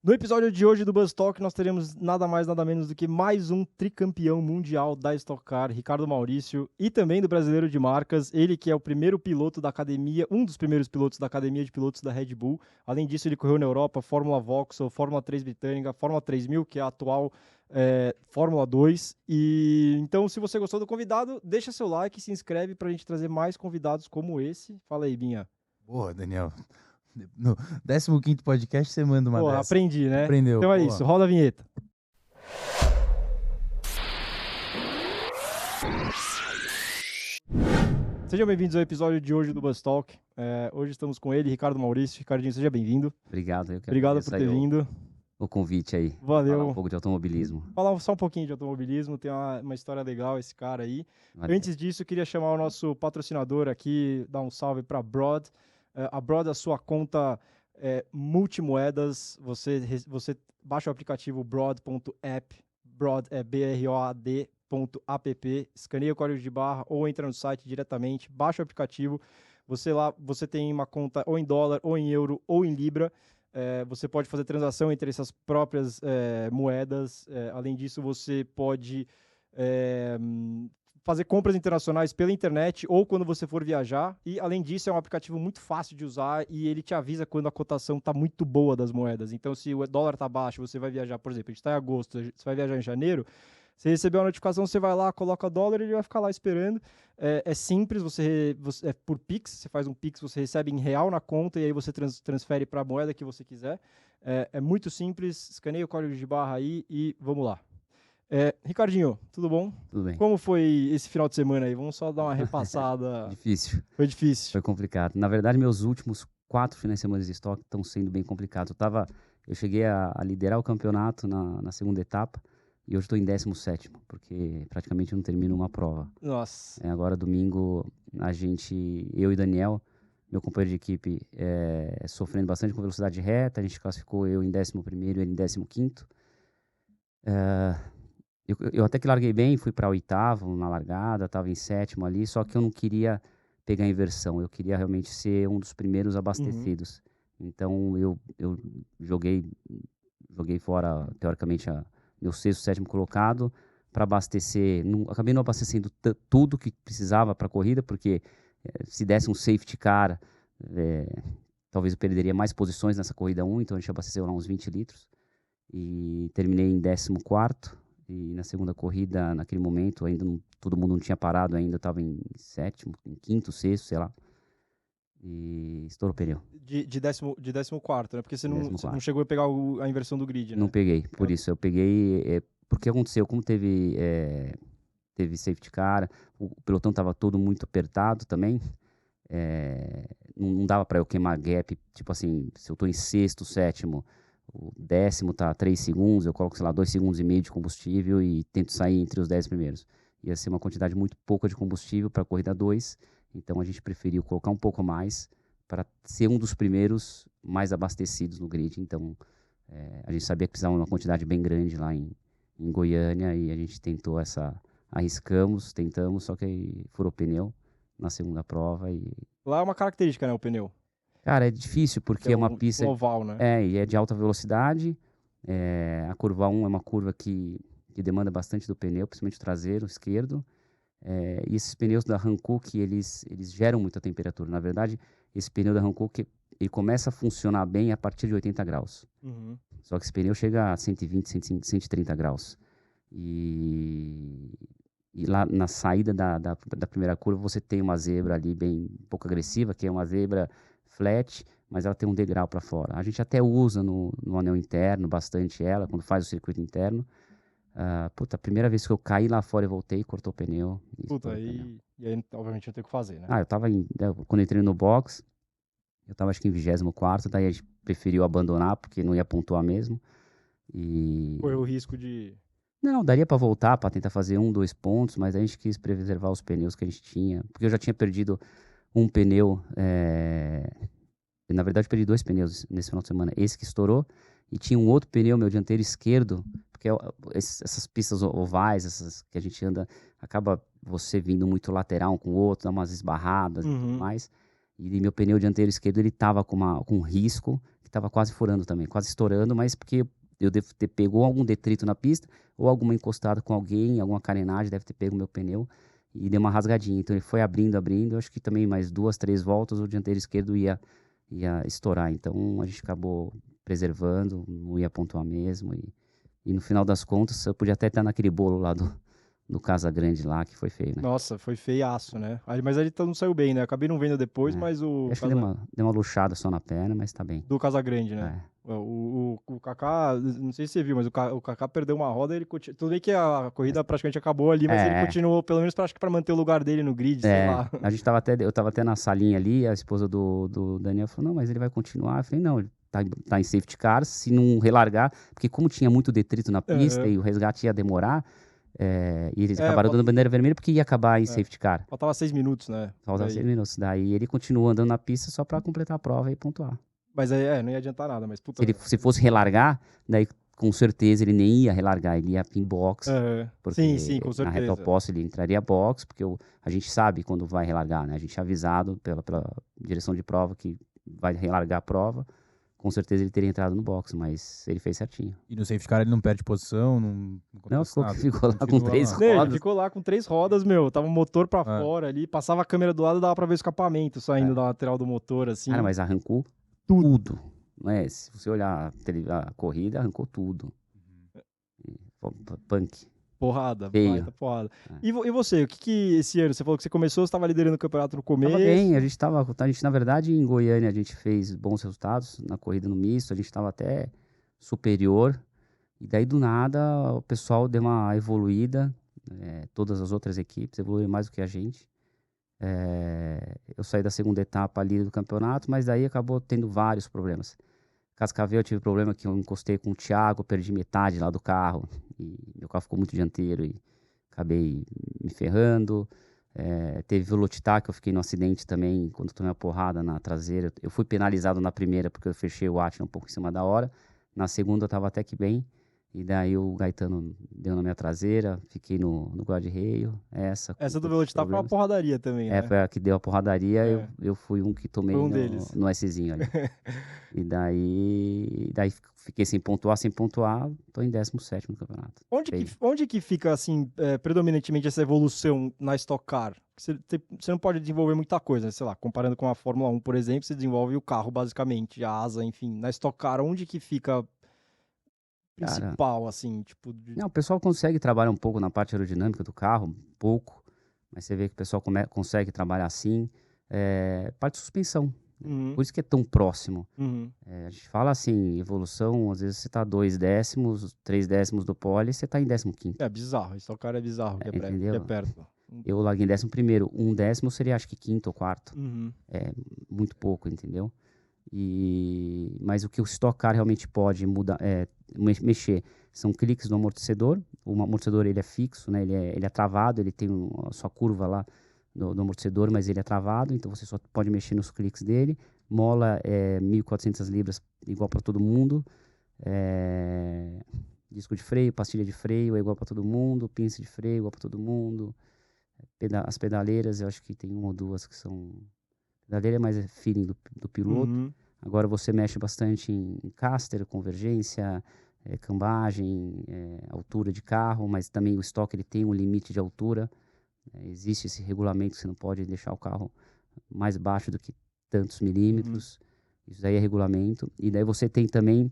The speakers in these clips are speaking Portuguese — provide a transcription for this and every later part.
No episódio de hoje do Buzz Talk, nós teremos nada mais, nada menos do que mais um tricampeão mundial da Stock Car, Ricardo Maurício, e também do Brasileiro de Marcas, ele que é o primeiro piloto da academia, um dos primeiros pilotos da academia de pilotos da Red Bull. Além disso, ele correu na Europa, Fórmula Vauxhall, Fórmula 3 britânica, Fórmula 3000, que é a atual Fórmula 2. E então, se você gostou do convidado, deixa seu like e se inscreve para a gente trazer mais convidados como esse. Fala aí, Binha. Boa, Daniel. No 15º podcast você manda uma Porra, dessa. aprendi, né? Aprendeu. Então é Boa. isso, roda a vinheta. Sejam bem-vindos ao episódio de hoje do Buzz Talk. Hoje estamos com ele, Ricardo Maurício. Ricardinho, seja bem-vindo. Obrigado. Eu que Obrigado por ter vindo. O convite aí. Valeu. Falar um pouco de automobilismo. Falar só um pouquinho de automobilismo, tem uma história legal esse cara aí. Valeu. Antes disso, eu queria chamar o nosso patrocinador aqui, dar um salve para a Broad. A Broad é a sua conta multimoedas. Você baixa o aplicativo broad.app, Broad é BROAD.app, escaneia o código de barra ou entra no site diretamente, baixa o aplicativo. Você tem uma conta ou em dólar, ou em euro, ou em libra. Você pode fazer transação entre essas próprias moedas. Além disso, você pode fazer compras internacionais pela internet ou quando você for viajar. E, além disso, é um aplicativo muito fácil de usar e ele te avisa quando a cotação está muito boa das moedas. Então, se o dólar está baixo, você vai viajar, por exemplo, a gente está em agosto, você vai viajar em janeiro, você recebeu a notificação, você vai lá, coloca dólar e ele vai ficar lá esperando. É simples, por Pix, você faz um Pix, você recebe em real na conta e aí você transfere para a moeda que você quiser. É muito simples, escaneia o código de barra aí e vamos lá. Ricardinho, tudo bom? Tudo bem. Como foi esse final de semana aí? Vamos só dar uma repassada. Difícil. Foi difícil. Foi complicado. Na verdade, meus últimos 4 finais de semana de estoque estão sendo bem complicados. Eu cheguei a liderar o campeonato na segunda etapa e hoje estou em 17º, porque praticamente não termino uma prova. Nossa. Agora, domingo, eu e Daniel, meu companheiro de equipe, sofrendo bastante com velocidade reta. A gente classificou eu em 11º e ele em 15º. Eu até que larguei bem, fui para 8º na largada, estava em 7º ali, só que eu não queria pegar a inversão, eu queria realmente ser um dos primeiros abastecidos. Então eu joguei fora, teoricamente, meu 6º, 7º colocado para abastecer. Acabei não abastecendo tudo que precisava para a corrida, porque se desse um safety car, talvez eu perderia mais posições nessa corrida 1, então a gente abasteceu lá uns 20 litros. E terminei em 14º. E na segunda corrida, naquele momento, ainda todo mundo não tinha parado ainda, eu estava em 7º, em 5º, 6º, sei lá. E estourou o pneu. De 14º, né? Porque você não chegou a pegar a inversão do grid, né? Não peguei, por isso. Eu peguei... porque aconteceu, como teve safety car, o pelotão estava todo muito apertado também. Não dava para eu queimar gap, tipo assim, se eu estou em 6º, 7º, o 10º tá 3 segundos, eu coloco, sei lá, 2,5 segundos de combustível e tento sair entre os 10 primeiros. Ia ser uma quantidade muito pouca de combustível para a corrida 2, então a gente preferiu colocar um pouco mais para ser um dos primeiros mais abastecidos no grid. Então a gente sabia que precisava de uma quantidade bem grande lá em Goiânia e a gente tentamos, só que aí furou o pneu na segunda prova. Lá é uma característica, né, o pneu? Cara, é difícil porque é uma pista... oval, né? E é de alta velocidade. A curva 1 é uma curva que demanda bastante do pneu, principalmente o traseiro, esquerdo. E esses pneus da Hankook, eles geram muita temperatura. Na verdade, esse pneu da Hankook, ele começa a funcionar bem a partir de 80 graus. Uhum. Só que esse pneu chega a 120, 130 graus. E lá na saída da primeira curva, você tem uma zebra ali bem um pouco agressiva, que é uma zebra flat, mas ela tem um degrau para fora. A gente até usa no anel interno bastante ela, quando faz o circuito interno. A primeira vez que eu caí lá fora e voltei, cortou o pneu. E aí, obviamente, não tem o que fazer, né? Quando eu entrei no box, eu estava acho que em 24º, daí a gente preferiu abandonar, porque não ia pontuar mesmo. Correu o risco de... Não, daria para voltar, para tentar fazer 1, 2 pontos, mas a gente quis preservar os pneus que a gente tinha, porque eu já tinha perdido um pneu, na verdade eu perdi 2 pneus nesse final de semana, esse que estourou, e tinha um outro pneu, meu dianteiro esquerdo, porque essas pistas ovais, essas que a gente anda, acaba você vindo muito lateral um com o outro, dá umas esbarradas e tudo mais, e meu pneu dianteiro esquerdo, ele tava com um risco, que tava quase furando também, quase estourando, mas porque eu devo ter pego algum detrito na pista, ou alguma encostada com alguém, alguma carenagem, deve ter pego meu pneu, e deu uma rasgadinha. Então ele foi abrindo, eu acho que também mais 2, 3 voltas, o dianteiro esquerdo ia estourar. Então a gente acabou preservando, não ia pontuar mesmo, e no final das contas, eu podia até estar naquele bolo lá do Casa Grande lá, que foi feio, né? Nossa, foi feiaço, né? Mas ele não saiu bem, né? Acabei não vendo depois, É. mas Eu acho que deu uma luxada só na perna, mas tá bem. do Casagrande, né? É. O Kaká, não sei se você viu, mas o Kaká perdeu uma roda, ele tudo bem que a corrida praticamente acabou ali, mas ele continuou, pelo menos acho que pra manter o lugar dele no grid, sei lá. Eu tava até na salinha ali, a esposa do Daniel falou, não, mas ele vai continuar. Eu falei, não, ele tá em safety car, se não relargar, porque como tinha muito detrito na pista e o resgate ia demorar, e eles acabaram dando bandeira vermelha porque ia acabar em safety car. Faltava 6 minutos, né? Faltava 6 minutos. Daí ele continuou andando na pista só pra completar a prova e pontuar. Mas aí, não ia adiantar nada, mas puta... Se fosse relargar, daí com certeza ele nem ia relargar, ele ia em box. Porque sim, com certeza. na reta oposta ele entraria box, porque a gente sabe quando vai relargar, né? A gente é avisado pela direção de prova que vai relargar a prova. Com certeza ele teria entrado no box, mas ele fez certinho. E no safety car ele não perde posição, não ficou lá com 3 rodas. Ele ficou lá com 3 rodas, meu. Tava o motor pra fora ali, passava a câmera do lado, dava pra ver o escapamento saindo da lateral do motor, assim. Cara, mas arrancou tudo. Não é? Se você olhar a corrida, arrancou tudo. Punk. Porrada, feio. Porrada. E você, o que esse ano? Você falou que você começou, você estava liderando o campeonato no começo. Tava bem, a gente na verdade em Goiânia a gente fez bons resultados na corrida no misto, a gente estava até superior, e daí do nada o pessoal deu uma evoluída, todas as outras equipes evoluíram mais do que a gente. Eu saí da segunda etapa ali do campeonato, mas daí acabou tendo vários problemas. Cascavel eu tive problema que eu encostei com o Thiago, perdi metade lá do carro, e meu carro ficou muito dianteiro e acabei me ferrando. Teve Velocitar, que eu fiquei no acidente também, quando tomei uma porrada na traseira. Eu fui penalizado na primeira, porque eu fechei o Atila um pouco em cima da hora. Na segunda eu estava até que bem, e daí o Gaetano deu na minha traseira, fiquei no guarda-reio. Essa do Velocitar foi uma porradaria também, né? Foi a que deu a porradaria, eu fui um que tomei no Szinho ali. E daí fiquei sem pontuar, tô em 17º no campeonato. Onde que fica, assim, predominantemente essa evolução na Stock Car? Você não pode desenvolver muita coisa, sei lá, comparando com a Fórmula 1, por exemplo, você desenvolve o carro, basicamente, a asa, enfim. Na Stock Car, onde que fica principal, assim, tipo... Não, o pessoal consegue trabalhar um pouco na parte aerodinâmica do carro, pouco, mas você vê que o pessoal consegue trabalhar assim. Parte de suspensão. Por isso que é tão próximo. A gente fala assim, evolução, às vezes você tá 2 décimos, 3 décimos do pole, você tá em 15º. É bizarro, isso o cara é bizarro, que é perto. Eu larguei em 11º, 1 décimo seria acho que 5º ou 4º. É muito pouco, entendeu? Mas o que o Stock Car realmente pode mudar, mexer, são cliques no amortecedor. O amortecedor ele é fixo, né? Ele é travado, ele tem a sua curva lá do amortecedor, mas ele é travado, então você só pode mexer nos cliques dele. Mola é 1.400 libras, igual para todo mundo. Disco de freio, pastilha de freio é igual para todo mundo. Pinça de freio igual para todo mundo. As pedaleiras, eu acho que tem 1 ou 2 que são... Pedaleira é mais feeling do piloto. Agora você mexe bastante em caster, convergência, cambagem, altura de carro, mas também o estoque ele tem um limite de altura. Existe esse regulamento que você não pode deixar o carro mais baixo do que tantos milímetros. Isso daí é regulamento. E daí você tem também,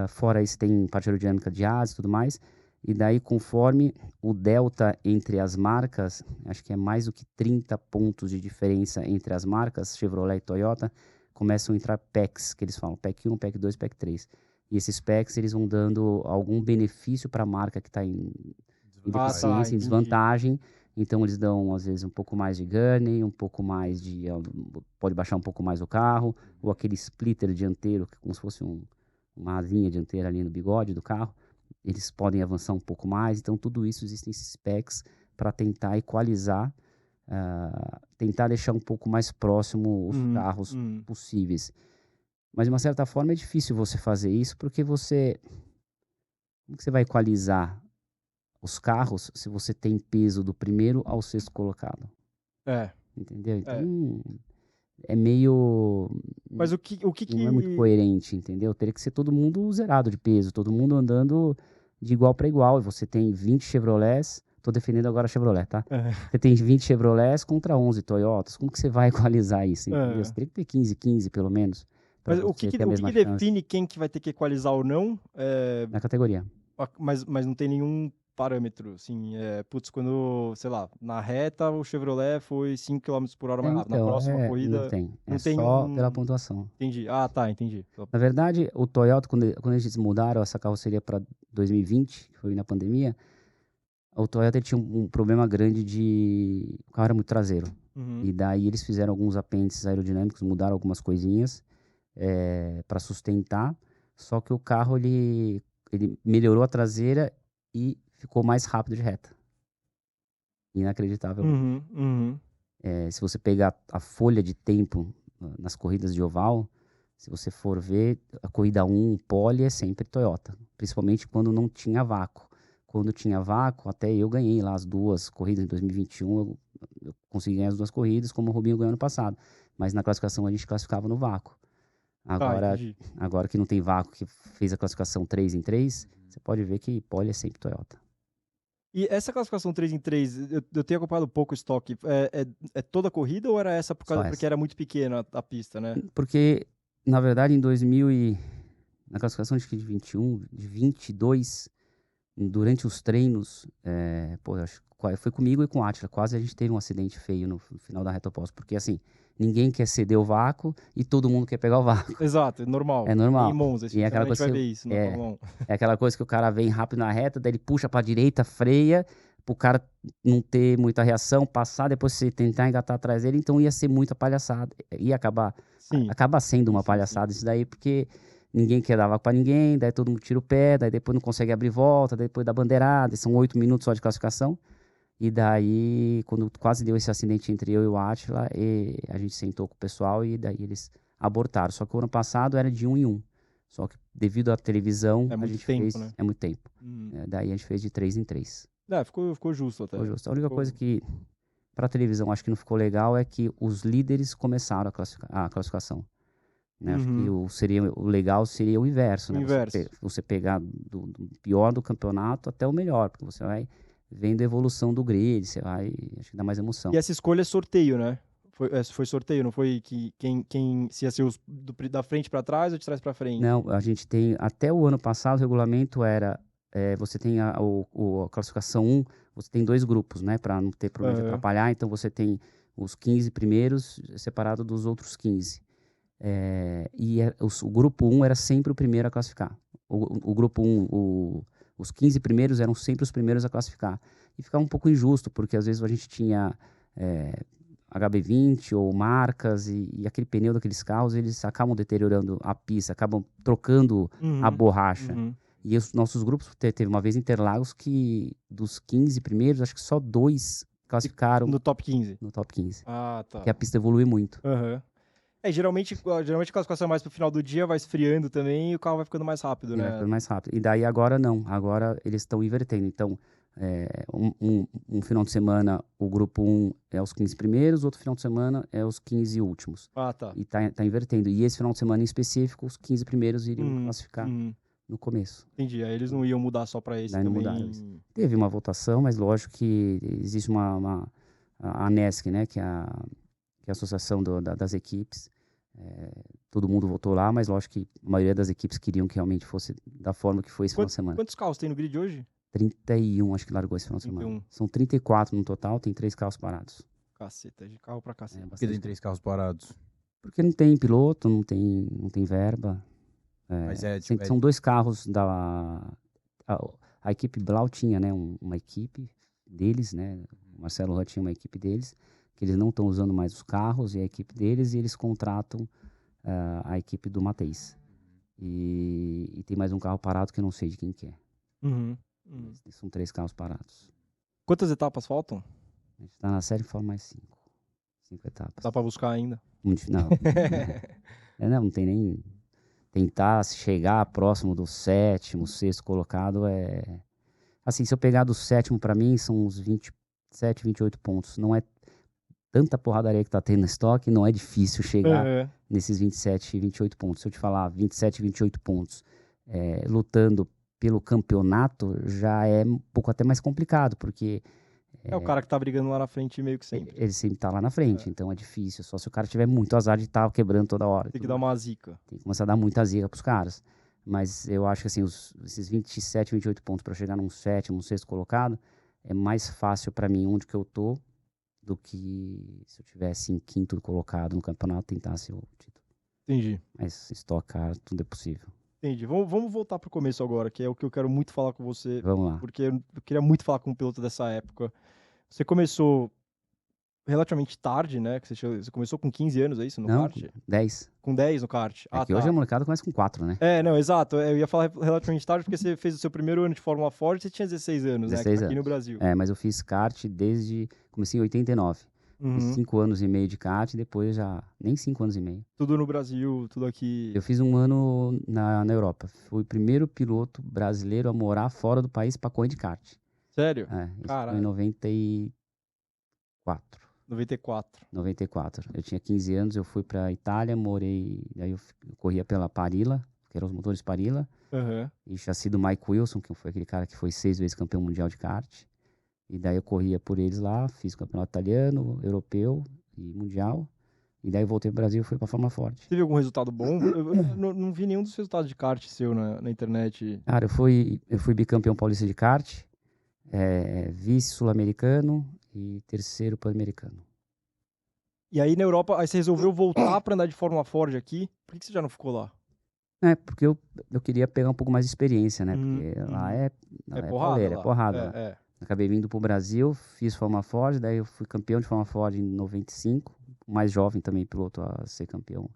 fora isso, tem parte aerodinâmica de asa e tudo mais. E daí, conforme o delta entre as marcas, acho que é mais do que 30 pontos de diferença entre as marcas, Chevrolet e Toyota, começam a entrar packs, que eles falam, pack 1, pack 2, pack 3. E esses packs, eles vão dando algum benefício para a marca que está em deficiência, em desvantagem. Então, eles dão, às vezes, um pouco mais de gurney, um pouco mais de... Pode baixar um pouco mais o carro, ou aquele splitter dianteiro, como se fosse uma asinha dianteira ali no bigode do carro. Eles podem avançar um pouco mais. Então, tudo isso, existem esses packs para tentar equalizar, tentar deixar um pouco mais próximo os carros possíveis. Mas, de uma certa forma, é difícil você fazer isso, porque como que você vai equalizar os carros se você tem peso do primeiro ao 6º colocado? Entendeu? Então, é meio... Mas o que Não é muito coerente, entendeu? Teria que ser todo mundo zerado de peso, todo mundo andando de igual para igual. E você tem 20 Chevrolets, tô defendendo agora a Chevrolet, tá? Você tem 20 Chevrolets contra 11 Toyotas. Como que você vai equalizar isso, entendeu? Você teria que ter 15 pelo menos, para Mas você ter a o mesma que chance define quem que vai ter que equalizar ou não? na categoria. Mas não tem nenhum parâmetro, assim, putz, quando, sei lá, na reta o Chevrolet foi 5 km por hora mais rápido, na Então, próxima não corrida tem. não É tem só pela pontuação. Entendi. Ah, tá, entendi. Na verdade, o Toyota, quando eles mudaram essa carroceria para 2020, que foi na pandemia, o Toyota tinha um problema grande de... O carro era muito traseiro. Uhum. E daí eles fizeram alguns apêndices aerodinâmicos, mudaram algumas coisinhas para sustentar. Só que o carro, ele melhorou a traseira e ficou mais rápido de reta. Inacreditável. Uhum. Se você pegar a folha de tempo nas corridas de oval, se você for ver, a corrida 1, pole é sempre Toyota. Principalmente quando não tinha vácuo. Quando tinha vácuo, até eu ganhei lá as 2 corridas em 2021. Eu consegui ganhar as 2 corridas, como o Rubinho ganhou ano passado. Mas na classificação a gente classificava no vácuo. Entendi. Agora que não tem vácuo, que fez a classificação 3 em 3, você pode ver que pole é sempre Toyota. E essa classificação 3 em 3, eu tenho acompanhado pouco o estoque. É toda a corrida ou era essa porque era muito pequena a pista, né? Porque, na verdade, na classificação de 21, de 22, durante os treinos, foi comigo e com o Átila, quase a gente teve um acidente feio no final da reta oposta, porque assim, ninguém quer ceder o vácuo e todo mundo quer pegar o vácuo. Exato, é normal. É normal. Em Monza, E é aquela coisa vai ver isso na Fórmula 1. É aquela coisa que o cara vem rápido na reta, daí ele puxa pra direita, freia, pro cara não ter muita reação, passar, depois você tentar engatar atrás dele, então ia ser muita palhaçada. Ia acabar sendo uma palhaçada isso daí, porque ninguém quer dar vácuo pra ninguém, daí todo mundo tira o pé, daí depois não consegue abrir volta, daí depois dá bandeirada, são 8 minutos só de classificação. E daí, quando quase deu esse acidente entre eu e o Átila, a gente sentou com o pessoal e daí eles abortaram. Só que o ano passado era de 1 em 1. Só que devido à televisão, a gente fez... Né? É muito tempo. Daí a gente fez de 3 em 3. Ficou justo até. Ficou justo. A única coisa que, pra televisão, acho que não ficou legal é que os líderes começaram a classificação. Né? Acho que o legal seria o inverso, né? Você pegar do pior do campeonato até o melhor, porque você vai vendo a evolução do grid, acho que dá mais emoção. E essa escolha é sorteio, né? Foi sorteio, não foi que quem se ia ser da frente para trás ou de trás para frente? Não, a gente tem, até o ano passado, o regulamento era, você tem a classificação 1, você tem 2 grupos, né? Para não ter problema de atrapalhar, então você tem os 15 primeiros separados dos outros 15. O grupo 1 era sempre o primeiro a classificar. O grupo 1, os 15 primeiros eram sempre os primeiros a classificar. E ficava um pouco injusto, porque às vezes a gente tinha HB20 ou marcas, e aquele pneu daqueles carros, eles acabam deteriorando a pista, acabam trocando a borracha. E os nossos grupos, teve uma vez em Interlagos que dos 15 primeiros, acho que só 2 classificaram. No top 15? No top 15. Ah, tá. Porque a pista evolui muito. Geralmente a classificação é mais pro final do dia, vai esfriando também e o carro vai ficando mais rápido, né? Vai ficando mais rápido. E daí agora não. Agora eles estão invertendo. Então, um final de semana o grupo 1 é os 15 primeiros, outro final de semana é os 15 últimos. Ah, tá. E tá invertendo. E esse final de semana em específico, os 15 primeiros iriam classificar no começa. Entendi. Aí eles não iam mudar só para esse também. Mudaram isso. Teve uma votação, mas lógico que existe a ANESC, né, que é a associação das equipes. Todo mundo votou lá, mas lógico que a maioria das equipes queriam que realmente fosse da forma que foi esse final de semana. Quantos carros tem no grid hoje? 31, acho que largou esse final de semana. São 34 no total, tem 3 carros parados. Caceta, de carro pra caceta. Por que tem 3 carros parados? Porque não tem piloto, não tem verba. Mas são 2 carros a equipe Blau tinha, né, uma equipe deles, né, o Marcelo Hutt tinha uma equipe deles, que eles não estão usando mais os carros e a equipe deles, e eles contratam a equipe do Mateis. E tem mais um carro parado que eu não sei de quem que é. São 3 carros parados. Quantas etapas faltam? A gente tá na série Fórmula mais 5. 5 etapas. Dá pra buscar ainda? Não tem nem... Tentar chegar próximo do 7º, 6º colocado Assim, se eu pegar do 7º pra mim, são uns 27, 28 pontos. Não é tanta porradaria que tá tendo no estoque, não é difícil chegar Aham. nesses 27 e 28 pontos. Se eu te falar 27 e 28 pontos, lutando pelo campeonato, já é um pouco até mais complicado, porque É o cara que tá brigando lá na frente meio que sempre. ele sempre tá lá na frente, então é difícil. Só se o cara tiver muito azar de estar quebrando toda hora. e Tem que tudo dar mais. uma zica. Tem que começar a dar muita zica pros caras. Mas eu acho que assim, esses 27, 28 pontos para chegar num sétimo, num sexto colocado, é mais fácil para mim onde que eu tô do que se eu tivesse em quinto colocado no campeonato tentasse o título. Entendi. Mas Stock Car, tudo é possível. Entendi. Vamos voltar pro começo agora, que é o que eu quero muito falar com você, Vamos lá. porque eu queria muito falar com um piloto dessa época. Você começou relativamente tarde, né? Que você começou com 15 anos, é isso, no Não, kart? 10. Com 10 no kart. É que hoje a molecada começa com 4, né? Não, exato. Eu ia falar relativamente tarde porque você fez o seu primeiro ano de Fórmula Ford e você tinha 16 anos, 16 né? Aqui no anos. Brasil. Mas eu fiz kart desde... Comecei em 89. Fiz Uhum. 5 anos e meio de kart e depois já... Nem 5 anos e meio. Tudo no Brasil, tudo aqui. Eu fiz um ano na Europa. Fui o primeiro piloto brasileiro a morar fora do país para correr de kart. Sério? Isso foi Caralho. em 94. 94. Eu tinha 15 anos, eu fui pra Itália, morei... Aí eu corria pela Parilla, que eram os motores Parilla. Aham. E chassi do Mike Wilson, que foi aquele cara que foi 6 vezes campeão mundial de kart. E daí eu corria por eles lá, fiz campeonato italiano, europeu e mundial. E daí eu voltei pro Brasil e fui pra Fórmula Ford. Teve algum resultado bom? Eu não vi nenhum dos resultados de kart seu na internet. Cara, eu fui bicampeão paulista de kart, vice sul-americano e terceiro pan-americano. E aí na Europa, aí você resolveu voltar pra andar de Fórmula Ford aqui? Por que você já não ficou lá? Porque eu queria pegar um pouco mais de experiência, né? Porque lá é pauleira, é lá. porrada lá. Acabei vindo pro Brasil, fiz Fórmula Ford, daí eu fui campeão de Fórmula Ford em 95, mais jovem também, piloto a ser campeão.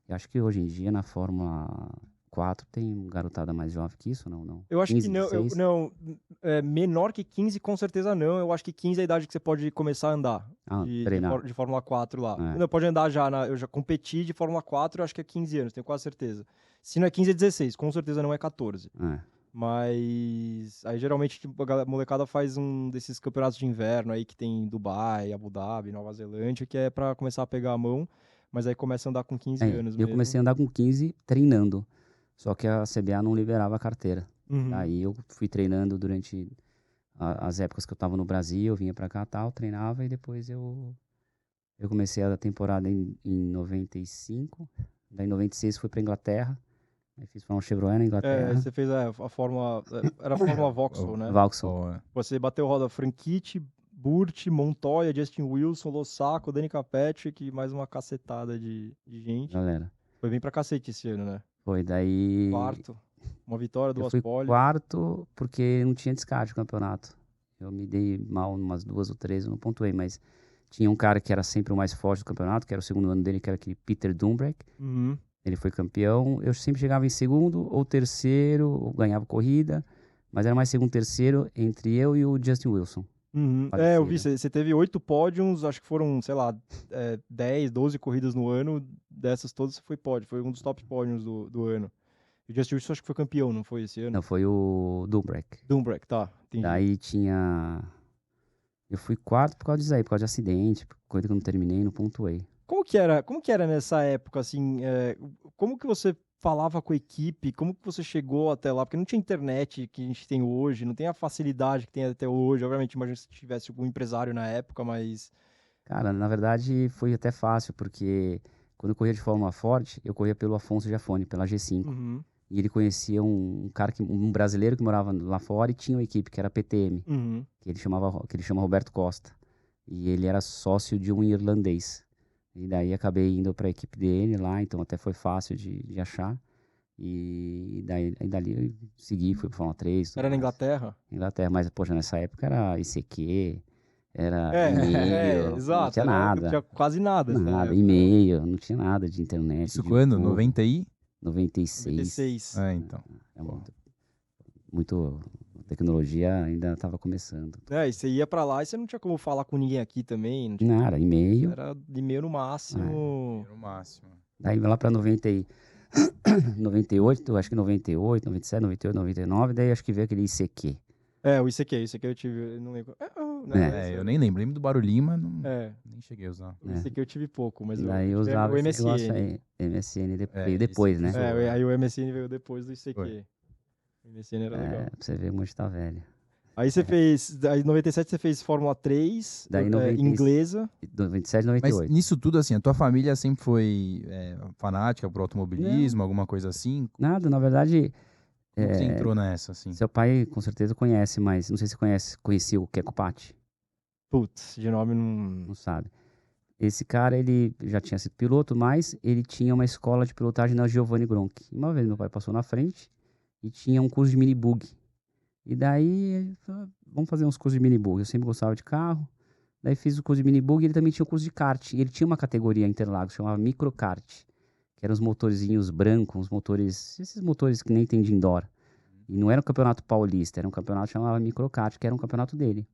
E acho que hoje em dia na Fórmula 4 tem garotada mais jovem que isso, não? Eu acho 15, que não, 16? menor que 15 com certeza não. Eu acho que 15 é a idade que você pode começar a andar treinar. de Fórmula 4 lá. É. Não, pode andar já, eu já competi de Fórmula 4, eu acho que é 15 anos, tenho quase certeza. Se não é 15 é 16, com certeza não é 14. Mas aí geralmente tipo, a molecada faz um desses campeonatos de inverno aí que tem em Dubai, Abu Dhabi, Nova Zelândia, que é pra começar a pegar a mão, mas aí começa a andar com 15 anos Eu mesmo. comecei a andar com 15 treinando, só que a CBA não liberava a carteira. Aí eu fui treinando durante as épocas que eu tava no Brasil, eu vinha pra cá tal, treinava e depois eu comecei a temporada em 95, daí em 96 fui pra Inglaterra. Aí fiz Fórmula Chevrolet na Inglaterra. Você fez a Fórmula... Era a Fórmula Vauxhall, né? Vauxhall. Você bateu roda Franchitti, Burt, Montoya, Justin Wilson, Lossaco, Danica Patrick e mais uma cacetada de gente. Galera. Foi bem pra cacete esse ano, né? Foi, daí... Quarto. Uma vitória, duas eu fui pole. quarto porque não tinha descarte no campeonato. Eu me dei mal umas 2 ou 3, eu não pontuei, mas tinha um cara que era sempre o mais forte do campeonato, que era o segundo ano dele, que era aquele Peter Dumbrek. Ele foi campeão. Eu sempre chegava em segundo ou terceiro, ou ganhava corrida, mas era mais segundo, terceiro entre eu e o Justin Wilson. Eu vi, você teve 8 pódios, acho que foram, sei lá, 10, 12 corridas no ano, dessas todas você foi pódio, foi um dos top pódios do ano. E o Justin Wilson acho que foi campeão, não foi esse ano? Não, foi o Dumbrek. Tá, entendi. Daí tinha... Eu fui quarto por causa disso aí, por causa de acidente, coisa que eu não terminei, não pontuei. Como que era nessa época, assim, como que você falava com a equipe, como que você chegou até lá? Porque não tinha internet que a gente tem hoje, não tem a facilidade que tem até hoje, obviamente, imagina se tivesse algum empresário na época, mas... Cara, na verdade foi até fácil, porque quando eu corria de Fórmula Ford, eu corria pelo Afonso Giafone, pela G5, e ele conhecia um brasileiro que morava lá fora e tinha uma equipe, que era a PTM, que ele chama Roberto Costa, e ele era sócio de um irlandês. E daí acabei indo para a equipe dele lá, então até foi fácil de achar. E dali eu segui, fui para Fórmula 3. Era na Inglaterra? Inglaterra, mas poxa, nessa época era ICQ, era e-mail, exato, não tinha nada. Não tinha quase nada. Nada, e-mail, não tinha nada de internet. Isso quando? 90 e? 96. Então. É muito tecnologia ainda estava começando. E você ia pra lá e você não tinha como falar com ninguém aqui também? Não tinha... Nada, e-mail. Era e-mail no máximo. Daí lá pra 98, acho que 98, 97, 98, 99, daí acho que veio aquele ICQ. O ICQ eu tive, eu não lembro. Eu nem lembro. Lembro do barulhinho, mas nem cheguei a usar. O ICQ eu tive pouco, mas Daí eu tive usava o esse negócio MSN. aí. MSN É, veio depois, né? esse Aí o MSN veio depois do ICQ. Foi. O MSN era legal. Pra você ver como a gente tá velho. Aí você fez, aí em 97 você fez Fórmula 3, Daí 90 inglesa. 97, Mas 98. nisso tudo, assim, a tua família sempre foi fanática pro automobilismo, alguma coisa assim? Nada, na verdade, Como que você entrou nessa, assim? seu pai com certeza conhece, mas não sei se conhecia o Keco Patti. Putz, de nome não... Não sabe. Esse cara, ele já tinha sido piloto, mas ele tinha uma escola de pilotagem na Giovanni Gronk. Uma vez meu pai passou na frente e tinha um curso de mini bug. E daí, ele falou, vamos fazer uns cursos de mini bug. Eu sempre gostava de carro. Daí fiz o curso de mini bug e ele também tinha o curso de kart. E ele tinha uma categoria em Interlagos, chamava microkart, que eram os motorzinhos brancos, esses motores que nem tem de indoor. E não era um campeonato paulista, era um campeonato que chamava microkart, que era um campeonato dele.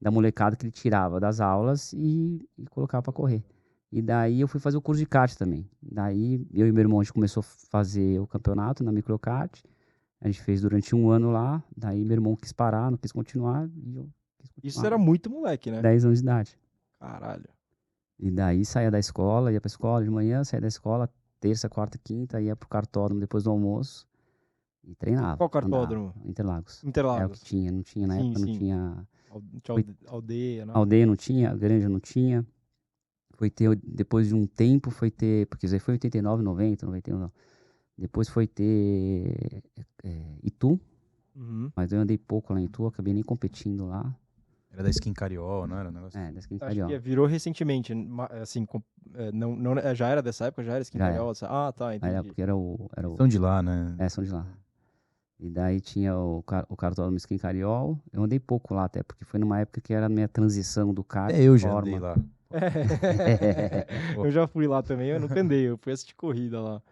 Da molecada que ele tirava das aulas e colocava pra correr. E daí eu fui fazer o curso de kart também. Daí eu e meu irmão, a gente começou a fazer o campeonato na microkart. A gente fez durante um ano lá. Daí meu irmão quis parar, não quis continuar. E eu quis continuar. Isso era muito moleque, né? 10 anos de idade. Caralho. E daí saía da escola, ia pra escola de manhã, saía da escola, terça, quarta, quinta, ia pro cartódromo depois do almoço e treinava. Qual cartódromo? Andava. Interlagos. É o Interlagos. que tinha, não tinha na Sim, época, não sim. tinha. Tinha aldeia, não? Aldeia não tinha, Granja não tinha. Foi ter, depois de um tempo, foi ter, porque isso aí foi em 89, 90, 91, não. Depois foi ter Itu, Uhum. mas eu andei pouco lá em Itu, acabei nem competindo lá. Era da Skin Cariol, não era um negócio? Da Skin Acho Cariol. que virou recentemente, assim, já era dessa época? Já era Skin Já Cariol? Ah, tá, Aí entendi. porque era o São de lá, né? são de lá. E daí tinha o cartódromo Skin Cariol. Eu andei pouco lá até, porque foi numa época que era a minha transição do kart. Até eu já andei lá. Eu já fui lá também, eu nunca andei, eu fui assistir corrida lá.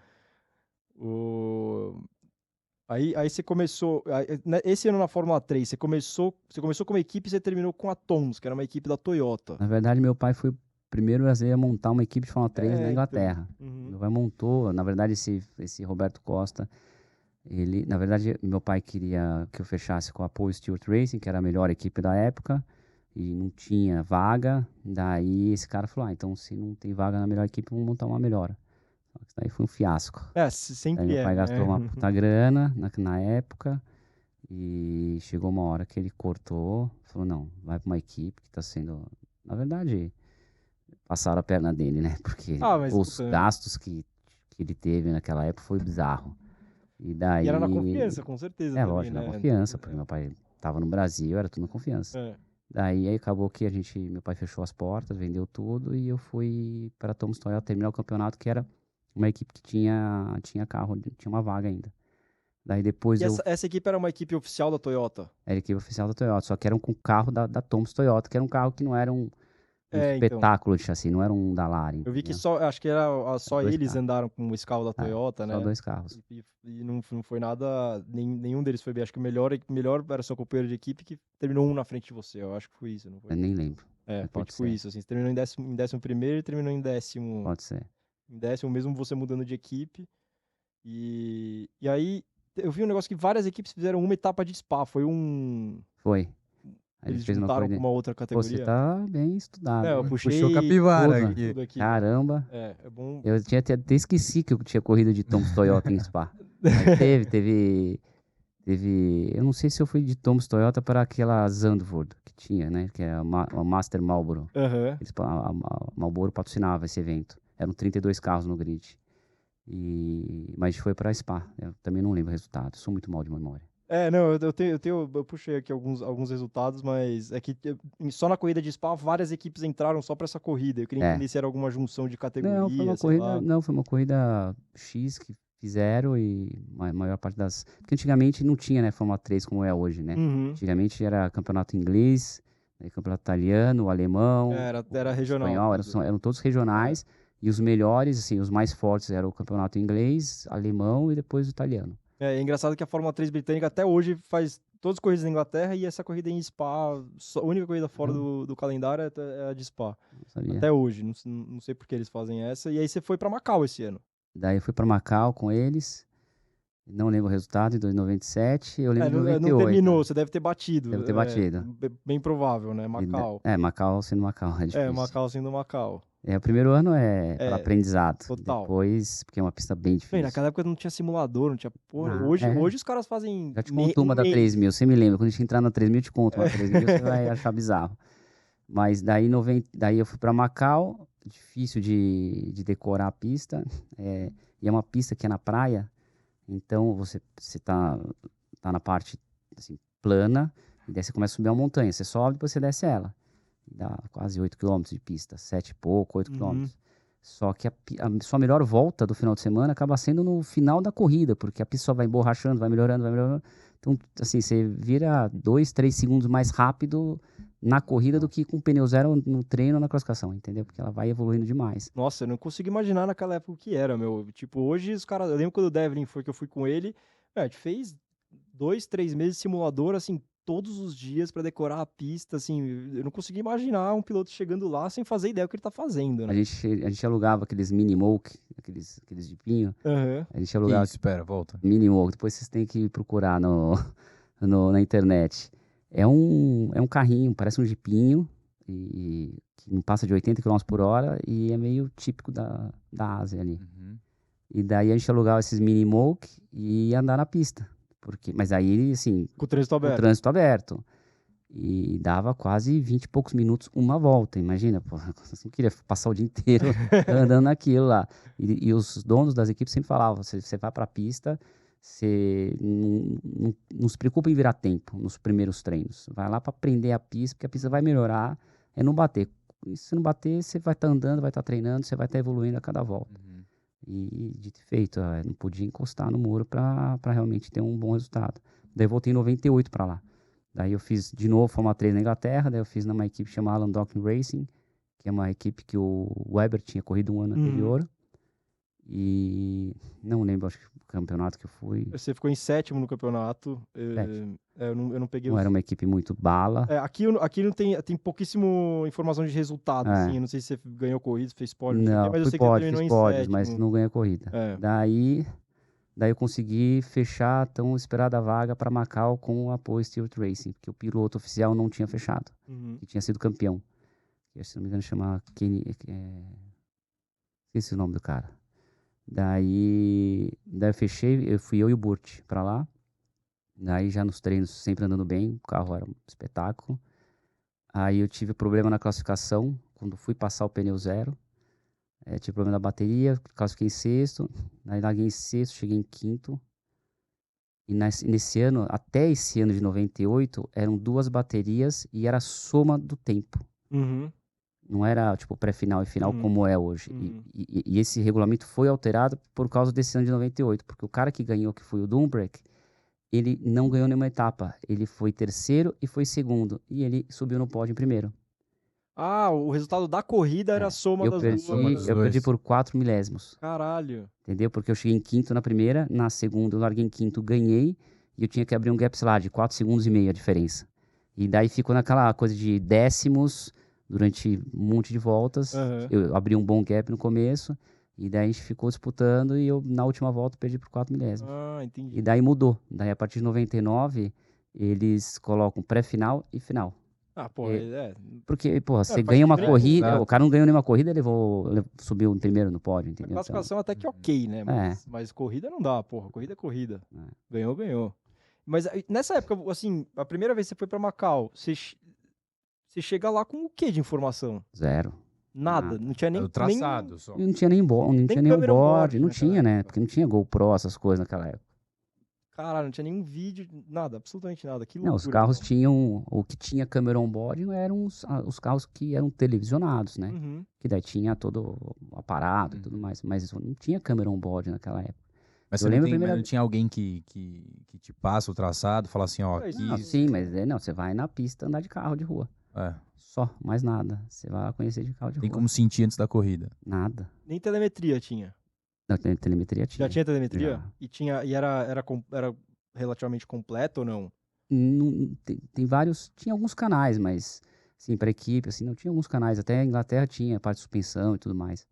Aí você começou, esse ano na Fórmula 3, você começou com uma equipe e você terminou com a Toms, que era uma equipe da Toyota. Na verdade, meu pai foi o primeiro brasileiro a montar uma equipe de Fórmula 3 na Inglaterra. Então, uhum. Meu pai montou, na verdade, esse Roberto Costa, na verdade, meu pai queria que eu fechasse com a Paul Stewart Racing, que era a melhor equipe da época, e não tinha vaga. Daí esse cara falou, então se não tem vaga na melhor equipe, vamos montar uma melhor. Isso daí foi um fiasco. Sempre Daí meu pai gastou uma puta grana na época, e chegou uma hora que ele cortou, falou, não, vai pra uma equipe que tá sendo... Na verdade, passaram a perna dele, né? Porque os gastos que ele teve naquela época foi bizarro. E daí... E era na confiança, com certeza. também, lógico, né? na confiança, porque meu pai tava no Brasil, era tudo na confiança. Daí aí acabou que meu pai fechou as portas, vendeu tudo, e eu fui para Thomas Toyota terminar o campeonato, que era uma equipe que tinha carro, tinha uma vaga ainda. Daí depois essa equipe era uma equipe oficial da Toyota? Era a equipe oficial da Toyota, só que era com carro da Thomas Toyota, que era um carro que não era um espetáculo de chassi, não era um Dallara. Eu vi que acho que só eles carros. andaram com o carro da Toyota, né? Só 2 carros. E não foi nada, nenhum deles foi bem. Acho que o melhor era seu companheiro de equipe que terminou um na frente de você. Eu acho que foi isso, não foi? Eu nem lembro. Foi tipo isso, assim. Você terminou em 11º e terminou em 10º. Pode ser. Em 10º, mesmo você mudando de equipe. E aí, eu vi um negócio que várias equipes fizeram uma etapa de Spa. Foi Foi. Eles juntaram com uma outra categoria. Você tá bem estudado. Eu puxei Puxou capivara tudo aqui. Caramba. É bom. Eu tinha até esqueci que eu tinha corrido de Thomas Toyota em Spa. Mas teve... Eu não sei se eu fui de Thomas Toyota para aquela Zandvoort que tinha, né? Que é a Master Marlboro. A Marlboro patrocinava esse evento. Eram 32 carros no grid. Mas foi para Spa. Eu também não lembro o resultado. Sou muito mal de memória. Não, eu puxei aqui alguns resultados, mas é que só na corrida de Spa várias equipes entraram só para essa corrida. Eu queria entender se era alguma junção de categoria. Foi uma corrida X que fizeram, e a maior parte das... Porque antigamente não tinha, né, Fórmula 3 como é hoje, né? Uhum. Antigamente era campeonato inglês, campeonato italiano, alemão, era regional. Espanhol, eram todos regionais, e os melhores, assim, os mais fortes eram o campeonato inglês, alemão e depois o italiano. É engraçado que a Fórmula 3 britânica até hoje faz todas as corridas na Inglaterra, e essa corrida em Spa, a única corrida fora do calendário é a de Spa. Até hoje, não sei por que eles fazem essa. E aí você foi para Macau esse ano. Daí eu fui para Macau com eles, Não lembro o resultado, em 97, eu lembro de Não 98. terminou, você deve ter batido. Deve ter batido. Bem provável, né? E Macau. Macau sendo Macau, é difícil. Macau sendo Macau. O primeiro ano é para aprendizado. Total. Depois, porque é uma pista bem difícil. Bem, naquela época não tinha simulador, não tinha porra. Não, Hoje os caras fazem... Já te conto uma da 3000, você me lembra. Quando a gente entrar na 3000, eu te conto uma da 3000, você vai achar bizarro. Mas daí eu fui para Macau, difícil de decorar a pista. E é uma pista que é na praia, então você tá na parte assim, plana, e daí você começa a subir uma montanha. Você sobe, depois você desce ela. Dá quase 8 km de pista, 7 e pouco, 8 km. Só que a sua melhor volta do final de semana acaba sendo no final da corrida, porque a pista só vai emborrachando, vai melhorando. Então, assim, você vira 2, 3 segundos mais rápido na corrida do que com pneu zero no treino ou na classificação, entendeu? Porque ela vai evoluindo demais. Nossa, eu não consigo imaginar naquela época o que era, meu. Tipo, hoje os caras... Eu lembro quando o Devlin foi, que eu fui com ele, a gente fez 2, 3 meses de simulador, assim, todos os dias pra decorar a pista, assim, eu não consegui imaginar um piloto chegando lá sem fazer ideia do que ele tá fazendo, né? A gente alugava aqueles mini moke, aqueles de pinho. A gente alugava... Espera, volta. Mini moke, depois vocês têm que procurar na internet. É um carrinho, parece um jipinho, que não passa de 80 km por hora e é meio típico da Ásia ali. E daí a gente alugava esses mini moke e ia andar na pista. Mas aí, assim... Com o trânsito aberto. Com o trânsito aberto. E dava quase 20 e poucos minutos uma volta, imagina, pô, você não queria passar o dia inteiro andando naquilo lá. E os donos das equipes sempre falavam, você vai pra pista, você não se preocupa em virar tempo nos primeiros treinos. Vai lá para aprender a pista, porque a pista vai melhorar, é não bater. E se não bater, você vai estar andando, vai estar treinando, você vai estar evoluindo a cada volta. E dito e feito, não podia encostar no muro para realmente ter um bom resultado. Daí eu voltei em 98 para lá. Daí eu fiz de novo Fórmula 3 na Inglaterra, daí eu fiz numa equipe chamada Alan Docking Racing, que é uma equipe que o Webber tinha corrido um ano anterior. E não lembro, acho que o campeonato que eu fui. Você ficou em 7º no campeonato. Eu não peguei Não era uma equipe muito bala. Aqui não tem pouquíssimo informação de resultado, assim. Eu não sei se você ganhou corrida, fez pódio, não, mas eu sei fiz que você terminou em pódios, 7º. mas não ganhei corrida. Daí eu consegui fechar a tão esperada vaga para Macau com o apoio Stewart Racing, porque o piloto oficial não tinha fechado, que tinha sido campeão. Se não me engano, chama Kenny. Esqueci o nome do cara. Daí eu fechei, fui eu e o Burt para lá. Daí já nos treinos, sempre andando bem, o carro era um espetáculo. Aí eu tive problema na classificação, quando fui passar o pneu zero. Tive problema na bateria, classifiquei em 6º. Aí larguei em 6º, cheguei em 5º. E nesse ano, até esse ano de 98, eram 2 baterias e era a soma do tempo. Não era, tipo, pré-final e final como é hoje. E esse regulamento foi alterado por causa desse ano de 98, porque o cara que ganhou, que foi o Dumbrek, ele não ganhou nenhuma etapa. Ele foi 3º e foi 2º. E ele subiu no pódio em 1º. O resultado da corrida era a soma das duas. Eu perdi por 4 milésimos. Caralho. Entendeu? Porque eu cheguei em 5º na primeira, na segunda eu larguei em 5º, ganhei, e eu tinha que abrir um gap, sei lá, de 4,5 segundos a diferença. E daí ficou naquela coisa de décimos durante um monte de voltas. Eu abri um bom gap no começo, e daí a gente ficou disputando, e eu na última volta perdi por 4 milésimos. Entendi. E daí mudou. Daí a partir de 99, eles colocam pré-final e final. Porque, porra, você ganha uma corrida, o cara não ganhou nenhuma corrida, ele subiu em 1º no pódio, entendeu? A classificação até que ok, né? Mas corrida não dá, porra. Corrida é corrida. Ganhou. Mas nessa época, assim, a primeira vez que você foi pra Macau, você chega lá com o que de informação? Zero. Nada. Não tinha nem... O traçado só. Não tinha nem board, não tinha, né? Porque não tinha GoPro, essas coisas naquela época. Caralho, não tinha nenhum vídeo, nada, absolutamente nada. Que loucura, não, os carros tinham... O que tinha câmera on-board eram os carros que eram televisionados, né? Que daí tinha todo o aparato e tudo mais. Mas não tinha câmera on-board naquela época. Mas não tinha alguém que te passa o traçado, fala assim, ó... Sim, mas você vai na pista andar de carro de rua. Só, mais nada. Você vai conhecer de carro de rua. Tem como sentir antes da corrida? Nada. Nem telemetria tinha? Não, telemetria tinha. Já tinha telemetria? Já. E era relativamente completo ou não? Tem vários... Tinha alguns canais, mas... Assim, para equipe, assim, não tinha alguns canais. Até a Inglaterra tinha parte de suspensão e tudo mais.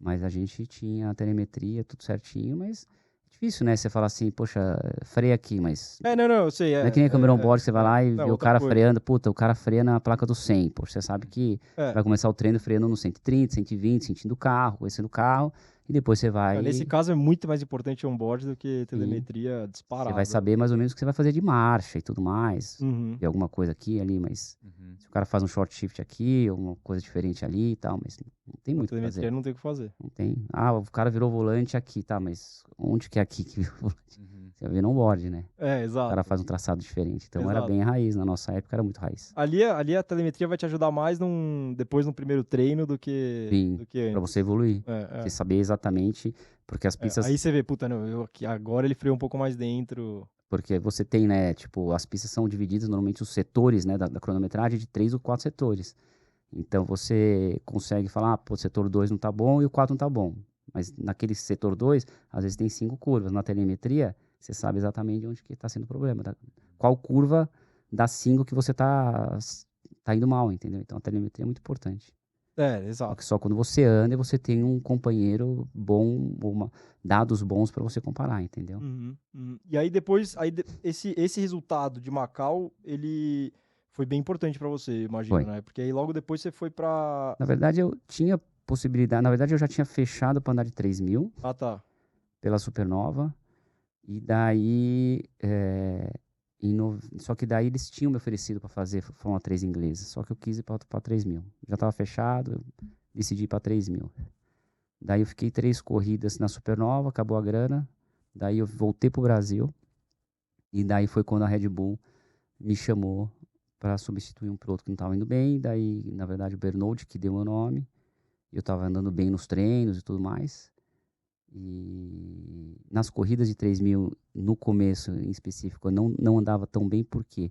Mas a gente tinha a telemetria, tudo certinho, mas Difícil, né? Você falar assim, poxa, freia aqui, mas... Não, eu sei. Não é que nem Cameron Board, você vai lá e Não, vê o outra cara coisa. freando. Puta, o cara freia na placa do 100. Poxa, você sabe que vai começar o treino freando no 130, 120, sentindo o carro, conhecendo o carro. E depois você vai... Nesse caso é muito mais importante on-board do que Sim. telemetria disparada. Você vai saber mais ou menos o que você vai fazer de marcha e tudo mais. Uhum. E alguma coisa aqui ali, mas... Se o cara faz um short shift aqui, uma coisa diferente ali e tal, mas não tem muito o que fazer. Telemetria não tem o que fazer. Não tem. Ah, o cara virou volante aqui, tá, mas onde que é aqui que virou volante? Você vai ver no board, né? O Exato. cara faz um traçado diferente. Então era Exato. bem raiz. Na nossa época era muito raiz. Ali a telemetria vai te ajudar mais depois no primeiro treino do que antes. Pra você evoluir. Você saber exatamente, porque as pistas... Aí você vê, puta, não, agora ele freou um pouco mais dentro. Porque você tem, né, tipo, as pistas são divididas, normalmente os setores, né, da cronometragem de 3 ou 4 setores. Então você consegue falar, pô, o setor 2 não tá bom e o 4 não tá bom. Mas naquele setor 2, às vezes tem 5 curvas. Na telemetria, você sabe exatamente onde que está sendo o problema. Qual curva das 5 que você tá indo mal, entendeu? Então a telemetria é muito importante. Exato. Porque só quando você anda e você tem um companheiro bom, dados bons para você comparar, entendeu? E aí depois, esse resultado de Macau, ele foi bem importante para você, imagino, né? Porque aí logo depois você foi para... Na verdade, eu tinha possibilidade... Na verdade, eu já tinha fechado para andar de 3.000. Ah, tá. Pela Supernova. E daí... Só que daí eles tinham me oferecido para fazer Fórmula 3 inglesa. Só que eu quis ir para 3.000. Já estava fechado, eu decidi ir para 3.000. Daí eu fiquei 3 corridas na Supernova, acabou a grana. Daí eu voltei pro Brasil. E daí foi quando a Red Bull me chamou para substituir um piloto que não estava indo bem. Daí, na verdade, o Bernold que deu meu nome. Eu estava andando bem nos treinos e tudo mais. E nas corridas de 3.000, no começo em específico, eu não andava tão bem. Por quê?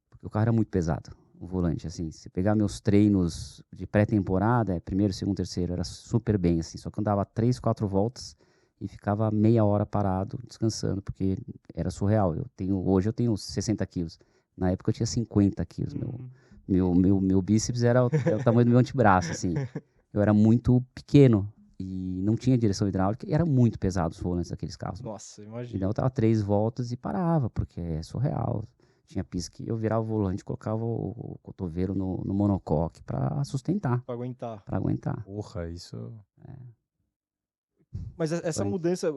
Porque o carro era muito pesado, o volante. Assim, se pegar meus treinos de pré-temporada, primeiro, segundo, terceiro, era super bem. Assim, só que eu andava 3, 4 voltas e ficava meia hora parado, descansando, porque era surreal. Hoje eu tenho 60 quilos. Na época eu tinha 50 quilos. Meu bíceps era o tamanho do meu antebraço. Assim. Eu era muito pequeno. E não tinha direção hidráulica, e era muito pesado os volantes daqueles carros. Nossa, imagina. Então eu tava 3 voltas e parava, porque é surreal. Tinha pista que eu virava o volante, colocava o cotovelo no monocoque pra sustentar. Pra aguentar. Pra aguentar. Porra, isso... Mas essa mudança,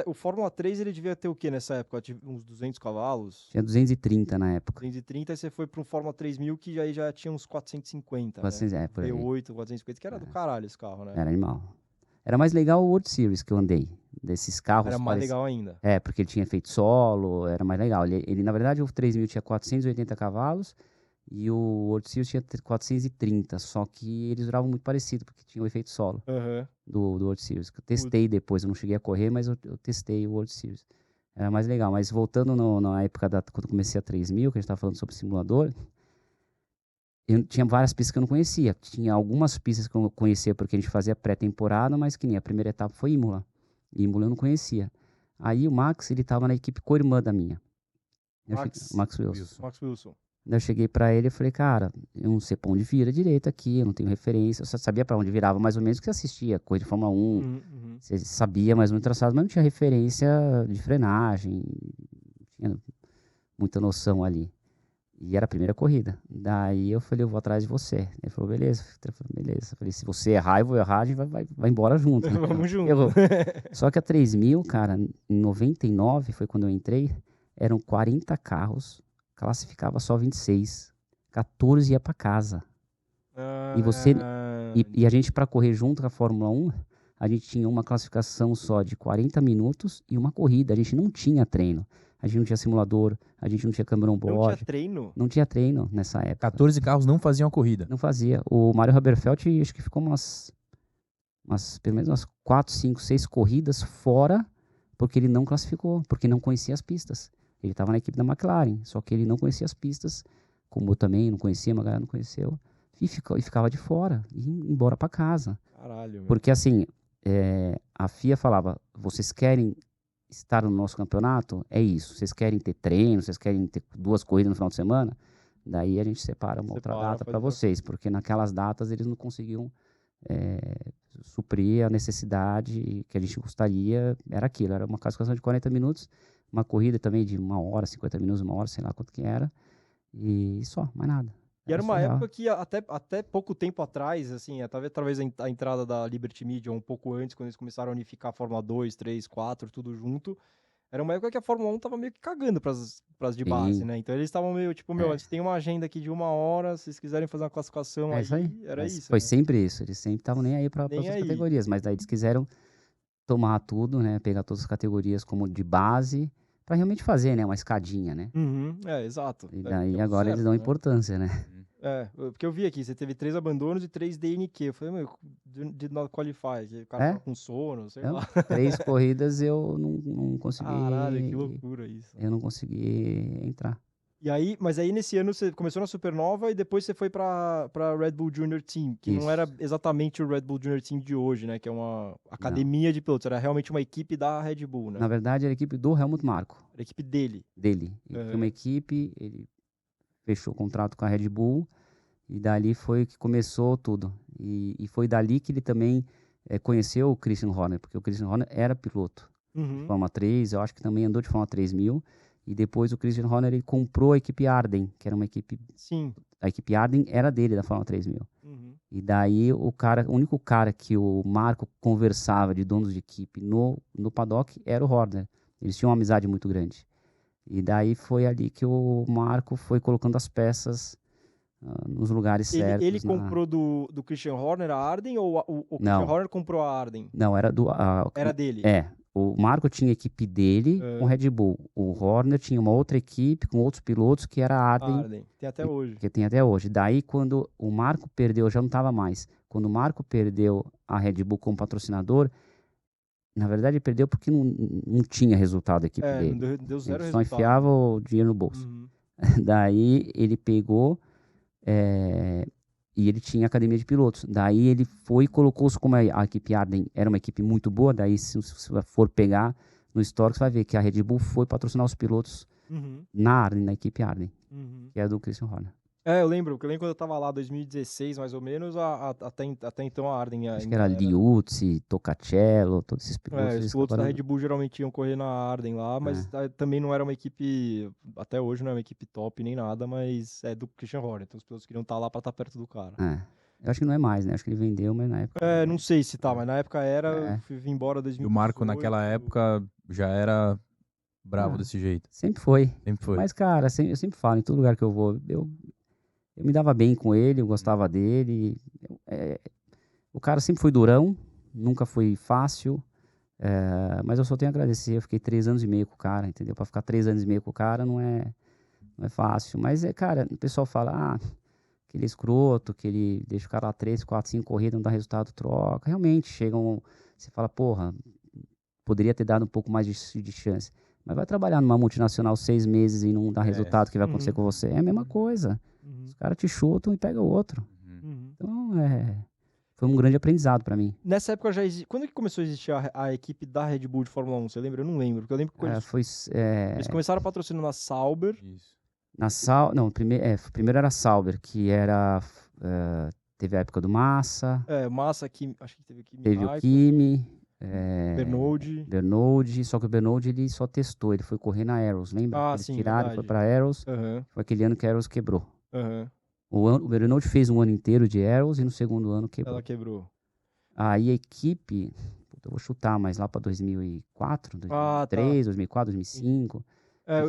o Fórmula 3 ele devia ter o quê nessa época? Uns 200 cavalos? Tinha 230 na época. 230, e você foi para um Fórmula 3000 que aí já tinha uns 450, né? Por aí. V8, 450, que era do caralho esse carro, né? Era animal. Era mais legal o World Series que eu andei. Desses carros. Era mais legal ainda. Porque ele tinha feito solo, era mais legal. Ele na verdade, o 3000 tinha 480 cavalos e o World Series tinha 430. Só que eles duravam muito parecido, porque tinha o efeito solo do World Series. Que eu testei depois, eu não cheguei a correr, mas eu testei o World Series. Era mais legal. Mas voltando na época quando eu comecei a 3000, que a gente estava falando sobre simulador, eu tinha várias pistas que eu não conhecia. Tinha algumas pistas que eu conhecia porque a gente fazia pré-temporada, mas que nem a primeira etapa foi Imola. Imola eu não conhecia. Aí o Max, ele tava na equipe co-irmã da minha. Max Wilson. Daí eu cheguei pra ele e falei, cara, eu não sei pra onde vira direito aqui, eu não tenho referência. Eu só sabia pra onde virava mais ou menos, que você assistia corrida de Fórmula 1. Você sabia mais ou menos o traçado, mas não tinha referência de frenagem. Não tinha muita noção ali. E era a primeira corrida. Daí eu falei, eu vou atrás de você. Ele falou, beleza. Eu falei, beleza. Eu falei, se você errar, eu vou errar, a gente vai embora junto. Né? Vamos junto. Só que a 3000, cara, em 99, foi quando eu entrei, eram 40 carros, classificava só 26. 14 ia pra casa. E a gente, pra correr junto com a Fórmula 1, a gente tinha uma classificação só de 40 minutos e uma corrida. A gente não tinha treino. A gente não tinha simulador, a gente não tinha câmera on-board. Não tinha treino? Não tinha treino nessa época. 14 carros não faziam a corrida? Não fazia. O Mário Haberfeld, acho que ficou pelo menos umas 4, 5, 6 corridas fora, porque ele não classificou, porque não conhecia as pistas. Ele estava na equipe da McLaren, só que ele não conhecia as pistas, como eu também não conhecia, a galera não conheceu, e ficava de fora, e ia embora para casa. Caralho, meu. Porque assim, a FIA falava, vocês querem estar no nosso campeonato? É isso. Vocês querem ter treino, vocês querem ter 2 corridas no final de semana? Daí a gente separa uma outra data para vocês, porque naquelas datas eles não conseguiam suprir a necessidade que a gente gostaria, era aquilo, era uma classificação de 40 minutos, uma corrida também de 1 hora, 50 minutos, 1 hora, sei lá quanto que era, e só, mais nada. E era uma surreal. época que até pouco tempo atrás, assim, talvez a entrada da Liberty Media, um pouco antes, quando eles começaram a unificar a Fórmula 2, 3, 4, tudo junto, era uma época que a Fórmula 1 tava meio que cagando pras de base, Sim. né? Então eles estavam meio, tipo, a gente tem uma agenda aqui de 1 hora, se vocês quiserem fazer uma classificação Isso aí. era Mas isso, foi né? sempre isso, eles sempre estavam nem aí para Nem outras aí. categorias, mas daí eles quiseram tomar tudo, né, pegar todas as categorias como de base, para realmente fazer, né, uma escadinha, né? Uhum, exato. E Que daí é o agora eles certo, dão né? importância, né? Porque eu vi aqui, você teve 3 abandonos e 3 DNQ. Eu falei, meu, did not qualify, que o cara tava com sono, sei lá. 3 corridas eu não Caralho, que consegui, loucura isso. eu não consegui entrar. E aí, mas aí nesse ano você começou na Supernova e depois você foi pra Red Bull Junior Team, que não era Isso. exatamente o Red Bull Junior Team de hoje, né? Que é uma academia de pilotos, era realmente uma equipe da Red Bull, né? Na verdade, era a equipe do Helmut Marko, Era a equipe dele. dele. Ele tinha uma equipe, ele fechou o contrato com a Red Bull e dali foi que começou tudo. E foi dali que ele também conheceu o Christian Horner, porque o Christian Horner era piloto de Fórmula 3, eu acho que também andou de Fórmula 3000. E depois o Christian Horner ele comprou a equipe Arden, que era uma equipe... Sim. A equipe Arden era dele, da Fórmula 3000. E daí o único cara que o Marco conversava de donos de equipe no paddock era o Horner. Eles tinham uma amizade muito grande. E daí foi ali que o Marco foi colocando as peças nos lugares certos. Ele comprou do Christian Horner a Arden ou o Christian Horner comprou a Arden? Não, era era dele? O Marco tinha a equipe dele com Red Bull. O Horner tinha uma outra equipe com outros pilotos que era a Arden. Tem até hoje. Que tem até hoje. Daí, quando o Marco perdeu, já não estava mais. Quando o Marco perdeu a Red Bull como patrocinador, na verdade, ele perdeu porque não tinha resultado a equipe dele. Não deu zero ele só resultado. enfiava o dinheiro no bolso. Daí, ele pegou e ele tinha academia de pilotos. Daí, ele foi e colocou-se como a equipe Arden era uma equipe muito boa. Daí, se você for pegar no histórico, você vai ver que a Red Bull foi patrocinar os pilotos na Arden, na equipe Arden, que é do Christian Horner. Eu lembro quando eu tava lá, 2016, mais ou menos, até então a Arden acho que era Liuzzi, Tocacello, todos esses pilotos. Os pilotos da Red Bull geralmente iam correr na Arden lá, mas também não era uma equipe, até hoje não é uma equipe top nem nada, mas é do Christian Horner, então os pilotos queriam estar lá pra estar perto do cara. Eu acho que não é mais, né? Acho que ele vendeu, mas na época... não sei se tá, mas na época era, eu fui embora em 2018. E o Marco naquela época já era bravo desse jeito. Sempre foi. Sempre foi. Mas, cara, eu sempre falo, em todo lugar que eu vou, eu me dava bem com ele, eu gostava dele. O cara sempre foi durão, nunca foi fácil, mas eu só tenho a agradecer. Eu fiquei 3 anos e meio com o cara, entendeu? Pra ficar 3 anos e meio com o cara não é fácil. Mas, cara, o pessoal fala, que ele é escroto, que ele deixa o cara lá 3, 4, 5 corridas, não dá resultado, troca. Realmente, você fala, porra, poderia ter dado um pouco mais de chance. Mas vai trabalhar numa multinacional 6 meses e não dá resultado, o que vai acontecer com você? É a mesma coisa. Os caras te chutam e pegam outro. Então, foi um grande aprendizado pra mim. Nessa época já existia... Quando que começou a existir a equipe da Red Bull de Fórmula 1? Você lembra? Eu não lembro. Porque eu lembro que eles começaram a patrocinar na Sauber. Isso. Primeiro era a Sauber, que era... teve a época do Massa. Massa, acho que teve Kimi. Teve o Kimi. Bernoldi. Só que o Bernoldi ele só testou, ele foi correr na Arrows, lembra? Eles tiraram, verdade. foi pra Arrows, foi aquele ano que a Arrows quebrou. O Bernoldi fez um ano inteiro de Arrows e no segundo ano quebrou. Ela quebrou. Aí a equipe, eu vou chutar, mas lá pra 2004, 2003, 2004, 2005,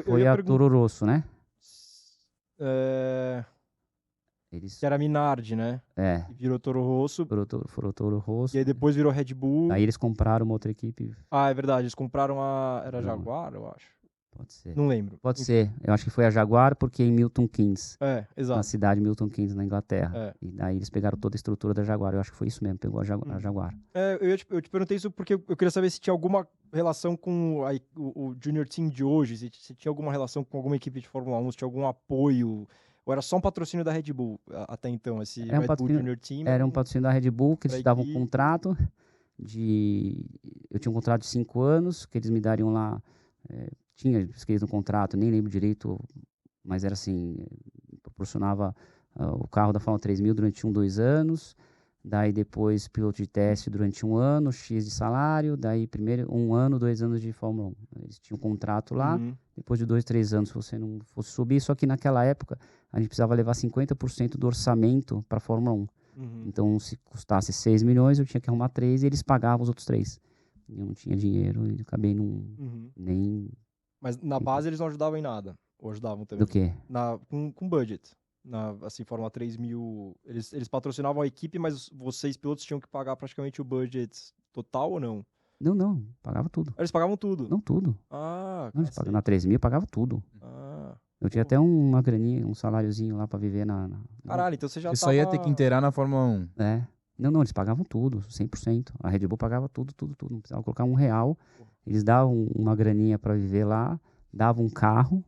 foi a Toro Rosso, né? Que era Minardi, né? E virou Toro Rosso. Virou Toro Rosso. E aí depois virou Red Bull. Aí eles compraram uma outra equipe. É verdade, eles compraram era Jaguar, eu acho. Pode ser. Não lembro. Pode ser. Eu acho que foi a Jaguar, porque em Milton Keynes. Exato. Na cidade de Milton Keynes, na Inglaterra. E daí eles pegaram toda a estrutura da Jaguar. Eu acho que foi isso mesmo, pegou a Jaguar. Eu te perguntei isso porque eu queria saber se tinha alguma relação com o Junior Team de hoje, se tinha alguma relação com alguma equipe de Fórmula 1, se tinha algum apoio, ou era só um patrocínio da Red Bull até então, esse Red Bull Junior Team? Era um patrocínio da Red Bull, que eles davam um contrato eu tinha um contrato de 5 anos, que eles me dariam lá... tinha escrito no contrato, nem lembro direito, mas era assim, proporcionava o carro da Fórmula 3000 durante 2 anos, Daí depois piloto de teste durante 1 ano, X de salário. Daí primeiro 1 ano, 2 anos de Fórmula 1. Eles tinham um contrato lá. Uhum. Depois de 2, 3 anos, se você não fosse subir. Só que naquela época, a gente precisava levar 50% do orçamento para a Fórmula 1. Uhum. Então, se custasse 6 milhões, eu tinha que arrumar 3 e eles pagavam os outros 3. Eu não tinha dinheiro e acabei Uhum. nem... Mas na base eles não ajudavam em nada. Ou ajudavam também? Do quê? Com budget. Assim, Fórmula 3000. Eles patrocinavam a equipe, mas vocês, pilotos, tinham que pagar praticamente o budget total ou não? Não, pagava tudo. Eles pagavam tudo? Não tudo. Ah, Não, eles pagavam na 3.000, pagava tudo. Ah, Eu tinha até uma graninha, um saláriozinho lá pra viver caralho, então você já Você tava... só ia ter que inteirar na Fórmula 1. É. Não, eles pagavam tudo, 100%. A Red Bull pagava tudo. Não precisava colocar R$1. Eles davam uma graninha pra viver lá, davam um carro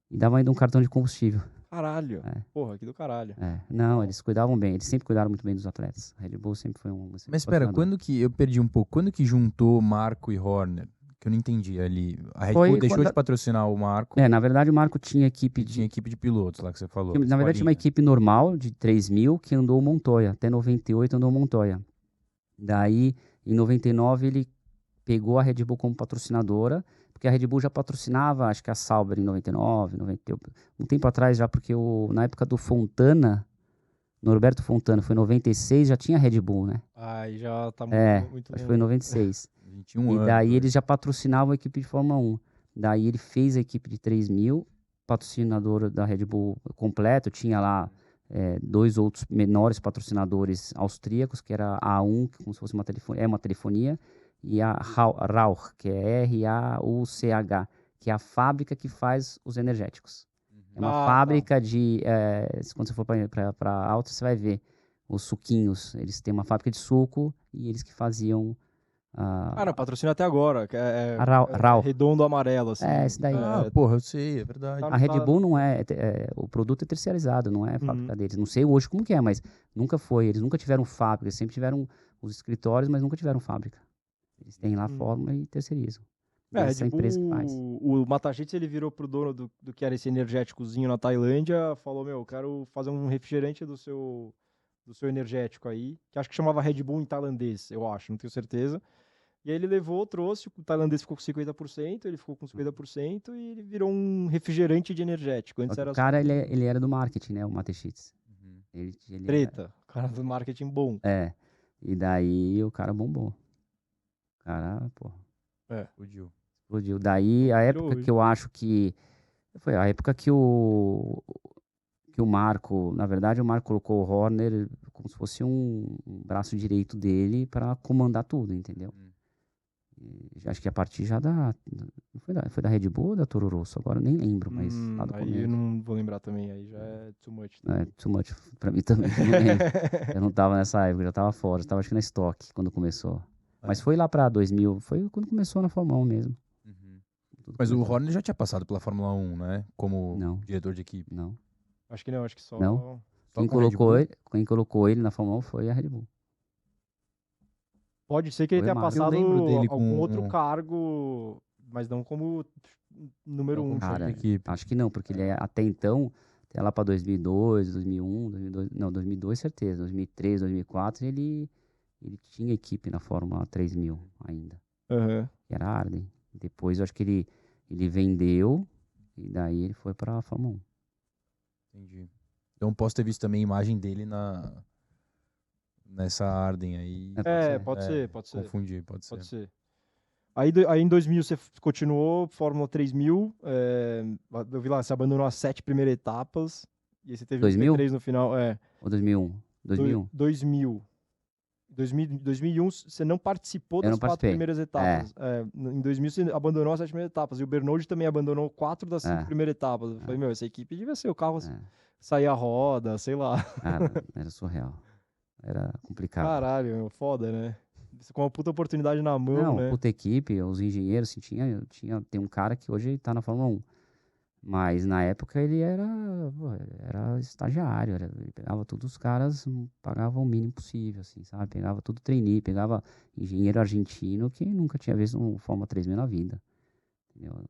e davam ainda um cartão de combustível. Caralho. É. Porra, aqui do caralho. É. Não, eles cuidavam bem. Eles sempre cuidaram muito bem dos atletas. A Red Bull sempre foi um... Mas espera, quando que... Eu perdi um pouco. Quando que juntou Marco e Horner? Que eu não entendi ali. A Red Bull deixou de patrocinar o Marco. Na verdade o Marco tinha equipe de... Tinha equipe de pilotos lá que você falou. Na verdade tinha uma equipe normal de 3.000 que andou o Montoya. Até 98 andou o Montoya. Daí, em 99, ele pegou a Red Bull como patrocinadora, porque a Red Bull já patrocinava, acho que a Sauber em 99, 98, um tempo atrás já, porque na época do Fontana, Norberto Fontana, foi em 96, já tinha Red Bull, né? Aí já tá muito... Acho que foi em 96. 21 e anos. daí eles já patrocinavam a equipe de Fórmula 1. Daí ele fez a equipe de 3.000, patrocinador da Red Bull completo, tinha lá 2 outros menores patrocinadores austríacos, que era a A1, que como se fosse uma telefonia, e a Rauch, que é R-A-U-C-H, que é a fábrica que faz os energéticos. É uma fábrica de... quando você for para a Auto, você vai ver os suquinhos. Eles têm uma fábrica de suco e eles que faziam... não, patrocina até agora. A Rauch. Redondo amarelo, assim. Esse daí. Porra, eu sei, é verdade. A Red Bull não o produto é terceirizado, não é a fábrica deles. Não sei hoje como que é, mas nunca foi. Eles nunca tiveram fábrica, eles sempre tiveram os escritórios, mas nunca tiveram fábrica. Eles têm lá a fórmula e terceirizam. Essa empresa que faz. O Matachitz, ele virou pro dono do que era esse energéticozinho na Tailândia, falou, eu quero fazer um refrigerante do seu energético aí, que acho que chamava Red Bull em tailandês, eu acho, não tenho certeza. E aí ele trouxe, o tailandês ficou com 50%, ele ficou com 50% e ele virou um refrigerante de energético. Antes era o cara, ele era do marketing, né, o Matachitz. Treta, o cara do marketing bom. E daí o cara bombou. O cara, pô. Explodiu. Daí, a época que eu acho que... Foi a época que o Marco... Na verdade, o Marco colocou o Horner como se fosse um braço direito dele para comandar tudo, entendeu? Acho que a partir já foi da Red Bull ou da Toro Rosso? Agora eu nem lembro, mas lá do começo. Aí eu não vou lembrar também, aí já é too much. Too much pra mim também. Eu não tava nessa época, eu já tava fora, eu tava acho que na Stock quando começou. Mas foi lá pra 2000, foi quando começou na Fórmula 1 mesmo. Mas o Horner já tinha passado pela Fórmula 1, né? Como diretor de equipe. Não. Acho que não, acho que só... Não. Só Quem colocou ele na Fórmula 1 foi a Red Bull. Pode ser que ele tenha passado dele algum outro cargo, mas não como número 1. Cara, acho que não, porque ele até então, até lá pra 2002, 2001, 2002 certeza, 2003, 2004, ele tinha equipe na Fórmula 3000 ainda. Que era a Arden. Depois eu acho que ele vendeu e daí ele foi pra Fórmula 1. Entendi. Então posso ter visto também a imagem dele nessa Arden aí. Pode ser. Confundi, pode ser. Aí em 2000 você continuou Fórmula 3000, eu vi lá, você abandonou as 7 primeiras etapas, e aí você teve 2000? 3 no final. Ou 2001? 2001. 2001 você não participou das 4 primeiras etapas. Em 2000 você abandonou as 7 primeiras etapas, e o Bernoulli também abandonou 4 das 5 primeiras etapas. Eu falei, essa equipe devia ser o carro sair a roda, sei lá. Cara, era surreal. Era complicado. Caralho, foda, né? Com uma puta oportunidade na mão, né? Puta equipe, os engenheiros, assim, tem um cara que hoje tá na Fórmula 1. Mas na época ele era estagiário, ele pegava todos os caras, pagava o mínimo possível, assim, sabe? Pegava tudo trainee, pegava engenheiro argentino que nunca tinha visto um Fórmula 3000 na vida. Entendeu?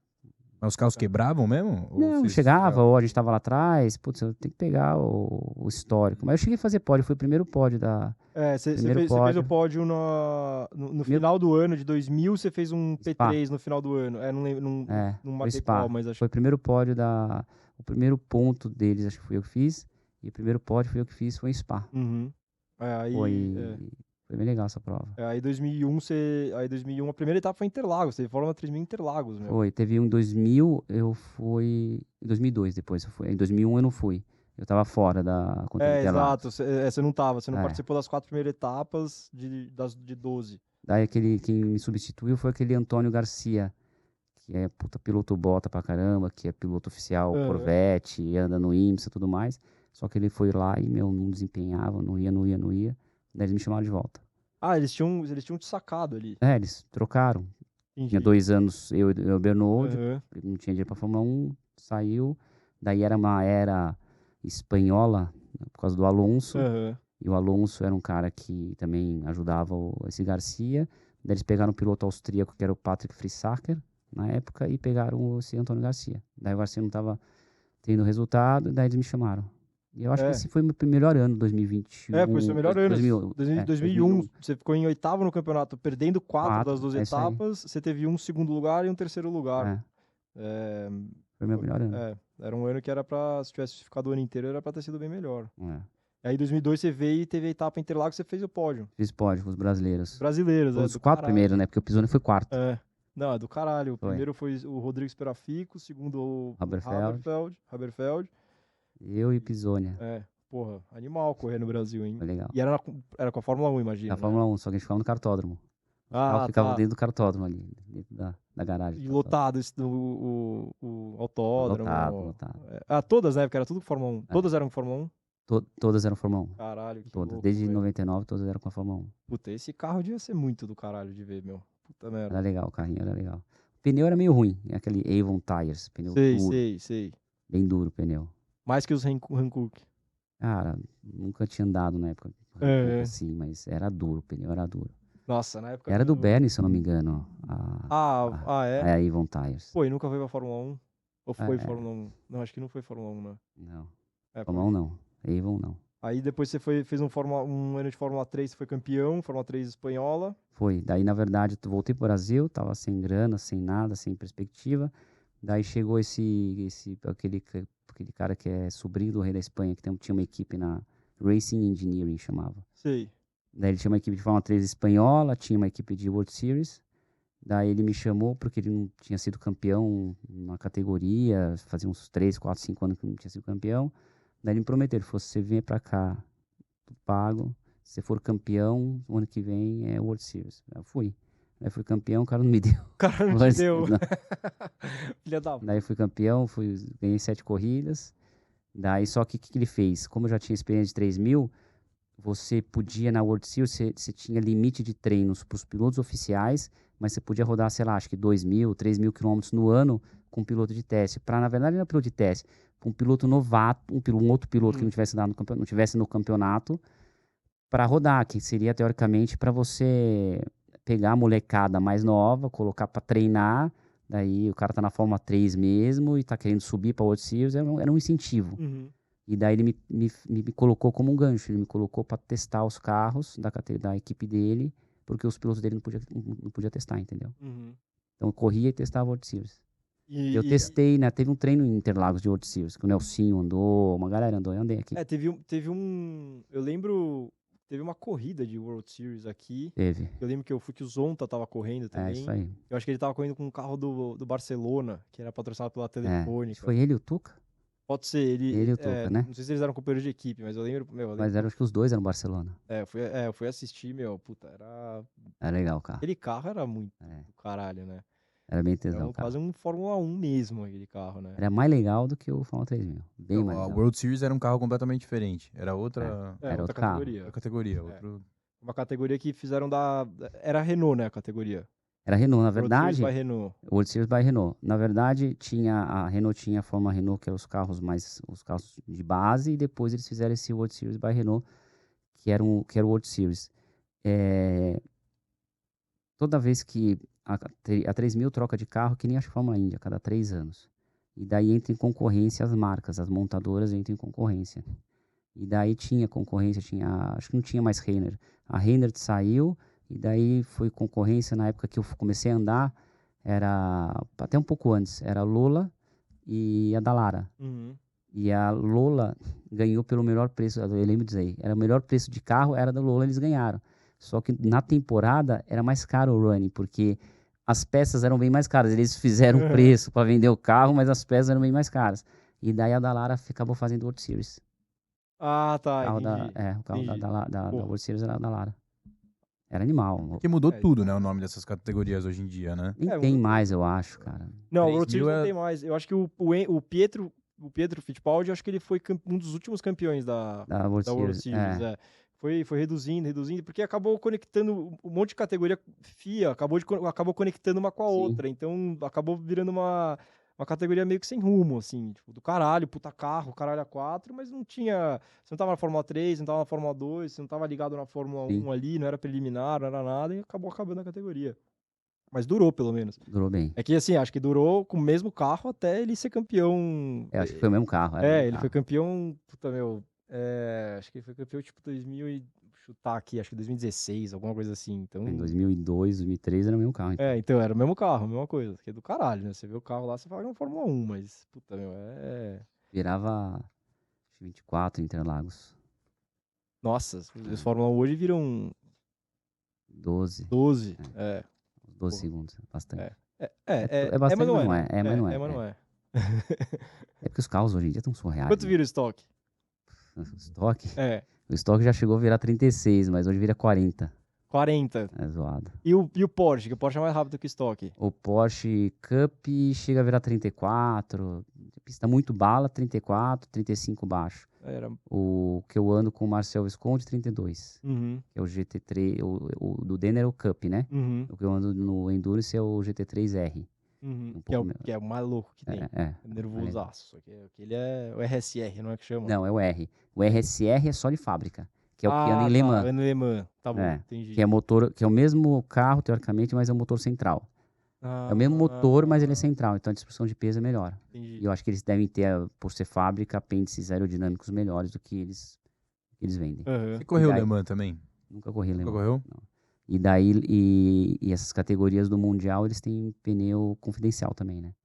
Mas os carros quebravam mesmo? Ou Não, vocês chegava, ficavam- ou a gente tava lá atrás, putz, eu tenho que pegar o histórico. Mas eu cheguei a fazer pódio, foi o primeiro pódio da... Você Primeiro fez o pódio. pódio no Primeiro- final do ano de 2000, você fez um Spa. P3 no final do ano. Não lembro, não Foi marquei Spa. qual, mas acho Foi o primeiro pódio da... O primeiro ponto deles, acho que fui eu que fiz. E o primeiro pódio foi eu que fiz, foi em Spa. Uhum. Foi bem legal essa prova. Aí 2001 a primeira etapa foi em Interlagos, você Fórmula 3000 em Interlagos, meu. Foi, teve um em 2000, eu fui... Em 2002 depois eu fui. Em 2001 eu não fui. Eu tava fora da conta de Interlagos. Exato, você não tava, você não É. participou das 4 primeiras etapas de 12. Daí quem me substituiu foi aquele Antônio Garcia, que é puta piloto bota pra caramba, que é piloto oficial Aham. Corvette, anda no IMSA e tudo mais. Só que ele foi lá e, não desempenhava, não ia. Daí eles me chamaram de volta. Eles tinham te sacado ali. Eles trocaram. Entendi. Tinha 2 anos eu e o Bernold, Aham. não tinha dinheiro pra Fórmula 1, saiu. Daí era uma era espanhola, né, por causa do Alonso. Aham. E o Alonso era um cara que também ajudava esse Garcia. Daí eles pegaram um piloto austríaco, que era o Patrick Friesacher, na época, e pegaram esse Antônio Garcia. Daí o Garcia não estava tendo resultado, daí eles me chamaram. E eu acho que esse foi o meu melhor ano, 2021. Foi seu melhor ano. 2001. 2001, você ficou em 8º no campeonato, perdendo 4 Quatro, das 12 é isso aí. etapas. Você teve um segundo lugar e um terceiro lugar. É, foi o meu melhor ano. Era um ano que era pra, se tivesse ficado o ano inteiro, era pra ter sido bem melhor. É. Aí em 2002 você veio e teve a etapa em Interlagos, você fez o pódio. Fiz pódio com os brasileiros. Brasileiros, Os do 4 caralho. primeiros, né? Porque o Pisoni foi quarto. Não, é do caralho. O Foi. primeiro foi o Rodrigo Sperafico, o segundo o Haberfeld. Eu e o Pisoni. Porra, animal correr no Brasil, hein? Foi legal. E era com a Fórmula 1, imagina. Na Fórmula 1, só que a gente ficava no cartódromo. O carro ficava dentro do cartódromo ali, dentro da garagem. E lotado o autódromo. Lotado. Todas, né? Porque era tudo Fórmula 1. Todas eram Fórmula 1? Todas eram Fórmula 1. Caralho, que Todas. louco, Desde velho. 99, todas eram com a Fórmula 1. Puta, esse carro devia ser muito do caralho de ver, meu. Puta merda. Era legal, o carrinho era legal. O pneu era meio ruim, aquele Avon Tires, pneu duro. Sei. Bem duro o pneu. Mais que os Hankook. Cara, nunca tinha andado na época assim, mas era duro, o pneu era duro. Nossa, na época... Era do Bernie, se eu não me engano, é? a Avon Tires. Pô, e nunca foi pra Fórmula 1? Ou foi É. Fórmula 1? Não, acho que não foi Fórmula 1, né? Não, É, Fórmula 1 não, Avon não. Aí depois você fez um ano de Fórmula 3, você foi campeão, Fórmula 3 espanhola. Foi, daí na verdade eu voltei pro Brasil, tava sem grana, sem nada, sem perspectiva. Daí chegou aquele cara que é sobrinho do rei da Espanha, que tinha uma equipe na Racing Engineering, chamava. Sei. Daí ele tinha uma equipe de Fórmula 3 espanhola, tinha uma equipe de World Series. Daí ele me chamou porque ele não tinha sido campeão na categoria, fazia uns 3, 4, 5 anos que não tinha sido campeão. Daí ele me prometeu, ele falou, se você vier pra cá, tudo pago, se você for campeão, o ano que vem é World Series. Eu fui. Daí fui campeão, o cara não me deu. O cara não te deu. Não. Filha da... Daí fui campeão, ganhei 7 corridas. Daí só que o que ele fez? Como eu já tinha experiência de 3.000, você podia na World Series, você tinha limite de treinos para os pilotos oficiais, mas você podia rodar, sei lá, acho que 2.000, 3.000 quilômetros no ano com um piloto de teste. Na verdade, não é piloto de teste, um piloto novato, um outro piloto que não tivesse no campeonato, para rodar, que seria teoricamente para você pegar a molecada mais nova, colocar para treinar. Daí o cara tá na Fórmula 3 mesmo e tá querendo subir para World Series, era um incentivo. Uhum. E daí ele me colocou como um gancho, ele me colocou para testar os carros da equipe dele, porque os pilotos dele não podia testar, entendeu? Uhum. Então eu corria e testava World Series. Eu testei, né? Teve um treino em Interlagos de World Series, que o Nelsinho andou, uma galera andou, eu andei aqui. Eu lembro, teve uma corrida de World Series aqui. Teve. Eu lembro que eu fui que o Zonta tava correndo também. Isso aí. Eu acho que ele tava correndo com um carro do Barcelona, que era patrocinado pela Telefônica. Foi ele e o Tuca? Pode ser, ele e o Tuca, né? Não sei se eles eram companheiros de equipe, mas eu lembro... Mas acho que os dois eram Barcelona. Eu fui assistir, puta, era... Era legal o carro. Aquele carro era muito do caralho, né? Era bem tesão, Era quase um Fórmula 1 mesmo, aquele carro, né? Era mais legal do que o Fórmula 3000. Bem mais legal. A World Series era um carro completamente diferente. Era outra... Era outra categoria. Outra categoria. Uma categoria que fizeram Era a Renault, né, a categoria? Era Renault, na verdade. World Series by Renault. World Series by Renault. Na verdade, a Renault tinha a Fórmula Renault, que eram os carros de base, e depois eles fizeram esse World Series by Renault, que era o World Series. Toda vez que a 3.000 troca de carro, que nem acho que Fórmula Indy, a cada 3 anos. E daí entra em concorrência as marcas, as montadoras entram em concorrência. E daí tinha concorrência, acho que não tinha mais Reiner. A Reiner saiu, e daí foi concorrência na época que eu comecei a andar, era até um pouco antes, era a Lola e a Dallara. E a Lola ganhou pelo melhor preço, eu lembro disso aí, era o melhor preço de carro, era da Lola, eles ganharam. Só que na temporada era mais caro o running, porque as peças eram bem mais caras. Eles fizeram o preço para vender o carro, mas as peças eram bem mais caras. E daí a Dallara acabou fazendo o World Series. Ah, tá, O carro entendi. o carro da World Series era a Dallara. Era animal. Porque mudou tudo, né? O nome dessas categorias hoje em dia, né? Nem tem mais, eu acho, cara. Não, o World Series não tem mais. Eu acho que o Pietro Fittipaldi, eu acho que ele foi um dos últimos campeões da World Series. Foi reduzindo, porque acabou conectando um monte de categoria FIA, acabou conectando uma com a outra. Então acabou virando uma categoria meio que sem rumo, assim, tipo, do caralho, puta carro, caralho A4, mas não tinha. Você não tava na Fórmula 3, não tava na Fórmula 2, você não tava ligado na Fórmula 1 ali, não era preliminar, não era nada, e acabou acabando a categoria. Mas durou, pelo menos. Durou bem. É que, assim, acho que durou com o mesmo carro até ele ser campeão. Acho que foi o mesmo carro. Ele foi campeão, puta, meu, acho que ele foi campeão, tipo, chutar aqui, acho que 2016, alguma coisa assim. Então... Em 2002, 2003 era o mesmo carro. Então. Então era o mesmo carro, a mesma coisa. Que é do caralho, né? Você vê o carro lá, você fala que é uma Fórmula 1, mas, puta, meu, Virava 24 Interlagos. Nossa, os Fórmula 1 hoje viram... 12. 12, 12 segundos, bastante. Bastante, mas não é. Mas não é. É porque os carros hoje em dia estão surreais. Quanto vira o estoque? O estoque? O estoque já chegou a virar 36, mas hoje vira 40. 40. É zoado. E o Porsche? Que o Porsche é mais rápido que o estoque. O Porsche Cup chega a virar 34. Pista muito bala, 34, 35 baixo. O que eu ando com o Marcel Visconti, 32. Que é o GT3. O do Denner é o Cup, né? O que eu ando no Endurance é o GT3R. Que é o mais louco que tem. Nervosaço. Ele é o RSR, não é que chama? Não, é o R. O RSR é só de fábrica. Que é o que anda em Le Mans. Anda em Le Mans. Tá bom, entendi. Que é o mesmo carro, teoricamente, mas é um motor central. É o mesmo motor, mas ele é central. Então a distribuição de peso é melhor. Entendi. E eu acho que eles devem ter, por ser fábrica, apêndices aerodinâmicos melhores do que eles vendem. Você correu Le Mans também? Nunca corri Le Mans. Nunca correu? Não. E daí, e essas categorias do Mundial, eles têm pneu confidencial também, né?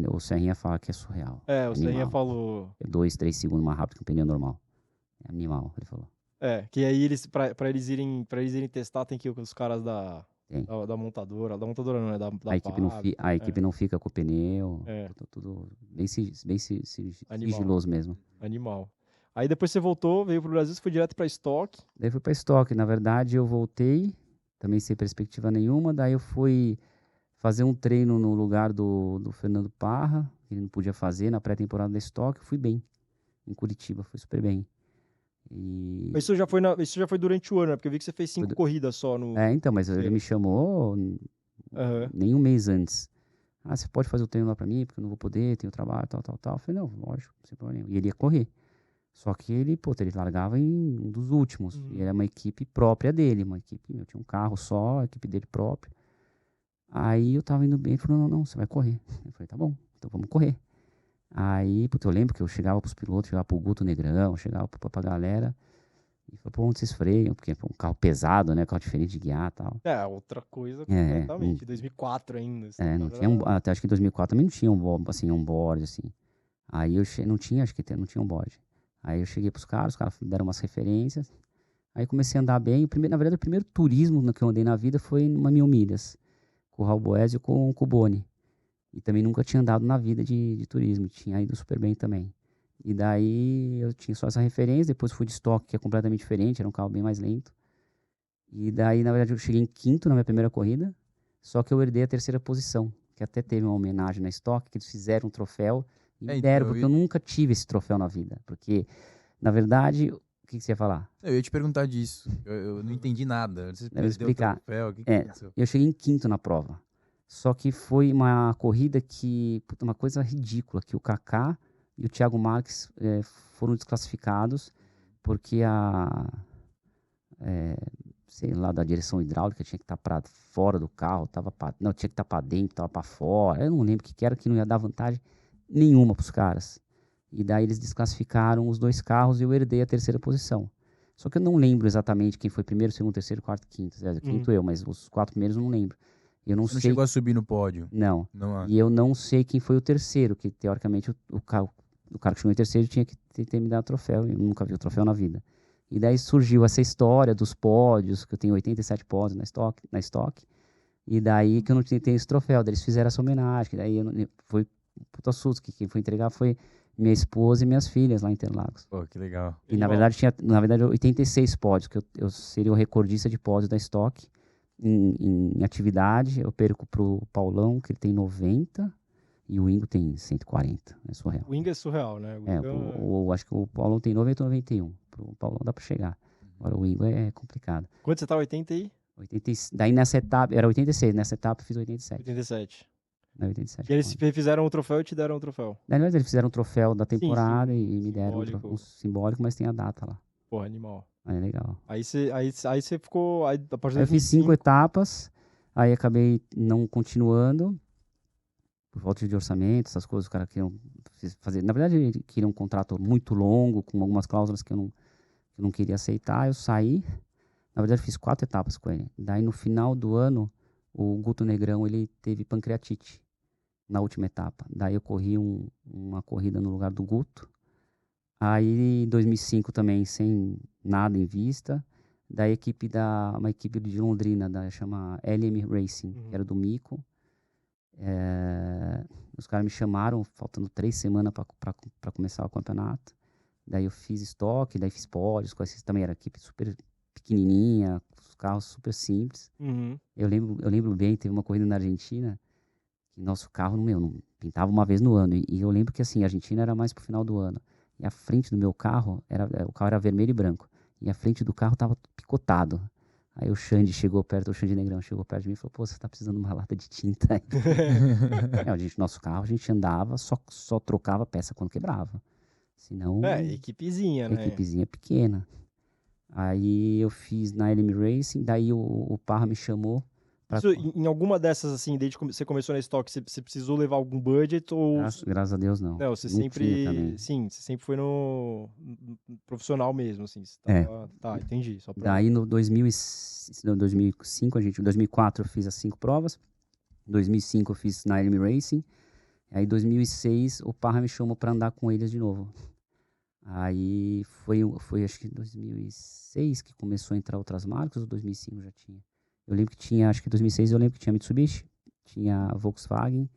O Serrinha fala que é surreal. O Serrinha falou... 2, 3 segundos mais rápido que um pneu normal. É animal, ele falou. Que aí pra eles irem testar, tem que ir com os caras da montadora. Da montadora não, é da a equipe não fica com o pneu. Tudo bem sigiloso mesmo. Animal. Aí depois você voltou, veio pro Brasil, você foi direto pra estoque. Daí fui pra estoque. Na verdade, eu voltei, também sem perspectiva nenhuma. Daí eu fui fazer um treino no lugar do Fernando Parra, que ele não podia fazer na pré-temporada da estoque. Fui bem. Em Curitiba, fui super bem. Isso já foi durante o ano, né? Porque eu vi que você fez 5 corridas só no... Então, mas ele me chamou nem um mês antes. Você pode fazer o treino lá pra mim, porque eu não vou poder, tenho trabalho, tal. Eu falei, não, lógico, sem problema nenhum. E ele ia correr. Só que ele largava em um dos últimos. E era uma equipe própria dele, eu tinha um carro só, a equipe dele própria. Aí eu tava indo bem, ele falou, não, você vai correr. Eu falei, tá bom, então vamos correr. Aí, eu lembro que eu chegava pros pilotos, chegava pro Guto Negrão, chegava pra galera, e falei, onde vocês freiam? Porque é um carro pesado, né, carro diferente de guiar e tal. Outra coisa completamente, 2004 ainda. Não tinha até acho que em 2004 também não tinha um board, assim. Aí eu não tinha, acho que não tinha um board. Aí eu cheguei pros caras, os caras deram umas referências, aí comecei a andar bem. Na verdade, o primeiro turismo que eu andei na vida foi numa 1000 milhas, com o Raul Boesio e com o Boni. E também nunca tinha andado na vida de turismo, tinha ido super bem também. E daí eu tinha só essa referência, depois fui de estoque, que é completamente diferente, era um carro bem mais lento. E daí, na verdade, eu cheguei em quinto na minha primeira corrida, só que eu herdei a terceira posição, que até teve uma homenagem na estoque, que eles fizeram um troféu e me deram, porque eu nunca tive esse troféu na vida. Porque, na verdade, o que você ia falar? Eu ia te perguntar disso, eu não entendi nada. Eu vou explicar. O troféu, o que aconteceu? Eu cheguei em quinto na prova. Só que foi uma corrida uma coisa ridícula, que o Kaká e o Thiago Marques foram desclassificados, porque sei lá, da direção hidráulica, tinha que estar para fora do carro, não, tinha que estar para dentro, tava para fora. Eu não lembro o que era, que não ia dar vantagem nenhuma pros caras. E daí eles desclassificaram os 2 carros e eu herdei a 3ª posição. Só que eu não lembro exatamente quem foi primeiro, segundo, terceiro, quarto, quinto. Quinto eu, mas os 4 primeiros eu não lembro. Eu não Você não sei... chegou a subir no pódio? Não. Não. E eu não sei quem foi o terceiro, que teoricamente o cara que chegou em terceiro tinha que ter me dado o troféu. Eu nunca vi o troféu na vida. E daí surgiu essa história dos pódios, que eu tenho 87 pódios na Stock. E daí que eu não tenho esse troféu. Daí eles fizeram essa homenagem. Daí foi um puta susto, que quem foi entregar foi minha esposa e minhas filhas lá em Interlagos. Pô, que legal. E na verdade tinha 86 pódios, que eu seria o recordista de pódios da Stock em atividade. Eu perco pro Paulão, que ele tem 90, e o Ingo tem 140. É surreal. O Ingo é surreal, né? Acho que o Paulão tem 90 ou 91. Pro Paulão dá pra chegar. Agora o Ingo é complicado. Quanto você tá? 80 aí? 80, daí nessa etapa, era 86, nessa etapa eu fiz 87. 87. Não, 87. E eles fizeram um troféu e te deram um troféu? Na verdade, eles fizeram um troféu da temporada sim, e me deram um simbólico, mas tem a data lá. Porra, animal. Aí é legal. Aí você ficou... Aí, a partir eu fiz 5 etapas, aí acabei não continuando, por falta de orçamento, essas coisas, os caras queriam fazer. Na verdade, queriam um contrato muito longo, com algumas cláusulas que eu não queria aceitar. Eu saí, na verdade, fiz 4 etapas com ele. Daí, no final do ano, o Guto Negrão, ele teve pancreatite na última etapa. Daí eu corri uma corrida no lugar do Guto. Aí, em 2005 também, sem nada em vista, uma equipe de Londrina, chama LM Racing, que era do Mico. Os caras me chamaram, faltando 3 semanas para começar o campeonato. Daí eu fiz estoque, daí fiz pódios, também era equipe super pequenininha, os carros super simples. Eu lembro bem, teve uma corrida na Argentina, que nosso carro, não pintava uma vez no ano. E eu lembro que assim, a Argentina era mais pro final do ano. E a frente do meu carro, o carro era vermelho e branco. E a frente do carro tava picotado. Aí o Xande Negrão chegou perto de mim e falou, pô, você tá precisando de uma lata de tinta aí. Nosso carro, a gente andava, só trocava peça quando quebrava. Senão... equipezinha, né? Equipezinha pequena. Aí eu fiz na LM Racing, daí o Parra me chamou. Em alguma dessas, assim, desde que você começou na Stock, você precisou levar algum budget ou... Graças a Deus, não. Não, você sempre... Sim, você sempre foi no profissional mesmo, assim. Tá, entendi. Só pra... Daí no 2005, em 2004 eu fiz as 5 provas. Em 2005 eu fiz na LM Racing. Aí em 2006 o Parra me chamou pra andar com eles de novo. Aí foi acho que em 2006 que começou a entrar outras marcas, ou 2005 já tinha? Eu lembro que tinha, acho que em 2006 eu lembro que tinha Mitsubishi, tinha Volkswagen.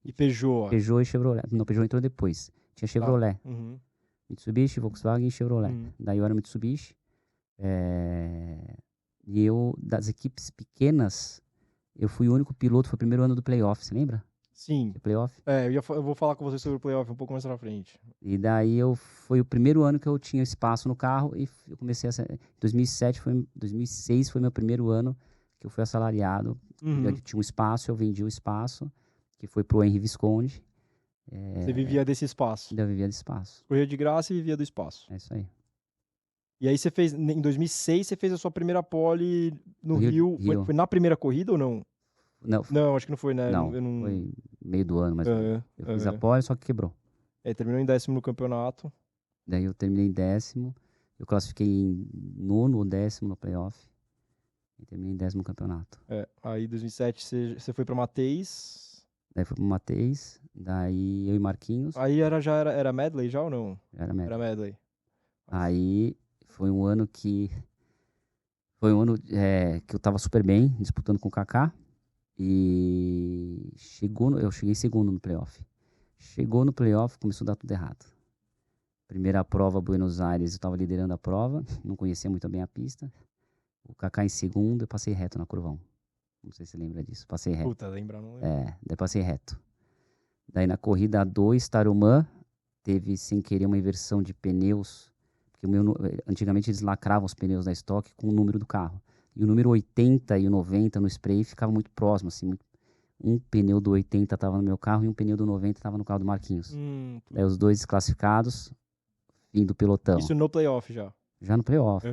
E Peugeot. Peugeot e Chevrolet. Não, Peugeot entrou depois. Tinha Chevrolet. Tá. Uhum. Mitsubishi, Volkswagen e Chevrolet. Daí eu era Mitsubishi. E eu, das equipes pequenas, eu fui o único piloto, foi o primeiro ano do playoff, você lembra? Sim. Do playoff? Eu vou falar com você sobre o playoff um pouco mais pra frente. E daí foi o primeiro ano que eu tinha espaço no carro e eu comecei a... 2006 foi meu primeiro ano que eu fui assalariado. Eu tinha um espaço, eu vendi o espaço, que foi pro Henry Visconde. Você vivia desse espaço? Eu vivia desse espaço. Corria de graça e vivia do espaço. É isso aí. E aí você fez, em 2006, você fez a sua primeira pole no Rio. Foi na primeira corrida ou não? Não, acho que não foi, né? Não, foi meio do ano, mas eu fiz a pole, só que quebrou. Terminou em 10º no campeonato. Daí eu terminei em 10º, eu classifiquei em 9º ou 10º no playoff. E terminei em 10º no campeonato. Aí em 2007 você foi pra Mateis. Daí foi pro Mateis, daí eu e Marquinhos. Aí era medley já ou não? Era medley. Era medley. Aí foi um ano que eu tava super bem, disputando com o Kaká. E eu cheguei em 2º no playoff. Chegou no playoff, começou a dar tudo errado. Primeira prova, Buenos Aires, eu estava liderando a prova, não conhecia muito bem a pista. O Kaká em 2º, eu passei reto na curvão. Não sei se você lembra disso, passei reto. Puta, lembra, não lembro. Daí passei reto. Daí na corrida 2, Tarumã, teve sem querer uma inversão de pneus, porque antigamente eles lacravam os pneus da Stock com o número do carro. E o número 80 e o 90 no spray ficava muito próximo, assim. Um pneu do 80 estava no meu carro e um pneu do 90 estava no carro do Marquinhos. Os dois desclassificados, fim do pelotão. Isso no playoff já? Já no playoff.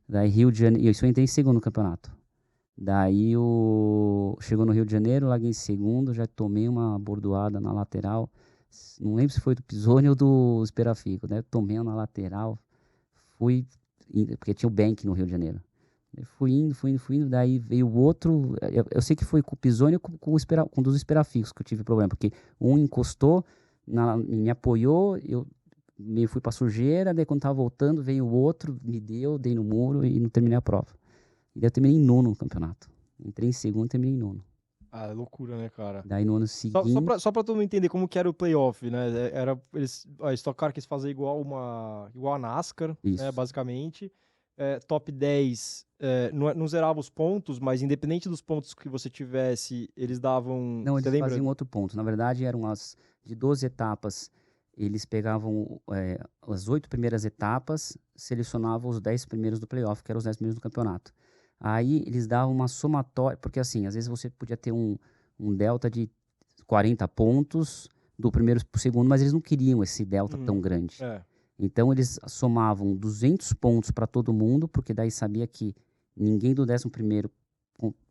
Daí Rio de Janeiro, isso eu entrei em segundo no campeonato. Daí chegou no Rio de Janeiro, larguei em segundo, já tomei uma bordoada na lateral. Não lembro se foi do Pisoni ou do Esperafico, né? Tomei uma na lateral, porque tinha o Bank no Rio de Janeiro. Eu fui indo, daí veio o outro. Eu sei que foi com o Pisoni ou com um dos Esperaficos que eu tive problema, porque um encostou, me apoiou, eu me fui pra sujeira, daí quando tava voltando, veio o outro, dei no muro e não terminei a prova. E daí eu terminei em nono no campeonato. Entrei em segundo e terminei em nono. Ah, é loucura, né, cara? Daí no ano seguinte... Só pra todo mundo entender como que era o playoff, né? A Stock Car quis fazer igual a NASCAR, né, basicamente. Top 10 não zerava os pontos, mas independente dos pontos que você tivesse, eles davam... Não, eles faziam outro ponto. Na verdade, eram de 12 etapas, eles pegavam as 8 primeiras etapas, selecionavam os 10 primeiros do playoff, que eram os 10 primeiros do campeonato. Aí eles davam uma somatória, porque assim, às vezes você podia ter um delta de 40 pontos do primeiro para o segundo, mas eles não queriam esse delta tão grande. Então eles somavam 200 pontos para todo mundo, porque daí sabia que ninguém do 11º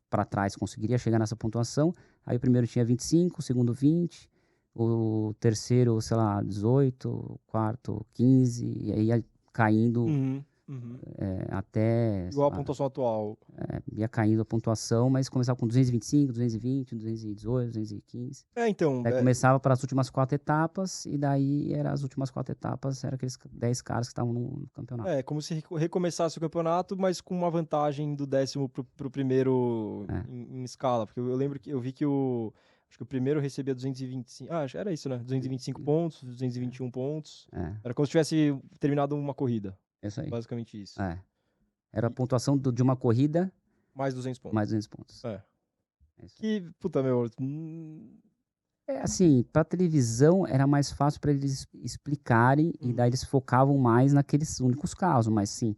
para trás conseguiria chegar nessa pontuação. Aí o primeiro tinha 25, o segundo 20, o terceiro, sei lá, 18, o quarto 15, e aí ia caindo... até... Igual a pontuação atual. Ia caindo a pontuação, mas começava com 225, 220, 218, 215. Então... Daí começava para as últimas 4 etapas, e daí as últimas 4 etapas eram aqueles 10 caras que estavam no campeonato. Como se recomeçasse o campeonato, mas com uma vantagem do 10º pro primeiro em escala. Porque eu lembro que eu vi que acho que o primeiro recebia 225... era isso, né? 225 pontos, 221 pontos. Era como se tivesse terminado uma corrida. Isso aí. Basicamente isso. Era a pontuação de uma corrida... Mais 200 pontos. Mais 200 pontos. Que, puta, meu... assim, pra televisão era mais fácil para eles explicarem e daí eles focavam mais naqueles únicos casos. Mas, sim,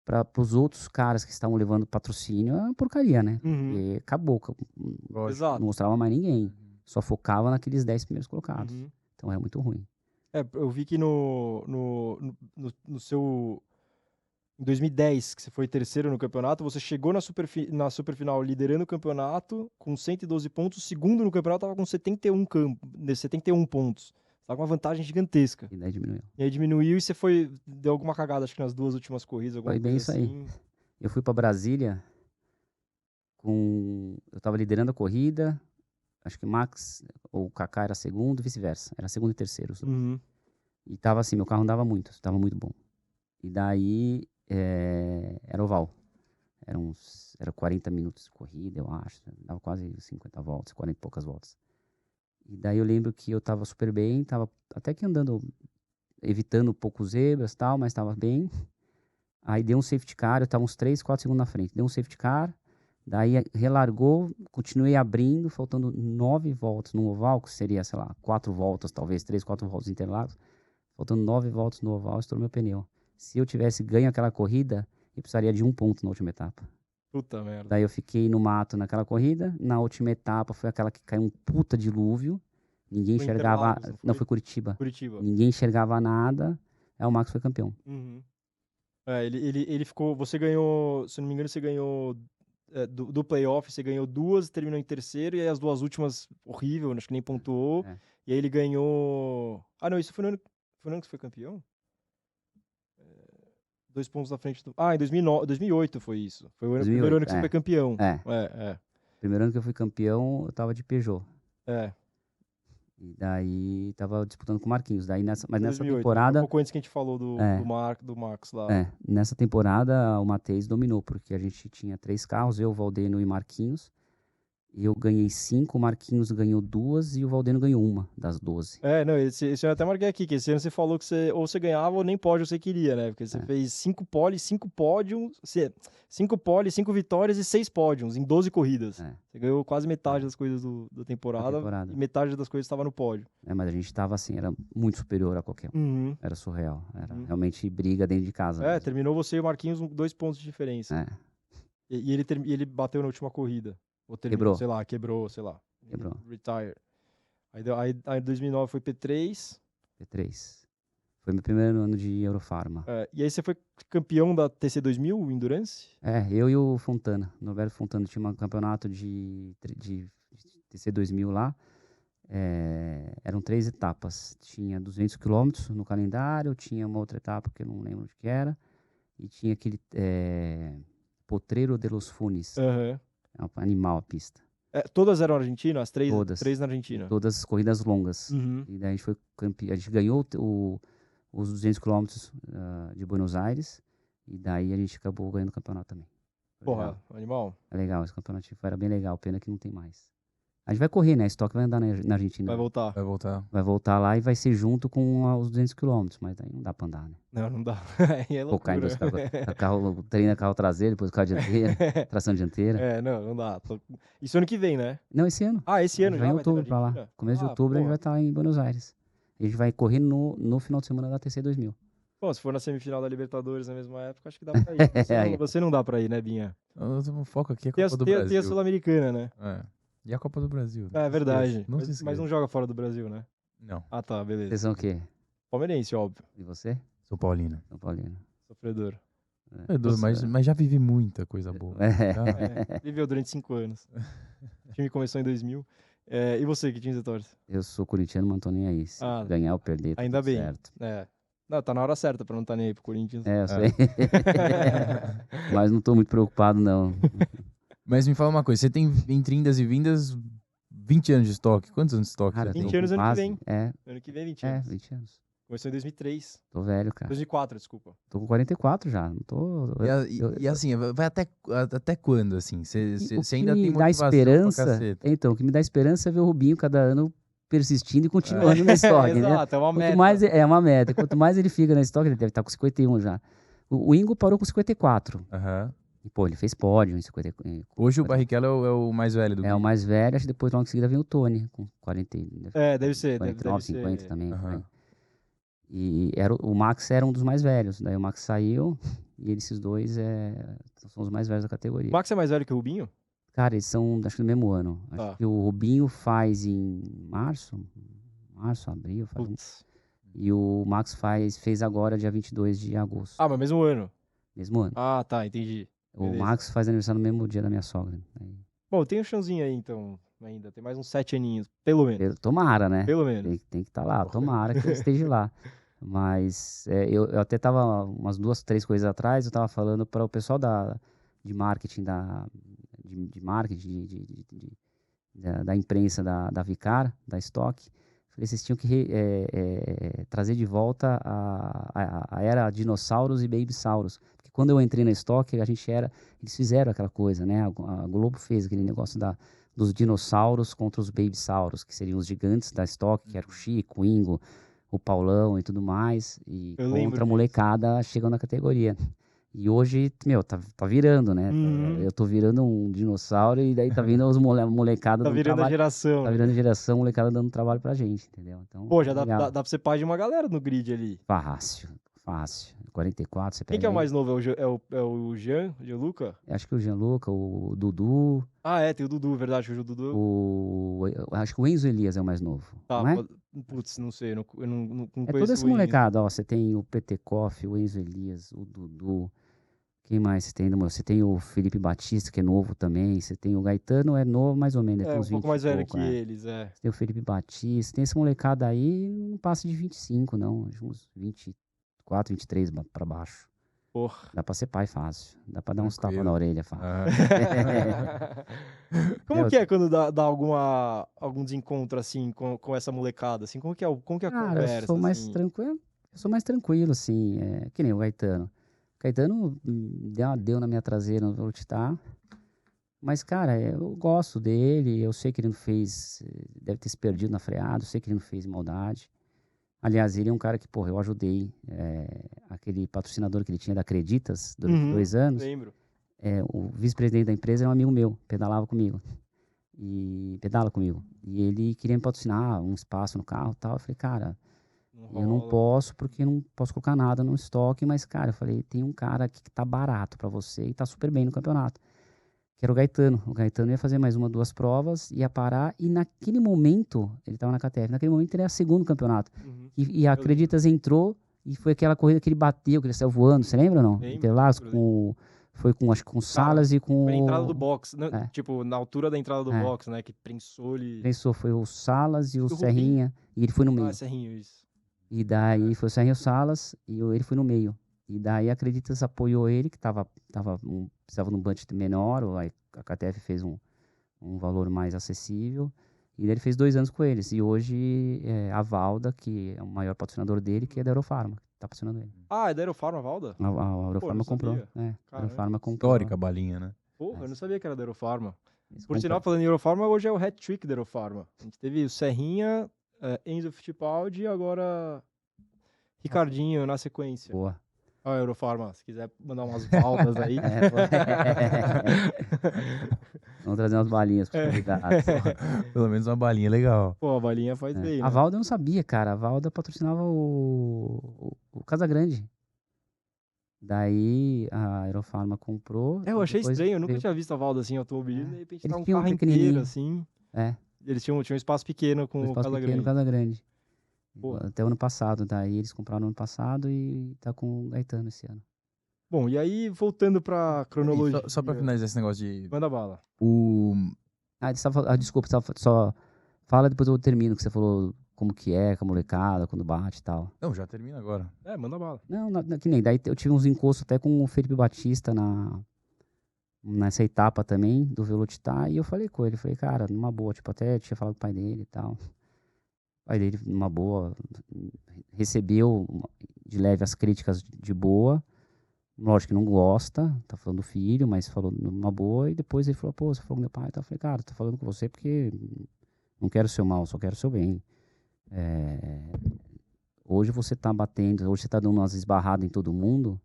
para os outros caras que estavam levando patrocínio, é uma porcaria, né? E acabou. Exato. Não mostrava mais ninguém. Só focava naqueles 10 primeiros colocados. Então, era muito ruim. Eu vi que no seu... Em 2010, que você foi terceiro no campeonato, você chegou na superfinal liderando o campeonato com 112 pontos. O segundo no campeonato estava com 71 pontos. Estava com uma vantagem gigantesca. E daí diminuiu. E aí diminuiu e você deu alguma cagada, acho que nas 2 últimas corridas. Foi bem isso aí. Eu fui para Brasília eu estava liderando a corrida. Acho que Max ou o Kaká era segundo, vice-versa. Era segundo e terceiro. E tava assim, meu carro andava muito, estava muito bom. E daí... era oval. Era 40 minutos de corrida, eu acho. Dava quase 50 voltas, 40 e poucas voltas. E daí eu lembro que eu tava super bem, tava até que andando, evitando um pouco zebras e tal, mas tava bem. Aí deu um safety car, eu tava uns 3, 4 segundos na frente. Deu um safety car, daí relargou, continuei abrindo, faltando 9 voltas no oval, que seria, sei lá, 4 voltas, talvez 3, 4 voltas Interlagos. Faltando 9 voltas no oval, estourou meu pneu. Se eu tivesse ganho aquela corrida, eu precisaria de 1 ponto na última etapa. Puta merda. Daí eu fiquei no mato naquela corrida. Na última etapa foi aquela que caiu um puta dilúvio. Ninguém enxergava... Não, foi Curitiba. Ninguém enxergava nada. Aí o Max foi campeão. Ele ficou... Você ganhou... Se não me engano, você ganhou... do playoff, você ganhou 2, terminou em terceiro. E aí as 2 últimas, horrível, acho que nem pontuou. E aí ele ganhou... não, isso foi no ano que você foi campeão? 2 pontos na frente do... em 2008 foi isso. Foi o primeiro ano que você foi campeão. Primeiro ano que eu fui campeão, eu tava de Peugeot. E daí tava disputando com o Marquinhos. Mas 2008, nessa temporada... Um pouco antes que a gente falou do Max lá. Nessa temporada o Matheus dominou, porque a gente tinha 3 carros, eu, Valdeno e Marquinhos. E eu ganhei 5, o Marquinhos ganhou 2 e o Valdeno ganhou 1 das 12. Esse eu até marquei aqui, que esse ano você falou que você ganhava ou nem pódio você queria, né? Porque você fez 5 poles, 5 pódios, 5 poles, 5 vitórias e 6 pódios em 12 corridas. Você ganhou quase metade das coisas da temporada e metade das coisas estava no pódio. Mas a gente estava assim, era muito superior a qualquer um. Era surreal, era realmente briga dentro de casa. Terminou você e o Marquinhos 2 pontos de diferença. E ele bateu na última corrida. Quebrou. Quebrou, sei lá. Quebrou. Retire. Aí em 2009 foi P3. Foi meu primeiro ano de Eurofarma. E aí você foi campeão da TC 2000, Endurance? Eu e o Fontana. Norberto Fontana tinha um campeonato de TC 2000 lá. Eram 3 etapas. Tinha 200 quilômetros no calendário, tinha uma outra etapa que eu não lembro de que era. E tinha aquele Potrero de los Funes. É um animal a pista. Todas eram argentinas? As 3 Todas. 3 na Argentina? Todas corridas longas. E daí a gente foi campeão. A gente ganhou os 200 quilômetros de Buenos Aires. E daí a gente acabou ganhando o campeonato também. Porra, animal. É legal, esse campeonato era bem legal. Pena que não tem mais. A gente vai correr, né? A Stock vai andar na Argentina. Vai voltar. Vai voltar lá e vai ser junto com os 200 quilômetros. Mas aí não dá pra andar, né? Não dá. É Focar em loucura. treina carro traseiro, depois carro dianteiro, tração dianteira. Não dá. Isso ano que vem, né? Não, esse ano. Esse ano já vai em vai ter outubro na pra lá. Argentina? Começo de outubro a gente vai estar em Buenos Aires. A gente vai correr no final de semana da TC 2000. Bom, se for na semifinal da Libertadores na mesma época, acho que dá pra ir. Você não dá pra ir, né, Binha? O foco aqui é a Copa do Brasil. Tem a Sul-Americana, né? E a Copa do Brasil. É verdade. Mas não joga fora do Brasil, né? Não. Ah, tá, beleza. Vocês são o quê? Palmeirense, óbvio. E você? Sou paulino. Sofredor. Mas já vivi muita coisa boa. Viveu durante 5 anos. O time começou em 2000. E você, que time você torce? Eu sou corintiano, mas não tô nem aí. Se ganhar ou perder, tá ainda bem. certo. Não, tá na hora certa pra não estar nem aí pro Corinthians. Eu sei. Mas não tô muito preocupado, não. Mas me fala uma coisa, você tem entre indas e vindas 20 anos de estoque. Quantos anos de estoque? Cara, 20 anos ano que vem. Ano que vem, 20 anos. 20 anos. Começou em 2003. Tô velho, cara. 2004, desculpa. Tô com 44 já. Não tô... E assim, vai até quando, assim? Você ainda tem motivação esperança, pra caceta. Então, o que me dá esperança é ver o Rubinho cada ano persistindo e continuando na estoque, né? Exato, é uma meta. É uma meta. Quanto mais ele fica na estoque, ele deve estar com 51 já. O Ingo parou com 54. E, ele fez pódio em 54. Hoje o Barrichello é o mais velho do grupo. É o mais velho, acho que depois logo em seguida vem o Tony, com 40. Deve ser. 49, 50 também. E o Max era um dos mais velhos. Daí o Max saiu e esses dois são os mais velhos da categoria. O Max é mais velho que o Rubinho? Cara, eles são, acho que do mesmo ano. Acho que o Rubinho faz em março, abril. E o Max fez agora, dia 22 de agosto. Mas mesmo ano? Mesmo ano. Tá, entendi. O Max faz aniversário no mesmo dia da minha sogra. Bom, tem um chãozinho aí, então, ainda. Tem mais uns 7 aninhos, pelo menos. Tomara, né? Pelo menos. Tem que estar lá, tomara que ele esteja lá. Mas eu até tava, umas 2, 3 coisas atrás, eu tava falando para o pessoal de marketing, de marketing, da imprensa da Vicar, da Stock. Falei, vocês tinham que trazer de volta a era dinossauros e babysauros. Porque quando eu entrei na Stock, eles fizeram aquela coisa, né? A Globo fez aquele negócio dos dinossauros contra os babysauros, que seriam os gigantes da Stock, que era o Chico, o Ingo, o Paulão e tudo mais, e contra a molecada chegando na categoria. E hoje, tá virando, né? Eu tô virando um dinossauro e daí tá vindo os molecada dando virando trabalho. A geração. Tá virando a geração, molecada dando trabalho pra gente, entendeu? Então, já dá pra ser pai de uma galera no grid ali. Fácil. 44, você pega. Quem que é o mais novo? É o Gianluca? Acho que o Gianluca, o Dudu. Tem o Dudu, verdade, o Dudu. Acho que o Enzo Elias é o mais novo. Não é? Putz, não sei, eu não conheço. Todo esse molecado, você tem o Petekoff, o Enzo Elias, o Dudu. Quem mais você tem? Você tem o Felipe Batista, que é novo também. Você tem o Gaetano, é novo mais ou menos. Um pouco mais velho que eles, Você tem o Felipe Batista. Tem esse molecado aí, não passa de 25, não. Uns 24, 23 pra baixo. Porra. Dá pra ser pai fácil. Dá pra dar uns tapas na orelha fácil. Como que é quando dá algum desencontro, assim, com essa molecada? Assim, como que é a conversa? Eu sou mais tranquilo. Eu sou mais tranquilo, assim. Que nem o Gaetano. O Gaetano deu na minha traseira no Velocitar. Mas, cara, eu gosto dele. Eu sei que ele não fez... Deve ter se perdido na freada. Eu sei que ele não fez maldade. Aliás, ele é um cara que, eu ajudei. Aquele patrocinador que ele tinha da Acreditas durante 2 anos. Lembro. O vice-presidente da empresa é um amigo meu. Pedala comigo. E ele queria me patrocinar um espaço no carro e tal. Eu falei, cara... Eu não posso, porque não posso colocar nada no estoque, mas, cara, eu falei, tem um cara aqui que tá barato pra você e tá super bem no campeonato, que era o Gaetano. O Gaetano ia fazer mais 1, 2 provas, ia parar, e naquele momento, ele tava na KTF, naquele momento ele era segundo campeonato. E a Acreditas entrou E foi aquela corrida que ele bateu, que ele saiu voando, você lembra ou não? Lembro, Interlagos, lembro. foi com, acho que com o Salas e com... Foi na entrada do box, né? É. Tipo, na altura da entrada do box, né? Que prensou ele. Prensou, foi o Salas e o o Serrinha, e ele foi no meio. Ah, Serrinho, isso. E daí foi o Serrinha e o Salas, e ele foi no meio. E daí a Acreditas apoiou ele, que precisava de um budget menor, ou a KTF fez um valor mais acessível. E daí ele fez 2 anos com eles. E hoje a Valda, que é o maior patrocinador dele, que é da Eurofarma, que tá patrocinando ele. Ah, é da Aerofarma, Valda? A Eurofarma comprou. A Eurofarma comprou. Histórica a balinha, né? Porra, eu não sabia que era da Aerofarma. Eles Por sinal, falando em Aerofarma, hoje é o hat-trick da Aerofarma. A gente teve o Serrinha, Enzo Fittipaldi e agora Ricardinho na sequência. Boa. Ó, Aerofarma, se quiser mandar umas baldas aí. Vamos trazer umas balinhas para os convidados. Pelo menos uma balinha legal. Pô, a balinha faz bem, né? A Valda eu não sabia, cara. A Valda patrocinava o Casagrande. Daí a Aerofarma comprou. Eu achei estranho, eu nunca tinha visto a Valda assim, automobilismo, de repente Eles tá um tinham carro inteiro, assim. Eles tinham um espaço pequeno com o Casagrande. Casagrande. Porra. Até o ano passado, daí eles compraram no ano passado e tá com o Gaetano esse ano. Bom, e aí, voltando pra cronologia. Só pra finalizar esse negócio de... Manda bala. Desculpa, só fala, depois eu termino, que você falou como que é, com a molecada, quando bate e tal. Não, já termina agora. Manda bala. Não, que nem, daí eu tive uns encostos até com o Felipe Batista nessa etapa também, do Velocitar, e eu falei com ele, falei, cara, numa boa, tipo, até tinha falado com o pai dele e tal. O pai dele, numa boa, recebeu de leve as críticas de boa, lógico que não gosta, tá falando do filho, mas falou numa boa, e depois ele falou, pô, você falou com meu pai, então eu falei, cara, tô falando com você porque não quero o seu mal, só quero o seu bem. Hoje você tá batendo, hoje você tá dando umas esbarradas em todo mundo,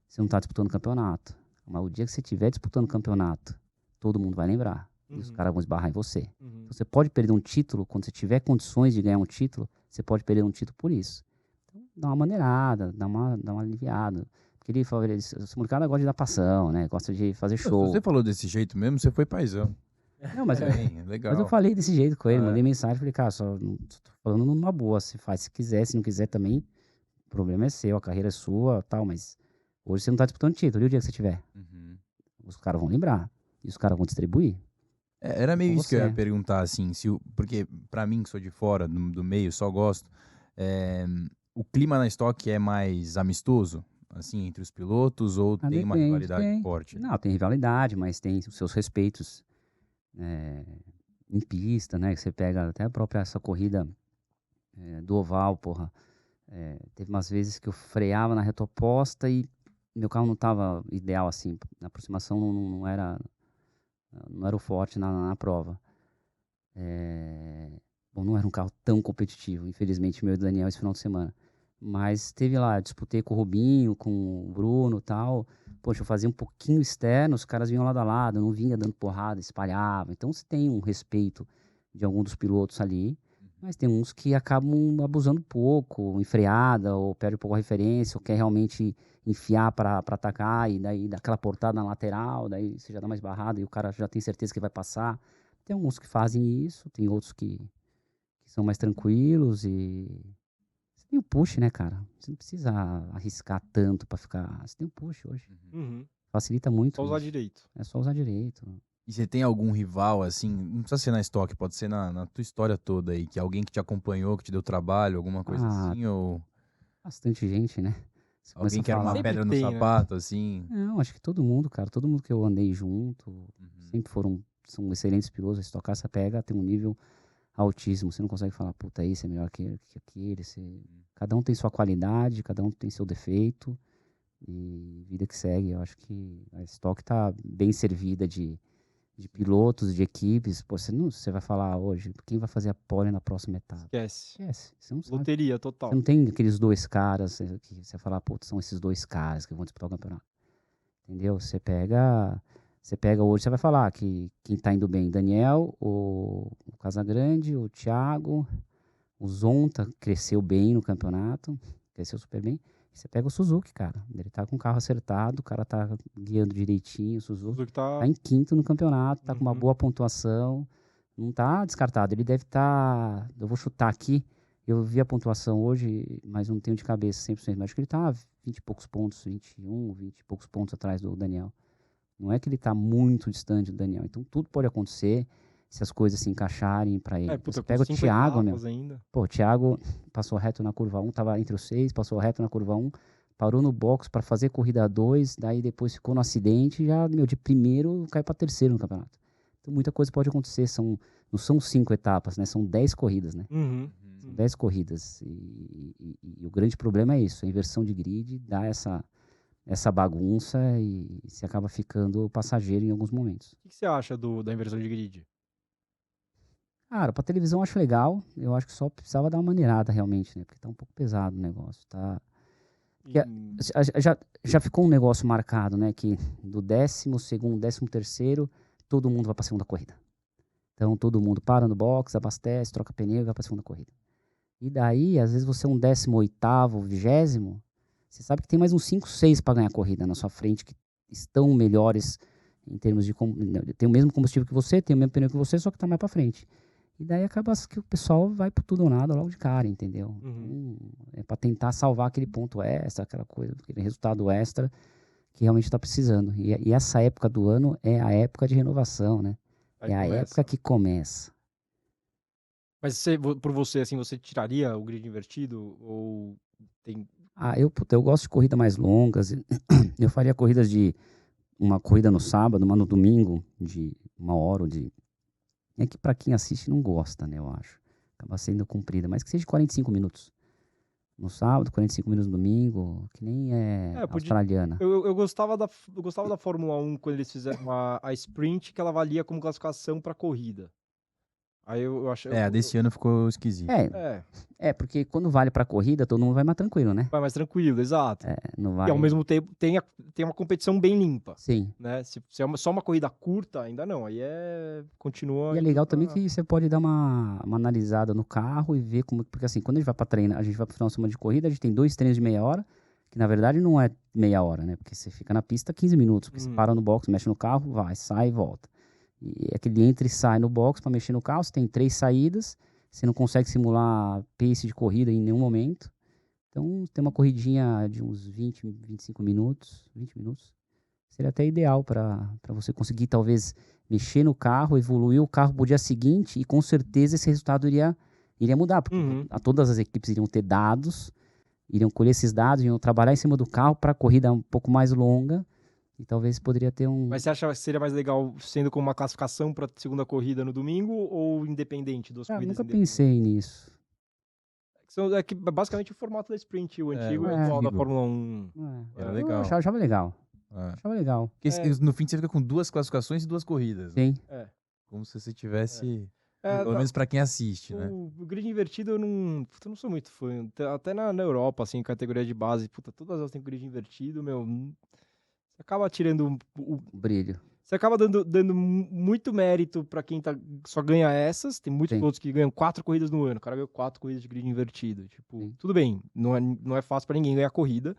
você não tá disputando campeonato. Mas o dia que você estiver disputando campeonato, todo mundo vai lembrar. E os caras vão esbarrar em você. Então, você pode perder um título, quando você tiver condições de ganhar um título, você pode perder um título por isso. Então, dá uma maneirada, dá uma aliviada. Porque ele fala, esse molecada gosta de dar passão, né? Gosta de fazer show. Se você falou desse jeito mesmo, você foi paizão. Não, mas, legal. Mas eu falei desse jeito com ele, mandei mensagem, falei, cara, só tô falando numa boa, se faz, se quiser, se não quiser também, o problema é seu, a carreira é sua, tal, mas hoje você não tá disputando título, e o dia que você tiver? Os caras vão lembrar, e os caras vão distribuir. Era meio isso que eu ia perguntar, assim, porque pra mim, que sou de fora, do meio, só gosto, o clima na Stock é mais amistoso, assim, entre os pilotos, ou tem uma rivalidade forte? Não, tem rivalidade, mas tem os seus respeitos em pista, né, que você pega até a própria essa corrida do oval, porra, teve umas vezes que eu freava na reta oposta e meu carro não tava ideal, assim, a aproximação não era o forte na prova. Bom, não era um carro tão competitivo, infelizmente, meu e do Daniel esse final de semana. Mas teve lá, disputei com o Rubinho, com o Bruno e tal. Poxa, eu fazia um pouquinho externo, os caras vinham lado a lado, eu não vinha dando porrada, espalhava. Então você tem um respeito de algum dos pilotos ali, mas tem uns que acabam abusando um pouco, em freada, ou perde um pouco a referência, ou quer realmente enfiar para atacar, e daí dá aquela portada na lateral, daí você já dá mais barrada e o cara já tem certeza que vai passar. Tem alguns que fazem isso, tem outros que são mais tranquilos e... Você tem o push, né, cara? Você não precisa arriscar tanto pra ficar... Você tem o push hoje. Facilita muito. Só usar direito. É só usar direito. E você tem algum rival, assim, não precisa ser na Stock, pode ser na tua história toda aí, que alguém que te acompanhou, que te deu trabalho, alguma coisa assim, ou... Bastante gente, né? Alguém que era uma pedra no sapato, assim? Não, acho que todo mundo, cara. Todo mundo que eu andei junto, sempre são excelentes pilotos. A Stock Car você pega, tem um nível altíssimo. Você não consegue falar, puta, esse é melhor que aquele. Cada um tem sua qualidade, cada um tem seu defeito. E vida que segue. Eu acho que a Stock tá bem servida de pilotos, de equipes. Pô, você vai falar hoje, quem vai fazer a pole na próxima etapa? Esquece. Você não sabe. Loteria total. Você não tem aqueles 2 caras que você fala, pô, são esses 2 caras que vão disputar o campeonato. Entendeu? Você pega hoje, você vai falar que quem tá indo bem, Daniel, o Casagrande, o Thiago, o Zonta cresceu bem no campeonato, cresceu super bem. Você pega o Suzuki, cara. Ele tá com o carro acertado, o cara tá guiando direitinho. O Suzuki tá em 5º no campeonato, tá com uma boa pontuação. Não tá descartado. Ele deve estar... Eu vou chutar aqui. Eu vi a pontuação hoje, mas não tenho de cabeça 100%. Mas acho que ele tá 20 e poucos pontos, 21, 20 e poucos pontos atrás do Daniel. Não é que ele tá muito distante do Daniel. Então tudo pode acontecer se as coisas se encaixarem para ele. Puta, Você pega o 5 Thiago, meu. etapas ainda. Pô, o Thiago passou reto na curva 1, tava entre os 6, passou reto na curva 1, parou no box para fazer corrida 2, daí depois ficou no acidente e já, meu, de primeiro caiu para terceiro no campeonato. Então muita coisa pode acontecer, não são 5 etapas, né? São 10 corridas, né? Uhum. São 10 corridas. E o grande problema é isso, a inversão de grid dá essa bagunça e se acaba ficando passageiro em alguns momentos. O que você acha da inversão de grid? Cara, pra televisão eu acho legal, eu acho que só precisava dar uma maneirada realmente, né? Porque tá um pouco pesado o negócio, tá? Porque já ficou um negócio marcado, né? Que do 12º, 13º, todo mundo vai pra segunda corrida. Então todo mundo para no box, abastece, troca pneu e vai pra segunda corrida. E daí, às vezes você é um 18º, 20º, você sabe que tem mais uns 5, 6 para ganhar a corrida na sua frente, que estão melhores em termos de... Tem o mesmo combustível que você, tem o mesmo pneu que você, só que tá mais pra frente. E daí acaba que o pessoal vai por tudo ou nada logo de cara, entendeu? Uhum. Então, é para tentar salvar aquele ponto extra, aquela coisa, aquele resultado extra que realmente está precisando. E essa época do ano é a época de renovação, né? Aí é a começa. época que começa. Mas por você, assim, você tiraria o grid invertido? Ou tem... Eu gosto de corridas mais longas. Eu faria corridas uma corrida no sábado, uma no domingo, de 1 hora ou de... É que para quem assiste não gosta, né, eu acho. Acaba sendo comprida, mas que seja de 45 minutos. No sábado, 45 minutos no domingo, que nem australiana. Eu gostava da Fórmula 1 quando eles fizeram a sprint, que ela valia como classificação para corrida. Aí eu achei... a desse ano ficou esquisito. Porque quando vale pra corrida, todo mundo vai mais tranquilo, né? Vai mais tranquilo, exato. Não vai... E ao mesmo tempo tem uma competição bem limpa. Sim. Né? Se é só uma corrida curta, ainda não. Aí continua... E é legal também que você pode dar uma analisada no carro e ver como... Porque assim, quando a gente vai pra treinar, a gente vai pro final de semana de corrida, a gente tem 2 treinos de meia hora, que na verdade não é meia hora, né? Porque você fica na pista 15 minutos, porque você para no box, mexe no carro, vai, sai e volta. E aquele entra e sai no box para mexer no carro, você tem 3 saídas, você não consegue simular pace de corrida em nenhum momento. Então, tem uma corridinha de uns 20 minutos, seria até ideal para você conseguir, talvez, mexer no carro, evoluir o carro pro dia seguinte, e com certeza esse resultado iria mudar, porque todas as equipes iriam ter dados, iriam colher esses dados, iriam trabalhar em cima do carro para a corrida um pouco mais longa, e talvez poderia ter um... Mas você acha que seria mais legal sendo como uma classificação para a segunda corrida no domingo ou independente das corridas? Nunca pensei nisso. É que basicamente o formato da sprint, o antigo e o atual da Fórmula 1. Era legal. Eu achava legal. Achava legal. Porque no fim você fica com 2 classificações e 2 corridas. Sim. Né? Como se você tivesse... Pelo menos pra quem assiste, né? O grid invertido eu não sou muito fã. Até na Europa, assim, categoria de base, todas elas têm grid invertido, meu... Você acaba tirando o brilho. Você acaba dando muito mérito pra quem só ganha essas. Tem muitos pilotos que ganham 4 corridas no ano. O cara ganhou 4 corridas de grid invertido. Tipo, tudo bem, não é fácil pra ninguém ganhar corrida.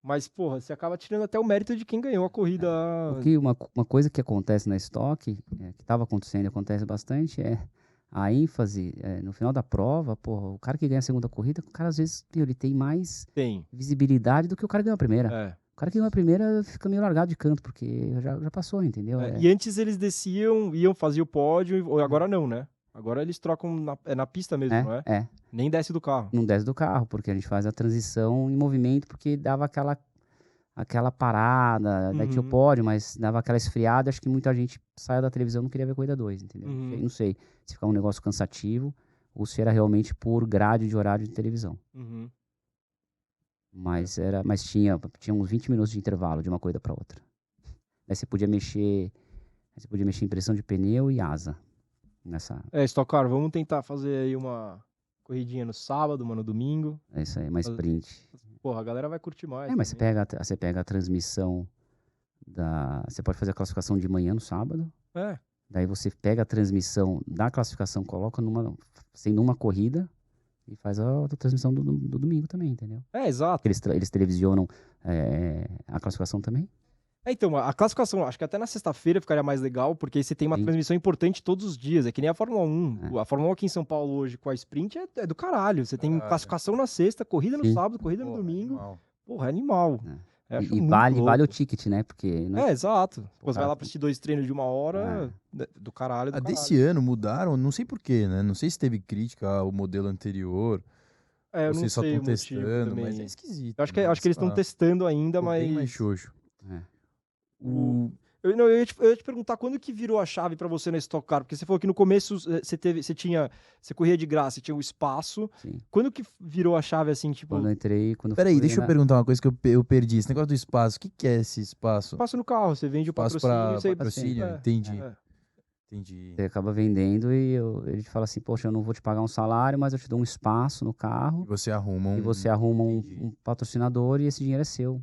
Mas, porra, você acaba tirando até o mérito de quem ganhou a corrida. Porque uma coisa que acontece na estoque, que estava acontecendo e acontece bastante, é a ênfase no final da prova. Porra, o cara que ganha a segunda corrida, o cara às vezes ele tem mais visibilidade do que o cara que ganhou a primeira. O cara que ganhou a primeira fica meio largado de canto, porque já passou, entendeu? E antes eles iam fazer o pódio, agora não, né? Agora eles trocam na pista mesmo, não é? Nem desce do carro. Não desce do carro, porque a gente faz a transição em movimento, porque dava aquela parada, daí tinha o pódio, mas dava aquela esfriada. Acho que muita gente saiu da televisão e não queria ver corrida 2, entendeu? Não sei se ficava um negócio cansativo ou se era realmente por grade de horário de televisão. Mas tinha uns 20 minutos de intervalo de uma corrida para outra. Aí você podia mexer em pressão de pneu e asa. Stock Car, vamos tentar fazer aí uma corridinha no sábado, uma no domingo. É isso aí, mais sprint. Porra, a galera vai curtir mais. Mas você pega a transmissão você pode fazer a classificação de manhã no sábado. Daí você pega a transmissão da classificação, coloca sendo uma corrida, e faz a transmissão do domingo também, entendeu? Exato. Eles televisionam a classificação também. Então, a classificação, acho que até na sexta-feira ficaria mais legal, porque aí você tem uma Sim. transmissão importante todos os dias. É que nem a Fórmula 1. A Fórmula 1 aqui em São Paulo hoje com a Sprint é do caralho. Você tem Caralho. classificação na sexta, corrida no Sim. sábado, corrida no Porra, domingo. animal. Porra, é animal. É. Acho E muito vale louco. o ticket, né? Porque não exato. Pô, você vai cara, lá pra assistir 2 treinos de 1 hora, do caralho, do caralho. Desse ano mudaram, não sei porquê, né? Não sei se teve crítica ao modelo anterior. Eu não Vocês só sei estão o motivo testando, também. mas é esquisito. Eu acho que né? eles estão testando ainda, Ficou bem mais mas... xoxo. É. Eu ia te perguntar quando que virou a chave pra você na Stock Car, porque você falou que no começo você corria de graça, você tinha o espaço. Sim. Quando que virou a chave assim, tipo, Quando eu entrei, Peraí, deixa eu perguntar uma coisa que eu perdi. Esse negócio do espaço, o que é esse espaço? espaço no carro, você vende o Espaço patrocínio, pra você patrocínio? É, Entendi. é. Entendi. Você acaba vendendo e ele te fala assim, poxa, eu não vou te pagar um salário, mas eu te dou um espaço no E carro você arruma um. e você arruma Entendi. um patrocinador e esse dinheiro é seu,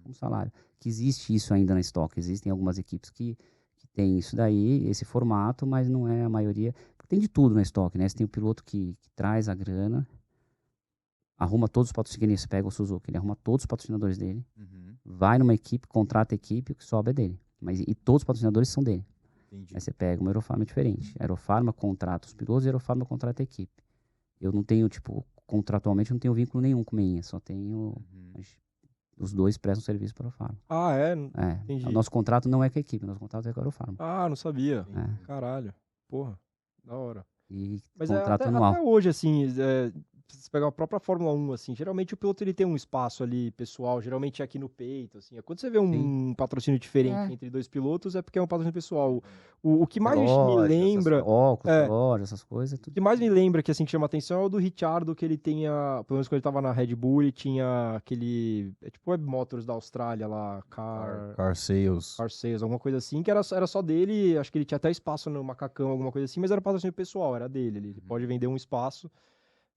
um salário. Que existe isso ainda na Stock, existem algumas equipes que tem isso daí, esse formato, mas não é a maioria. Tem de tudo na Stock, né? Você tem o piloto que traz a grana, arruma todos os patrocinadores, você pega o Suzuki, ele arruma todos os patrocinadores dele, Uhum, vai numa equipe, contrata a equipe, o que sobra é dele. E todos os patrocinadores são dele. entendi. Aí você pega uma Aerofarma diferente. A Aerofarma contrata os pilotos e a Aerofarma contrata a equipe. Eu não tenho, tipo, contratualmente não tenho vínculo nenhum com a minha, só tenho... Uhum. Os dois prestam serviço para a Aerofarma. Ah, é? É. Entendi. O nosso contrato não é com a equipe, o nosso contrato é com a Aerofarma. Ah, não sabia. É. Caralho. Porra, da hora. E Mas contrato até anual. hoje, assim, se você pegar a própria Fórmula 1, assim, geralmente o piloto ele tem um espaço ali pessoal, geralmente é aqui no peito, assim. Quando você vê um patrocínio diferente entre 2 pilotos, é porque é um patrocínio pessoal. O que mais me Relógio, lembra... óculos, relógio, essas coisas. O Tudo. que mais me lembra que assim que chama atenção é o do Ricciardo, que ele tinha, pelo menos quando ele tava na Red Bull, ele tinha aquele, é tipo Web Motors da Austrália lá, Car Sales. Car Sales, alguma coisa assim, que era só dele, acho que ele tinha até espaço no macacão, alguma coisa assim, mas era patrocínio pessoal, era dele, ele pode vender um espaço.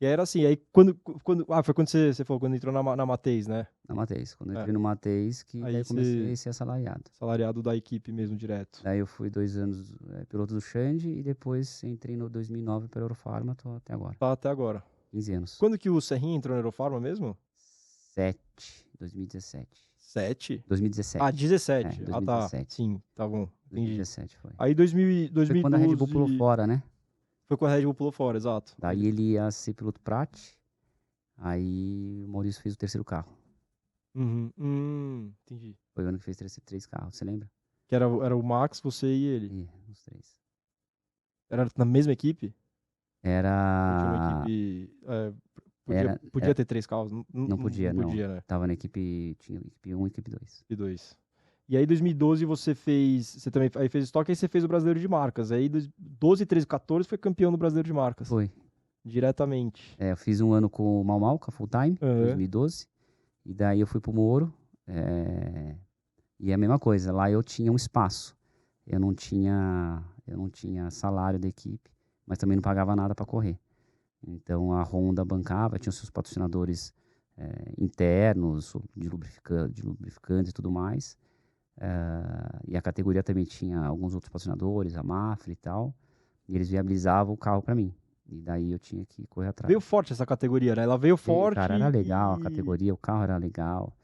E aí era assim, aí foi quando você falou, quando entrou na Mateis, né? Na Mateis. Quando eu entrei no Mateis, que Aí daí eu comecei a ser assalariado. Salariado da equipe mesmo, direto. Daí eu fui 2 anos piloto do Xande e depois entrei no 2009 para a Aerofarma, tô até agora. Tá até agora. 15 anos. Quando que o Serrinha entrou na Aerofarma mesmo? 2017. 7? 2017. Ah, 17. É, Ah, tá. 2017. Sim, tá bom. Entendi. 2017 foi. Aí 2012... Foi quando a Red Bull pulou fora, né? Foi quando a Red Bull pulou fora, exato. Daí ele ia ser piloto Prat. Aí o Maurício fez o terceiro carro. Entendi. Foi o ano que fez 3 carros, você lembra? Que era o Max, você e ele. Os 3. Era na mesma equipe? Ou tinha Era... uma equipe... Era- podia ter 3 carros? Não podia, não. podia, né? Tava na equipe... Tinha equipe 1 e equipe 2. E 2. E aí, 2012, você também aí fez estoque, aí você fez o Brasileiro de Marcas. Aí, 12, 13, 14, foi campeão do Brasileiro de Marcas. Foi. Diretamente. Eu fiz um ano com o Mau Mau, com a Full Time, Uhum. 2012. E daí eu fui pro Moro. E é a mesma coisa, lá eu tinha um espaço. Eu não tinha salário da equipe, mas também não pagava nada para correr. Então a Honda bancava, tinha os seus patrocinadores internos, de lubrificantes e tudo mais. E a categoria também tinha alguns outros patrocinadores, a Mafra e tal. E eles viabilizavam o carro para mim. E daí eu tinha que correr atrás. Veio forte essa categoria, né? Ela veio forte. Cara, era legal a categoria, o carro era legal.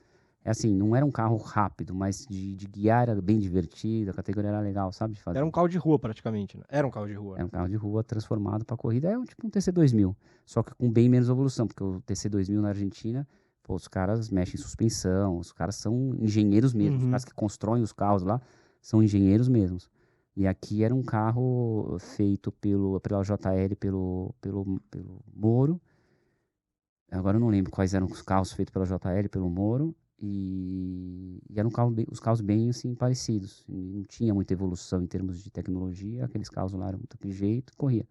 É assim, não era um carro rápido, mas de guiar era bem divertido, a categoria era legal, sabe? De fazer. Era um carro de rua, praticamente, né? Era um carro de rua. Era um carro de rua transformado para corrida, tipo um TC2000, só que com bem menos evolução, porque o TC2000 na Argentina, pô, os caras mexem em suspensão, os caras são engenheiros mesmo, os caras que constroem os carros lá são engenheiros mesmos. E aqui era um carro feito pela JL, pelo Moro. Agora eu não lembro quais eram os carros feitos pela JL, pelo Moro. E eram os carros bem assim, parecidos. Não tinha muita evolução em termos de tecnologia. Aqueles carros lá eram daquele jeito, corria.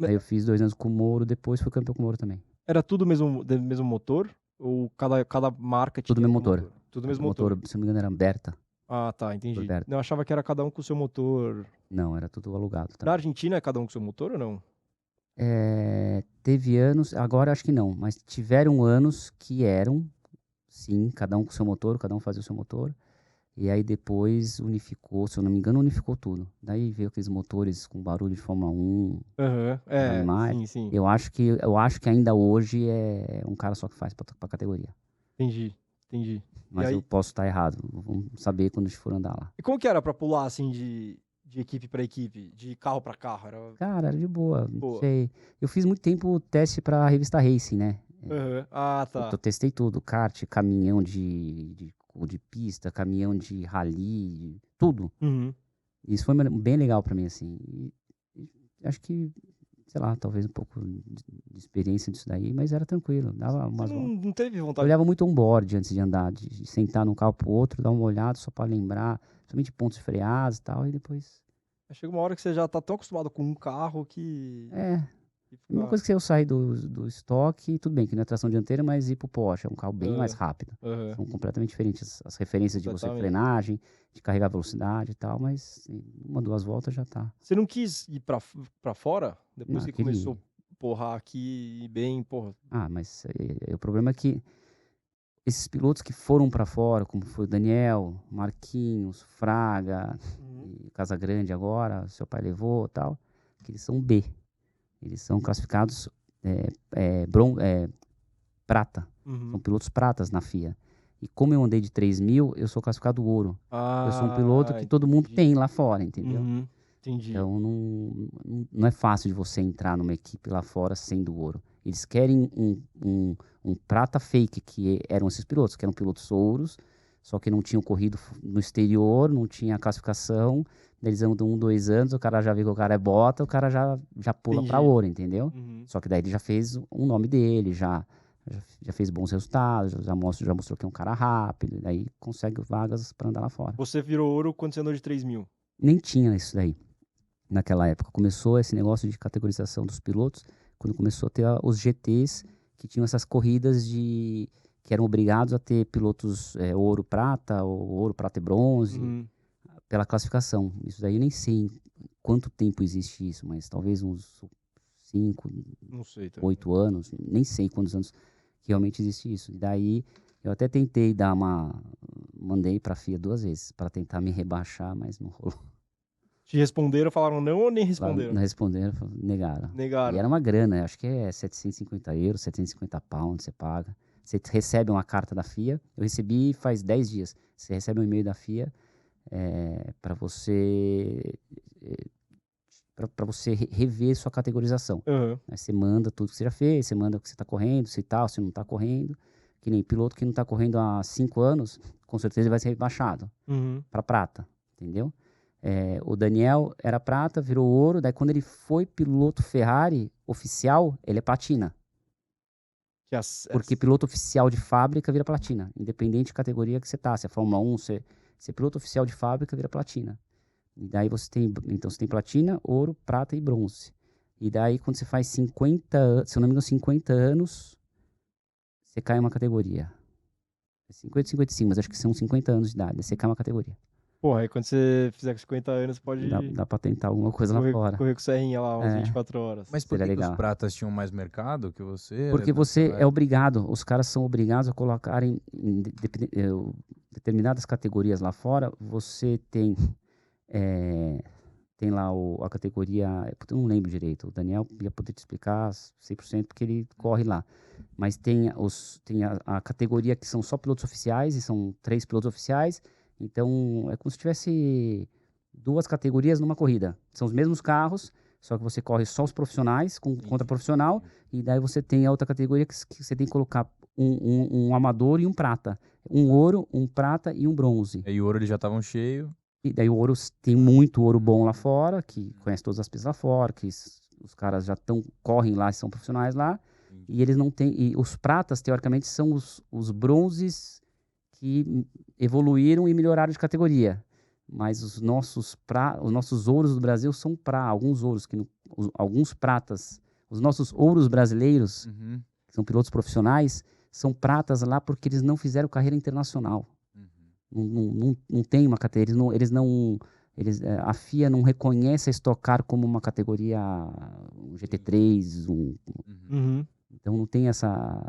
Aí eu fiz 2 anos com o Moro, depois fui campeão com o Moro também. Era tudo mesmo motor? Ou cada marca tinha Tudo mesmo motor. Tudo mesmo motor. Se não me engano, era Berta. Ah, tá, entendi. Berta. Eu achava que era cada um com o seu motor. Não, era tudo alugado. Na Argentina é cada um com o seu motor ou não? Teve anos, agora acho que não, mas tiveram anos que eram, sim, cada um com o seu motor, cada um fazia o seu motor. E aí depois unificou, se eu não me engano, unificou tudo. Daí veio aqueles motores com barulho de Fórmula 1. Sim. Eu acho que ainda hoje é um cara só que faz pra categoria. Entendi. Entendi. Mas aí... eu posso estar errado. Vamos saber quando a gente for andar lá. E como que era pra pular, assim, de equipe pra equipe? De carro pra carro? Cara, era de boa. Não Boa. sei. Eu fiz muito tempo teste pra revista Racing, né? Uhum. Ah, tá. Eu testei tudo. Kart, caminhão de pista, caminhão de rally, tudo. Uhum. Isso foi bem legal pra mim, assim. E acho que, sei lá, talvez um pouco de experiência disso daí, mas era tranquilo. Dava umas Você voltas. não teve Eu vontade? olhava muito on-board antes de andar, de sentar num carro pro outro, dar uma olhada só pra lembrar, principalmente pontos freados e tal, e depois... Chega uma hora que você já tá tão acostumado com um carro que... A mesma coisa que eu sair do estoque, tudo bem, que não é tração dianteira, mas ir pro Porsche, é um carro bem mais rápido. São completamente diferentes as referências de você frenagem, de carregar velocidade e tal, mas uma, 2 voltas já tá. Você não quis ir pra fora? Depois que queria. começou a porrar aqui bem, porra... Mas o problema é que esses pilotos que foram pra fora, como foi o Daniel, Marquinhos, Fraga, e Casagrande agora, seu pai levou e tal, que eles são B. Eles são classificados prata. São pilotos pratas na FIA. E como eu andei de 3.000, eu sou classificado ouro. Eu sou um piloto que todo mundo tem lá fora, entendeu? Entendi. Então não é fácil de você entrar numa equipe lá fora sendo ouro. Eles querem um prata fake, que eram esses pilotos, que eram pilotos ouros, só que não tinham corrido no exterior, não tinha classificação. Eles andam 1, 2 anos, o cara já vê que o cara é bota, o cara já pula pra ouro, entendeu? Só que daí ele já fez um nome dele, já fez bons resultados, já mostrou que é um cara rápido, daí consegue vagas pra andar lá fora. Você virou ouro quando você andou de 3.000? Nem tinha isso daí naquela época. Começou esse negócio de categorização dos pilotos quando começou a ter os GTs, que tinham essas corridas que eram obrigados a ter pilotos ouro, prata, ou ouro, prata e bronze, pela classificação. Isso daí eu nem sei quanto tempo existe isso, mas talvez uns 5, 8 anos, nem sei quantos anos que realmente existe isso. E daí eu até tentei mandei pra FIA 2 vezes, para tentar me rebaixar, mas não rolou. Te responderam, falaram não ou nem responderam? Não responderam, negaram. E era uma grana, acho que é 750 euros, 750 pounds você paga. Você recebe uma carta da FIA, eu recebi faz 10 dias. Você recebe um e-mail da FIA para você rever sua categorização. Aí você manda tudo que você já fez, você manda o que você está correndo, se tal, se não está correndo. Que nem piloto que não está correndo há 5 anos, com certeza ele vai ser rebaixado para prata, entendeu? O Daniel era prata, virou ouro, daí quando ele foi piloto Ferrari oficial, ele é platina. Porque piloto oficial de fábrica vira platina, independente de categoria que você tá. Se é Fórmula 1, se é piloto oficial de fábrica, vira platina. E daí você tem platina, ouro, prata e bronze. E daí quando você faz 50, se eu não me engano, 50 anos, você cai uma categoria. 50, 55, mas acho que são 50 anos de idade, você cai uma categoria. Porra, aí quando você fizer com 50 anos, pode... Dá pra tentar alguma coisa lá fora. Correr com o Serrinha lá, umas 24 horas. Mas por que os pratas tinham mais mercado que você? Porque você é obrigado, os caras são obrigados a colocarem em determinadas categorias lá fora, você tem lá a categoria, eu não lembro direito, o Daniel ia poder te explicar 100% porque ele corre lá. Mas tem a categoria que são só pilotos oficiais, e são 3 pilotos oficiais. Então, é como se tivesse 2 categorias numa corrida. São os mesmos carros, só que você corre só os profissionais contra profissional, e daí você tem a outra categoria que você tem que colocar um amador e um prata. Um ouro, um prata e um bronze. E o ouro eles já estavam cheios. E daí o ouro, tem muito ouro bom lá fora, que conhece todas as pistas lá fora, que os caras já correm lá, são profissionais lá, e eles não têm... E os pratas, teoricamente, são os bronzes que evoluíram e melhoraram de categoria. Mas os nossos ouros do Brasil são alguns ouros, alguns pratas. Os nossos ouros brasileiros, que são pilotos profissionais, são pratas lá porque eles não fizeram carreira internacional. Não tem uma categoria, a FIA não reconhece a Stock Car como uma categoria um GT3, então não tem essa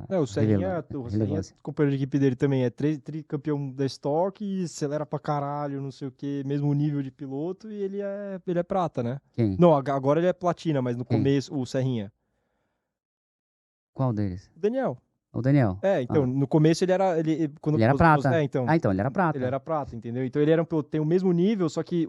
o Serrinha, o companheiro de equipe dele também é tricampeão da Stock e acelera pra caralho, não sei o que, mesmo nível de piloto, e ele é prata, né? Quem? Não, agora ele é platina, mas no começo, o Serrinha. Qual deles? O Daniel. O Daniel. Então, no começo ele era... Quando Ele era prata. Então, Então, ele era prata. ele era prata, entendeu? Então ele era um piloto, tem o mesmo nível, só que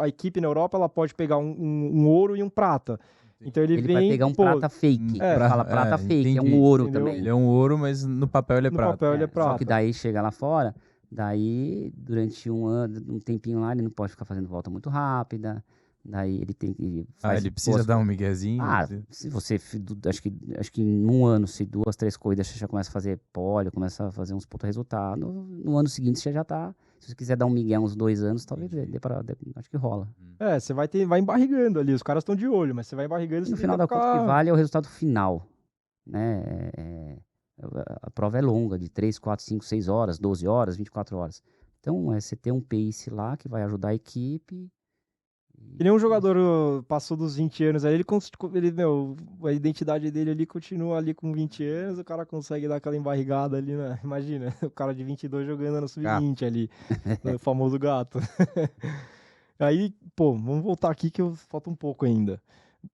a equipe na Europa, ela pode pegar um ouro e um prata. Então ele vem... vai pegar um prata fake. Fala prata fake, é um ouro entendeu? também. Ele é um ouro, mas no papel ele é prata. No papel ele é prata. Só que daí chega lá fora, daí durante um ano, um tempinho lá, ele não pode ficar fazendo volta muito rápida. Daí ele tem que... Ele precisa dar um miguezinho? Se você... Acho que em um ano, se 2, 3 corridas, você já começa a fazer pole, começa a fazer uns puta resultados. No ano seguinte, você já tá... Se você quiser dar um migué uns 2 anos, talvez acho que rola. Você vai embarrigando ali. Os caras estão de olho, mas você vai embarrigando... No final da conta, o que vale é o resultado final, né? A prova é longa, de 3, 4, 5, 6 horas, 12 horas, 24 horas. Então, você ter um pace lá que vai ajudar a equipe... Que nem um jogador passou dos 20 anos aí, a identidade dele ali continua ali com 20 anos, o cara consegue dar aquela embarrigada ali, né? Imagina, o cara de 22 jogando no sub-20 ali, o famoso gato. Aí, vamos voltar aqui que falta um pouco ainda.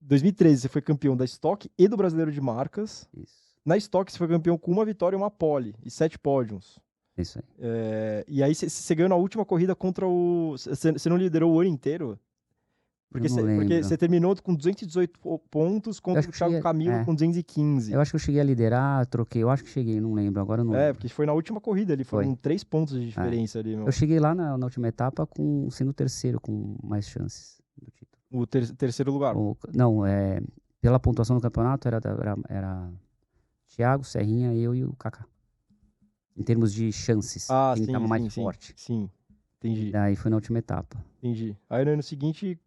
2013 você foi campeão da Stock e do Brasileiro de Marcas. Isso. Na Stock você foi campeão com uma vitória e uma pole, e 7 pódios. Isso aí. E aí você ganhou na última corrida contra o... Você não liderou o ano inteiro? Porque você terminou com 218 pontos contra o Thiago Camilo com 215. Eu acho que eu cheguei a liderar, troquei. Eu acho que cheguei, não lembro. Agora eu não lembro. Porque foi na última corrida ali, foram 3 pontos de diferença ali. Meu. Eu cheguei lá na última etapa sendo terceiro, com mais chances do título. O terceiro lugar? Pela pontuação do campeonato era Thiago, Serrinha, eu e o Kaká. Em termos de chances. Quem estava mais forte. Sim, entendi. Daí foi na última etapa. Entendi. Aí no ano seguinte...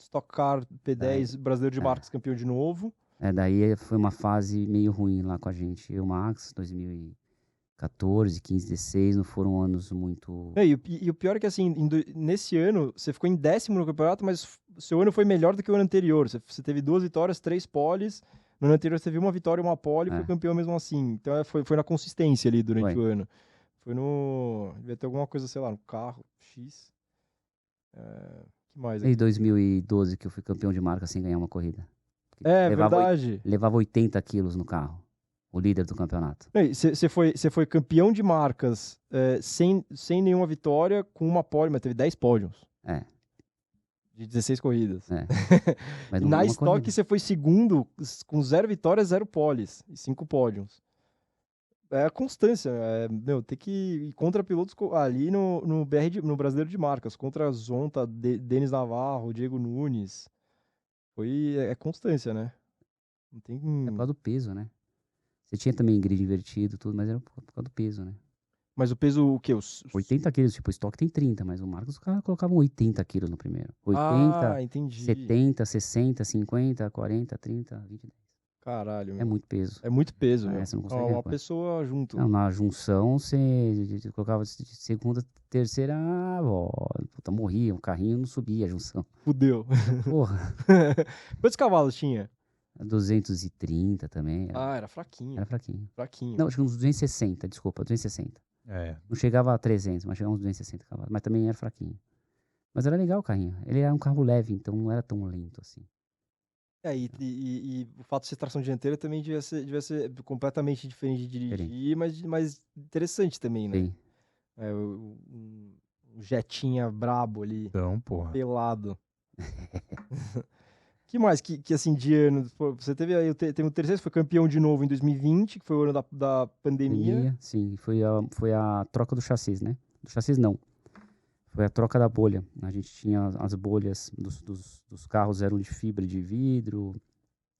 Stock Car P10, Brasileiro de Marcas, campeão de novo. Daí foi uma fase meio ruim lá com a gente. Eu, Max, 2014, 15, 16, não foram anos muito... E o pior é que, assim, nesse ano, você ficou em 10º no campeonato, mas o seu ano foi melhor do que o ano anterior. Você teve 2 vitórias, 3 poles. No ano anterior, você teve uma vitória e uma pole e foi campeão mesmo assim. Então, foi na consistência ali durante o ano. Foi no... Devia ter alguma coisa, sei lá, no carro, X... Que mais? Em 2012 que eu fui campeão de marca sem ganhar uma corrida. Verdade. Levava 80 quilos no carro. O líder do campeonato. Você foi campeão de marcas sem nenhuma vitória, com uma pole, mas teve 10 pódios. De 16 corridas. Mas na Stock você foi segundo, com 0 vitórias, 0 poles e 5 pódios. É a constância, tem que ir contra pilotos ali no Brasileiro de Marcas, contra Zonta, Denis Navarro, Diego Nunes. É constância, né? Não tem... É por causa do peso, né? Você tinha também grid invertido, tudo, mas era por causa do peso, né? Mas o peso, o quê? 80 quilos, tipo, o estoque tem 30, mas o Marcos, os caras colocavam 80 quilos no primeiro. 80, entendi. 70, 60, 50, 40, 30, 20. Caralho, meu. É muito peso. É muito peso, meu. Você não consegue uma pessoa junto. Não, na junção, você colocava de segunda, terceira, puta, morria, o carrinho não subia a junção. Fudeu. Porra. Quantos cavalos tinha? 230 também. Era fraquinho. Era fraquinho. Fraquinho. Não, acho que uns 260, desculpa, 260. Não chegava a 300, mas chegava uns 260 cavalos. Mas também era fraquinho. Mas era legal o carrinho. Ele era um carro leve, então não era tão lento assim. E o fato de ser tração dianteira também devia ser completamente diferente de dirigir, mas interessante também, né? Sim. Um jetinha brabo ali. Então, porra. Pelado. Que mais que assim, de ano? Você teve aí, teve o terceiro, foi campeão de novo em 2020, que foi o ano da pandemia. Sim, foi a troca do chassis, né? Do chassis não. Foi a troca da bolha. A gente tinha as bolhas dos carros, eram de fibra de vidro.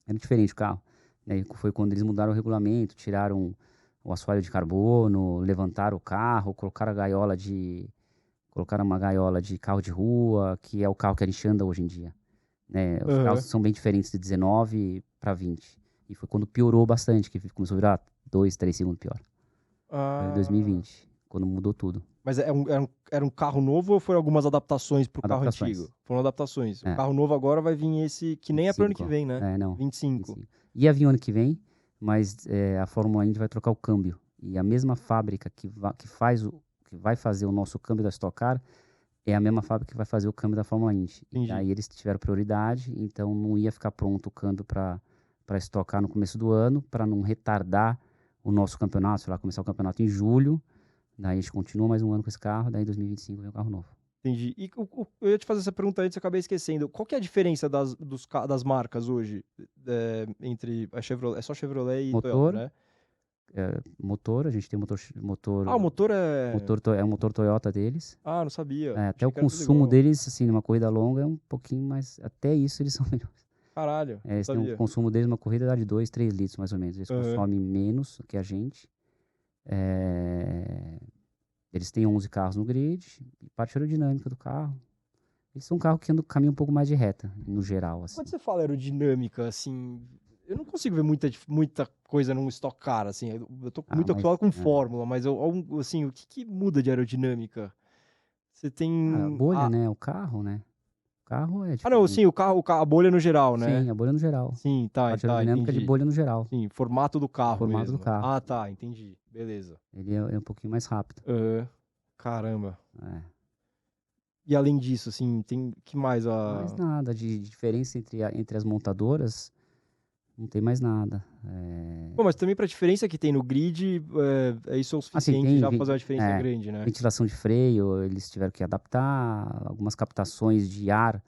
Era diferente o carro. Aí foi quando eles mudaram o regulamento, tiraram o assoalho de carbono, levantaram o carro, colocaram uma gaiola de carro de rua, que é o carro que a gente anda hoje em dia. Né? Os carros são bem diferentes de 19 para 20. E foi quando piorou bastante, que começou a virar 2, 3 segundos pior. Foi em 2020, quando mudou tudo. Mas era um carro novo ou foram algumas adaptações pro carro antigo? Foram adaptações. O carro novo agora vai vir esse, que nem 25. É pro ano que vem, né? Não. 25. Ia vir o ano que vem, mas a Fórmula Indy vai trocar o câmbio. E a mesma fábrica que vai fazer o nosso câmbio da Stock Car é a mesma fábrica que vai fazer o câmbio da Fórmula Indy. E aí eles tiveram prioridade, então não ia ficar pronto o câmbio para Stock Car no começo do ano, para não retardar o nosso campeonato, sei lá, começar o campeonato em julho, daí a gente continua mais um ano com esse carro, daí em 2025 vem o carro novo. Entendi. E eu ia te fazer essa pergunta antes, eu acabei esquecendo. Qual que é a diferença das marcas hoje entre a Chevrolet? É só Chevrolet e Toyota, né? Motor, a gente tem motor. Ah, o motor é. É um motor Toyota deles. Ah, não sabia. Até Achei o que era tudo consumo igual. deles, assim, numa corrida longa é um pouquinho mais. Até isso eles são melhores. Caralho, Eles têm um sabia. consumo deles, uma corrida dá de 2, 3 litros mais ou menos. Eles Aham. consomem menos que a gente. Eles têm 11 carros no grid, e parte aerodinâmica do carro. Eles são um carro que caminha um pouco mais de reta, no geral, assim. Quando você fala aerodinâmica, assim, eu não consigo ver muita coisa num Stock Car, assim. Eu tô muito acostumado com Fórmula, mas assim, o que muda de aerodinâmica? Você tem. A bolha, né? O carro, né? O carro é Não, diferente. sim, a bolha no geral, né? Sim, a bolha no geral. Sim, A parte aerodinâmica de entendi. bolha no geral. Sim, formato do carro Formato do mesmo. carro. Ah, tá, entendi. Beleza. Ele é um pouquinho mais rápido. Caramba. É. E além disso, assim, tem que mais Mais nada de diferença entre as montadoras, não tem mais nada. Bom, mas também pra diferença que tem no grid, isso é o suficiente Assim, já pra fazer uma diferença grande, né? Ventilação de freio, eles tiveram que adaptar, algumas captações de ar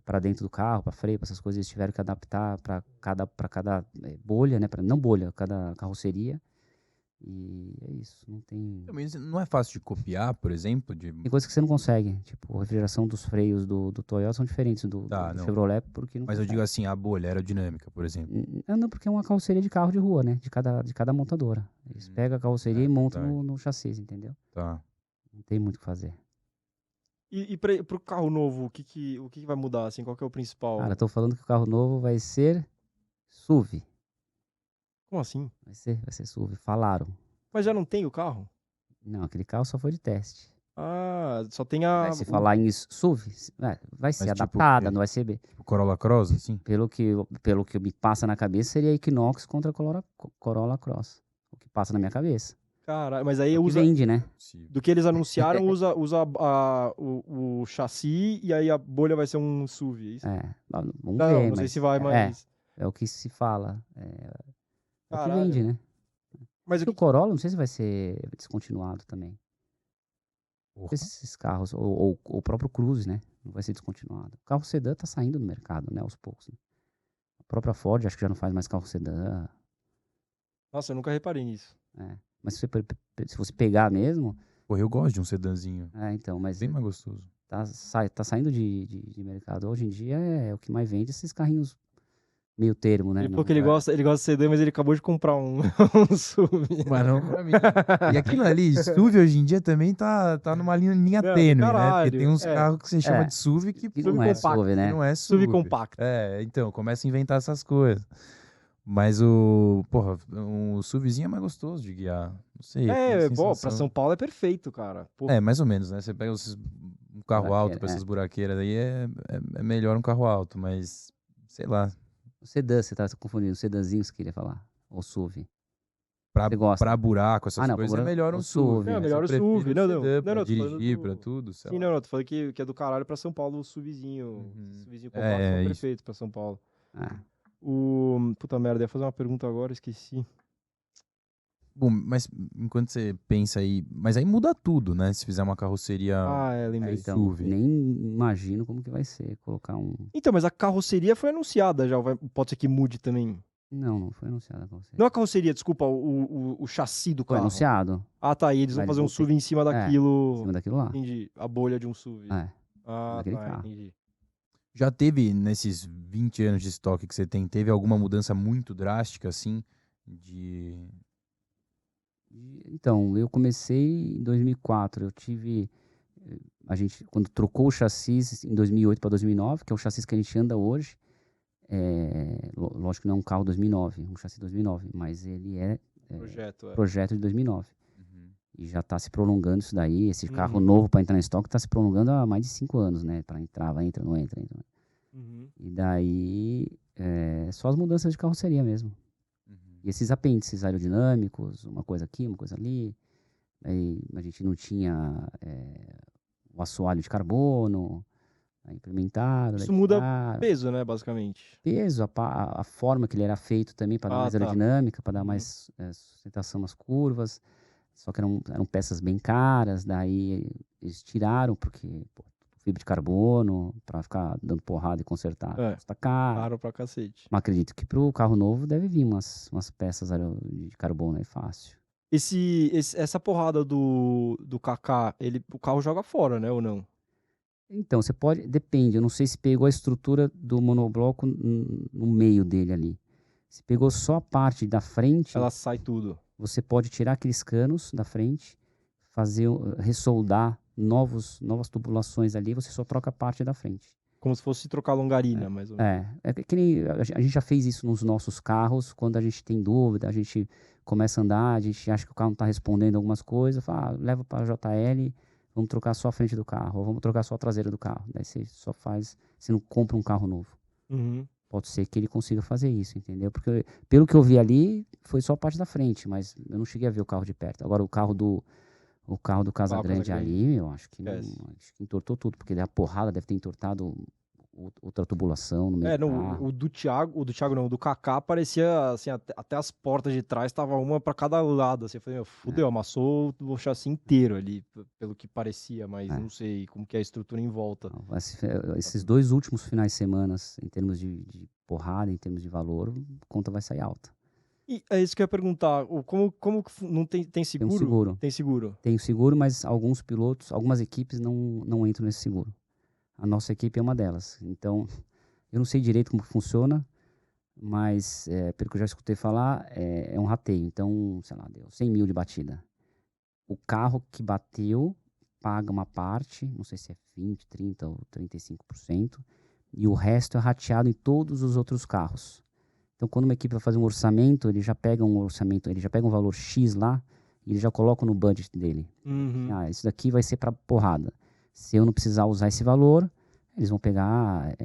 para dentro do carro, para freio, para essas coisas, eles tiveram que adaptar para cada bolha, né? Não bolha, cada carroceria. E é isso, não tem... Mas não é fácil de copiar, por exemplo? Tem coisas que você não consegue, tipo, a refrigeração dos freios do Toyota são diferentes do Chevrolet, porque não Mas eu consegue. digo assim, a bolha aerodinâmica, por exemplo. Não, porque é uma carroceria de carro de rua, né? De cada montadora. Eles pegam a carroceria e montam no chassi, entendeu? Tá. Não tem muito o que fazer. E pro carro novo, o que vai mudar, assim? Qual que é o principal? Cara, tô falando que o carro novo vai ser SUV. Como assim? Vai ser SUV. Falaram. Mas já não tem o carro? Não, aquele carro só foi de teste. Ah, só tem a... Vai se falar em SUV, vai ser tipo adaptada, o quê? não vai ser... Tipo Corolla Cross, assim? Pelo que me passa na cabeça, seria Equinox contra Corolla Cross. O que passa na minha cabeça. Caralho, mas aí O que usa... vende, né? Do que eles anunciaram, usa o chassi e aí a bolha vai ser um SUV, é isso? Vamos ver. Não sei se vai, mas... É o que se fala. É o que Caralho. vende, né? Mas o Corolla, não sei se vai ser descontinuado também. Esses carros, ou o próprio Cruze, né? Não vai ser descontinuado. O carro sedã tá saindo do mercado, né? Aos poucos. Né? A própria Ford acho que já não faz mais carro sedã. Nossa, eu nunca reparei nisso. Mas se você pegar mesmo... Pô, eu gosto de um sedãzinho. Então, mas... Bem mais gostoso. Tá saindo de mercado. Hoje em dia é o que mais vende, esses carrinhos meio termo, né? Ele falou que ele gosta de sedã, mas ele acabou de comprar um SUV. Mas não pra mim. E aquilo ali, SUV hoje em dia também tá numa linha tênue, né? Porque tem uns carros que você chama de SUV que não é SUV, né? Não é SUV. SUV compacto. Então, começa a inventar essas coisas. Mas um SUVzinho é mais gostoso de guiar. Não sei. Bom, pra São Paulo é perfeito, cara. Pô. Mais ou menos, né? Você pega um carro alto pra essas buraqueiras aí, é melhor um carro alto, mas sei lá. O sedã, você tá confundindo, o sedãzinho você queria falar? Ou SUV? Pra buraco, essas coisas, é melhor um SUV. É melhor o SUV. Não, pra dirigir, pra tudo. Sim, não, tô falando que é do caralho pra São Paulo o SUVzinho. SUVzinho compacto é perfeito pra São Paulo. Puta merda, ia fazer uma pergunta agora, esqueci. Bom, mas enquanto você pensa aí... Mas aí muda tudo, né? Se fizer uma carroceria lembrei. SUV. Nem imagino como que vai ser colocar um... Então, mas a carroceria foi anunciada já. Pode ser que mude também. Não foi anunciada a carroceria. Não a carroceria, desculpa, o chassi do carro. Foi anunciado. Ah, tá, e eles vão fazer um SUV em cima daquilo. Em cima daquilo lá. Entendi, a bolha de um SUV. Tá, entendi. Já teve, nesses 20 anos de estoque que você tem, teve alguma mudança muito drástica, assim, Então, eu comecei em 2004, a gente, quando trocou o chassi em 2008 para 2009, que é o chassi que a gente anda hoje, lógico que não é um carro 2009, um chassi 2009, mas ele é projeto de 2009. E já está se prolongando isso daí, esse carro novo para entrar em estoque está se prolongando há mais de 5 anos, né? Para entrar, vai, entra, não entra. E daí, só as mudanças de carroceria mesmo. E esses apêndices aerodinâmicos, uma coisa aqui, uma coisa ali. Aí a gente não tinha o assoalho de carbono, Aí implementaram, daí Isso muda tiraram. peso, né, basicamente. Peso, a forma que ele era feito também para dar mais Tá. aerodinâmica, para dar Uhum. mais sustentação nas curvas. Só que eram peças bem caras, daí eles tiraram, porque pô, fibra de carbono, para ficar dando porrada e consertar, custa caro. Caro pra cacete. Mas acredito que pro carro novo deve vir umas peças de carbono aí fácil. Essa porrada do Kaká, o carro joga fora, né, ou não? Então, você pode, depende, eu não sei se pegou a estrutura do monobloco no meio dele ali. Se pegou só a parte da frente, Ela sai tudo. você pode tirar aqueles canos da frente, ressoldar novas tubulações ali, você só troca a parte da frente. Como se fosse trocar longarina, mais ou menos. É que nem a gente já fez isso nos nossos carros, quando a gente tem dúvida, a gente começa a andar, a gente acha que o carro não está respondendo algumas coisas, fala, leva para a JL, vamos trocar só a frente do carro, ou vamos trocar só a traseira do carro. Daí você só faz, você não compra um carro novo. Uhum. Pode ser que ele consiga fazer isso, entendeu? Porque pelo que eu vi ali, foi só a parte da frente, mas eu não cheguei a ver o carro de perto. Agora o carro do Casagrande ali, eu acho que entortou tudo, porque a porrada deve ter entortado outra tubulação no meio do carro. O do Thiago não, o do Kaká parecia, assim, até as portas de trás tava uma pra cada lado, assim, eu falei, fudeu, amassou o chassi inteiro ali, pelo que parecia, mas não sei como que é a estrutura em volta. Esses 2 últimos finais de semana, em termos de porrada, em termos de valor, a conta vai sair alta. E é isso que eu ia perguntar, como não tem seguro? Tem um seguro. Tem seguro. Tem o seguro, mas alguns pilotos, algumas equipes não entram nesse seguro. A nossa equipe é uma delas. Então, eu não sei direito como funciona, mas pelo que eu já escutei falar, é um rateio. Então, sei lá, deu 100 mil de batida. O carro que bateu paga uma parte, não sei se é 20, 30 ou 35%, e o resto é rateado em todos os outros carros. Então, quando uma equipe vai fazer um orçamento, ele já pega um valor X lá, e ele já coloca no budget dele. Uhum. Isso daqui vai ser para porrada. Se eu não precisar usar esse valor, eles vão pegar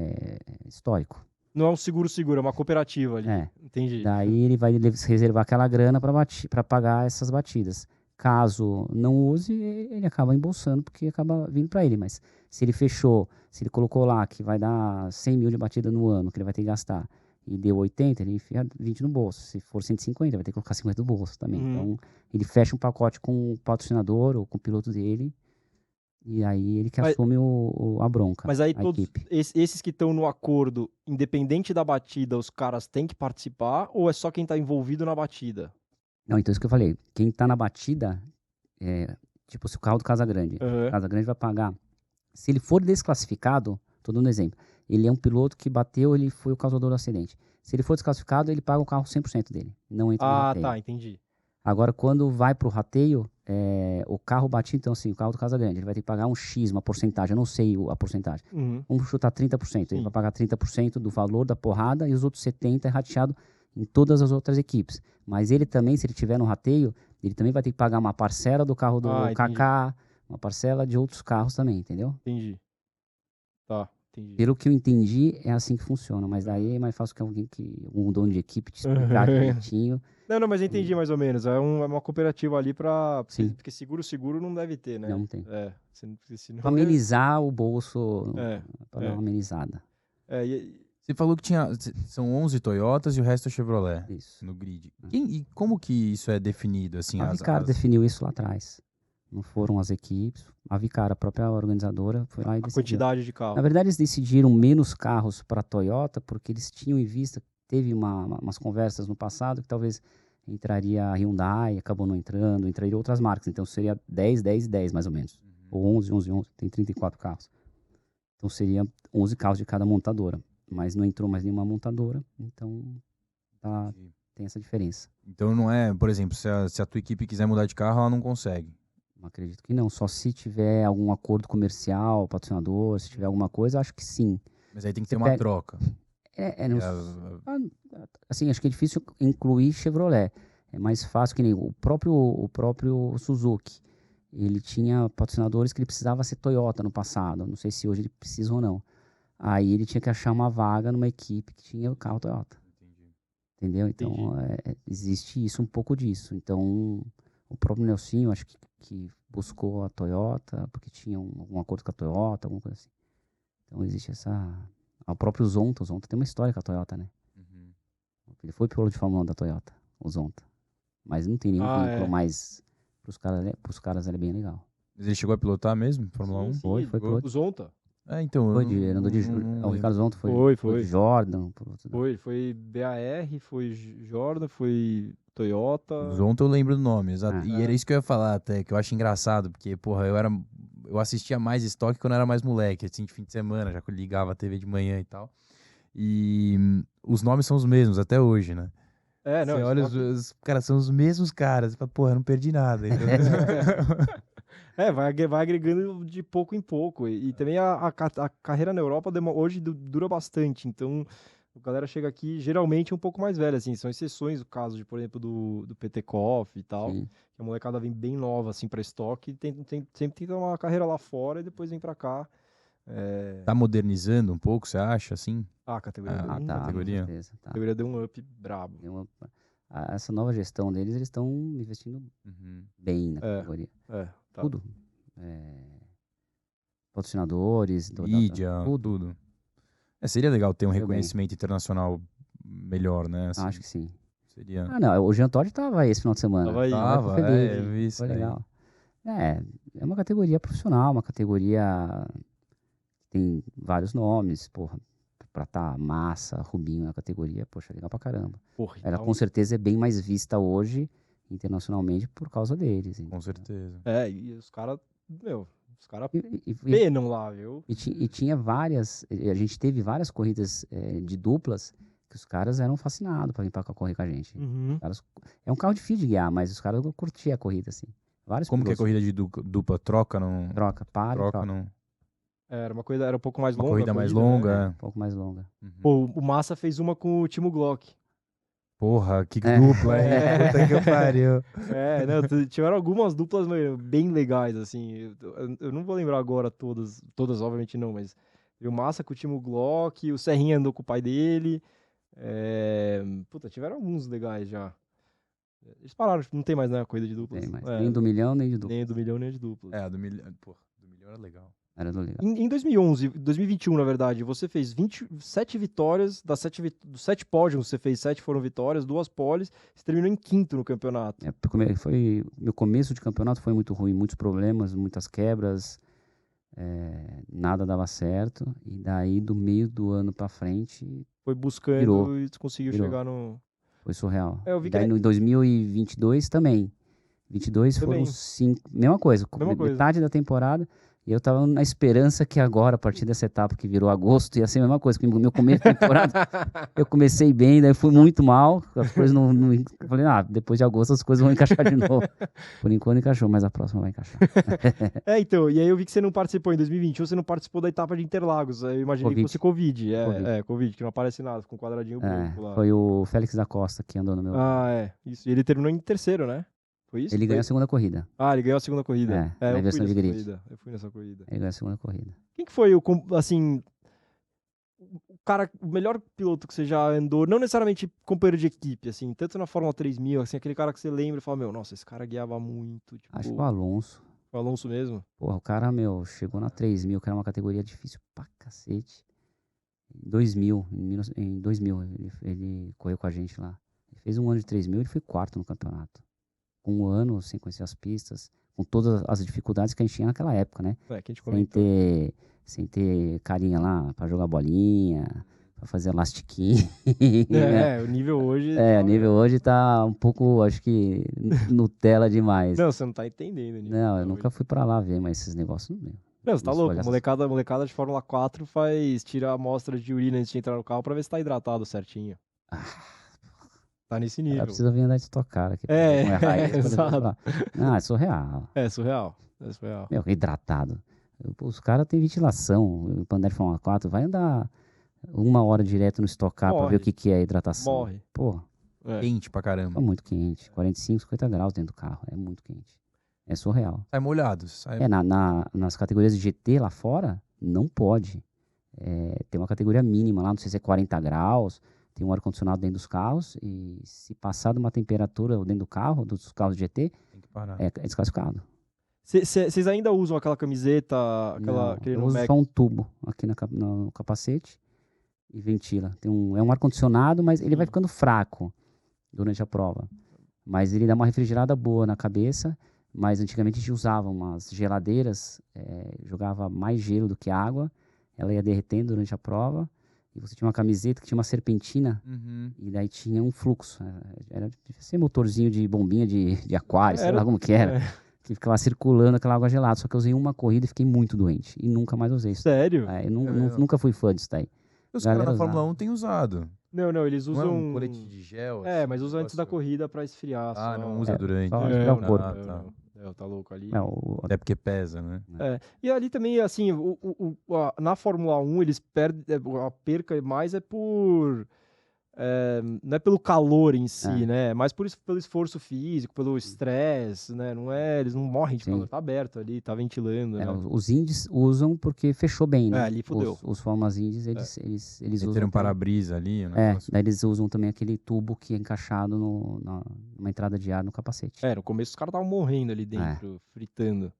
histórico. Não é um seguro, é uma cooperativa ali. Entendi. Daí ele vai reservar aquela grana para pagar essas batidas. Caso não use, ele acaba embolsando, porque acaba vindo para ele. Mas se ele fechou, se ele colocou lá que vai dar 100 mil de batida no ano, que ele vai ter que gastar, e deu 80, ele enfia 20 no bolso. Se for 150, vai ter que colocar 50 no bolso também. Então, ele fecha um pacote com o patrocinador ou com o piloto dele, e aí ele que assume a bronca. Mas aí todos esses que estão no acordo, independente da batida, os caras têm que participar, ou é só quem está envolvido na batida? Não, então isso que eu falei. Quem está na batida, tipo, se o carro do Casagrande, o Casagrande vai pagar. Se ele for desclassificado, tô dando um exemplo, ele é um piloto que bateu, ele foi o causador do acidente. Se ele for desclassificado, ele paga o carro 100% dele. Não entra no rateio. Tá, entendi. Agora, quando vai pro rateio, o carro batido, então assim, o carro do Casagrande, ele vai ter que pagar um X, uma porcentagem, eu não sei a porcentagem. Vamos chutar 30%. Ele vai pagar 30% do valor da porrada e os outros 70% é rateado em todas as outras equipes. Mas ele também, se ele tiver no rateio, ele também vai ter que pagar uma parcela do carro do Kaká, uma parcela de outros carros também, entendeu? Entendi. Tá, entendi. Pelo que eu entendi, é assim que funciona. Mas daí é mais fácil que um dono de equipe te explicar direitinho. Não, mas eu entendi mais ou menos. É uma cooperativa ali pra... Sim. Porque seguro não deve ter, né? Não tem. Senão pra amenizar o bolso, pra dar uma amenizada. Você falou que são 11 Toyotas e o resto é Chevrolet. Isso. No grid. E como que isso é definido? Assim, A Vicar definiu isso lá atrás. Não foram as equipes. A Vicar, a própria organizadora, foi lá e decidiu. A quantidade de carros. Na verdade, eles decidiram menos carros para a Toyota, porque eles tinham em vista, teve umas conversas no passado que talvez entraria a Hyundai, acabou não entrando, entraria outras marcas. Então seria 10, 10, 10 mais ou menos. Ou 11, 11, 11. Tem 34 carros. Então seria 11 carros de cada montadora. Mas não entrou mais nenhuma montadora, então tem essa diferença. Então não é, por exemplo, se a tua equipe quiser mudar de carro, ela não consegue. Acredito que não, só se tiver algum acordo comercial, patrocinador, se tiver alguma coisa, acho que sim. Mas aí tem que ter uma troca. Assim, acho que é difícil incluir Chevrolet. É mais fácil que nem o próprio Suzuki. Ele tinha patrocinadores que ele precisava ser Toyota no passado. Não sei se hoje ele precisa ou não. Aí ele tinha que achar uma vaga numa equipe que tinha o carro Toyota. Entendeu? Então, existe isso, um pouco disso. Então, o próprio Nelsinho, acho que buscou a Toyota, porque tinha algum acordo com a Toyota, alguma coisa assim. Então existe o próprio Zonta. O Zonta tem uma história com a Toyota, né? Uhum. Ele foi piloto de Fórmula 1 da Toyota, o Zonta. Mas não tem nenhum vínculo, mas pros caras ele é bem legal. Mas ele chegou a pilotar mesmo, Fórmula 1? Sim, Foi o piloto. Zonta. Então. O Ricardo Zonta foi Foi. de Jordan. Foi BAR, foi Jordan, foi Toyota. Zonta eu lembro do nome, exato. É. E era isso que eu ia falar até, que eu acho engraçado, porque, porra, eu assistia mais estoque quando eu era mais moleque, assim, de fim de semana, já que eu ligava a TV de manhã e tal. E os nomes são os mesmos até hoje, né? Não, Você olha, os caras são os mesmos caras. Você fala, porra, eu não perdi nada. Vai agregando de pouco em pouco. E também a carreira na Europa hoje dura bastante. Então, a galera chega aqui geralmente um pouco mais velha, assim. São exceções, o caso de, por exemplo, do Petekoff e tal. Sim. Que a molecada vem bem nova, assim, pra estoque. Sempre tenta uma carreira lá fora e depois vem pra cá. Tá modernizando um pouco, você acha, assim? A categoria deu Tá, categoria. com certeza, tá. A categoria deu um up brabo. Essa nova gestão deles, eles estão investindo bem na categoria. Tá. Tudo. Patrocinadores, Mídia, tudo. Seria legal ter um reconhecimento internacional melhor, né? Assim, acho que sim. Seria... Não, o Jean Todt tava aí esse final de semana. Tava feliz, eu vi isso. Foi legal. É uma categoria profissional, uma categoria que tem vários nomes, porra. Pra tá Massa, Rubinho na categoria, poxa, legal pra caramba. Porra, Ela com certeza é bem mais vista hoje, internacionalmente, por causa deles. Com certeza. E os caras, penam lá, viu? E tinha várias, a gente teve várias corridas de duplas que os caras eram fascinados pra vir pra correr com a gente. Uhum. É um carro difícil de guiar, mas os caras curtiam a corrida, assim. Como que é a corrida de dupla? Troca? Não... Troca, troca. Não... Era um pouco mais longa. Uma corrida mais longa. Né? Um pouco mais longa. Pô, o Massa fez uma com o Timo Glock. Porra, que dupla, hein? Puta que pariu. Tiveram algumas duplas bem legais, assim. Eu não vou lembrar agora todas obviamente não, mas o Massa com o Timo Glock, o Serrinha andou com o pai dele. Tiveram alguns legais já. Eles pararam, não tem mais, né, a corrida de duplas. Tem mais. Nem do milhão, nem de duplas. Nem do milhão, nem de duplas. A do milhão, porra, do milhão era legal. Era do legal. Em 2021, na verdade, você fez 27 vitórias, dos 7 pódios você fez 7 foram vitórias, 2 poles, você terminou em quinto no campeonato. Meu começo de campeonato foi muito ruim, muitos problemas, muitas quebras, nada dava certo, e daí do meio do ano pra frente... Foi buscando e conseguiu chegar no... Foi surreal. Eu vi daí no 2022 também. 22 foram 5, mesma coisa, metade da temporada. E eu tava na esperança que agora, a partir dessa etapa que virou agosto, ia ser a mesma coisa. Porque no meu começo da temporada, eu comecei bem, daí fui muito mal. As coisas não... Eu falei, depois de agosto as coisas vão encaixar de novo. Por enquanto encaixou, mas a próxima vai encaixar. Então, e aí eu vi que você não participou em 2021, você não participou da etapa de Interlagos. Eu imaginei que fosse Covid. Covid, que não aparece nada, com um quadradinho branco lá. Foi o Félix da Costa que andou no meu... Isso. E ele terminou em terceiro, né? Foi isso? Ele ganhou a segunda corrida. Ele ganhou a segunda corrida. Eu fui nessa corrida. Ele ganhou a segunda corrida. Quem que foi, assim, o melhor piloto que você já andou, não necessariamente companheiro de equipe, assim, tanto na Fórmula 3000, assim, aquele cara que você lembra e fala, nossa, esse cara guiava muito. Tipo, acho que o Alonso. O Alonso mesmo? Porra, o cara, chegou na 3000, que era uma categoria difícil pra cacete. Em 2000, ele correu com a gente lá. Ele fez um ano de 3000, ele foi quarto no campeonato. Com um ano, sem conhecer as pistas, com todas as dificuldades que a gente tinha naquela época, né? Que a gente comentou. Sem ter carinha lá pra jogar bolinha, pra fazer elastiquinho. O nível hoje... o nível hoje tá um pouco, acho que, Nutella demais. Não, você não tá entendendo. Não, eu nunca fui pra lá ver, mas esses negócios não... Não, você tá louco. Molecada de Fórmula 4 tira a amostra de urina antes de entrar no carro pra ver se tá hidratado certinho. Tá nesse nível. Ela precisa vir andar de Stock Car aqui. Exato. É surreal. É surreal. Hidratado. Os caras têm ventilação. O Pandero Fórmula 4 vai andar 1 hora direto no Stock Car pra ver o que é hidratação. Morre. Pô. Quente pra caramba. É muito quente. 45, 50 graus dentro do carro. É muito quente. É surreal. Sai molhado. Nas categorias de GT lá fora, não pode. Tem uma categoria mínima lá, não sei se é 40 graus. Tem um ar-condicionado dentro dos carros e se passar de uma temperatura dentro do carro, dos carros GT, tem que parar. É desclassificado. Vocês ainda usam aquela camiseta, Não, aquele eu no uso Mac? só um tubo aqui no capacete e ventila. É um ar-condicionado, mas ele vai ficando fraco durante a prova. Mas ele dá uma refrigerada boa na cabeça. Mas antigamente a gente usava umas geladeiras, jogava mais gelo do que água. Ela ia derretendo durante a prova. E você tinha uma camiseta que tinha uma serpentina. E daí tinha um fluxo. Devia ser motorzinho de bombinha de aquário, sei lá como que era. Que ficava circulando aquela água gelada. Só que eu usei uma corrida e fiquei muito doente. E nunca mais usei isso. Sério? Eu nunca fui fã disso daí. Os caras na Galera Fórmula usava. 1 têm usado. Não, eles Não usam... é um colete de gel? assim, mas usa antes da negócio- corrida pra esfriar. Ah, só. não usa durante. só esfriar o corpo. Tá. Tá louco ali. Até porque pesa, né? E ali também, assim, na Fórmula 1, eles perdem... A perca mais é por... não é pelo calor em si, né? Mas pelo esforço físico, pelo estresse, né? Não é, eles não morrem de calor, tá aberto ali, tá ventilando, né? Os indies usam porque fechou bem, né? Ali fudeu. Os Fórmulas indies, eles usam. Meteram um para-brisa ali, daí eles usam também aquele tubo que é encaixado numa entrada de ar no capacete. No começo os caras estavam morrendo ali dentro, fritando.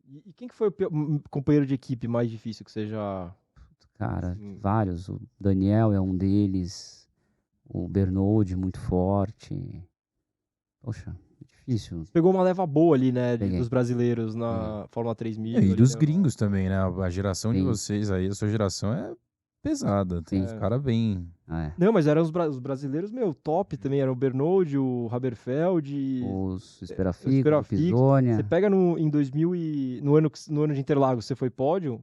E quem que foi o companheiro de equipe mais difícil que você já... Cara, vários. O Daniel é um deles. O Bernold, muito forte. Poxa, difícil. Pegou uma leva boa ali, né? Peguei. Dos brasileiros na Fórmula 3000. E ali, dos né? gringos também, né? A geração de Sim. vocês aí, a sua geração é pesada. Tem uns caras bem... Não, mas eram os brasileiros, top também. Era o Bernold, o Haberfeld. Os Esperafico, o Pisonia. Você pega em 2000 no ano de Interlagos, você foi pódio.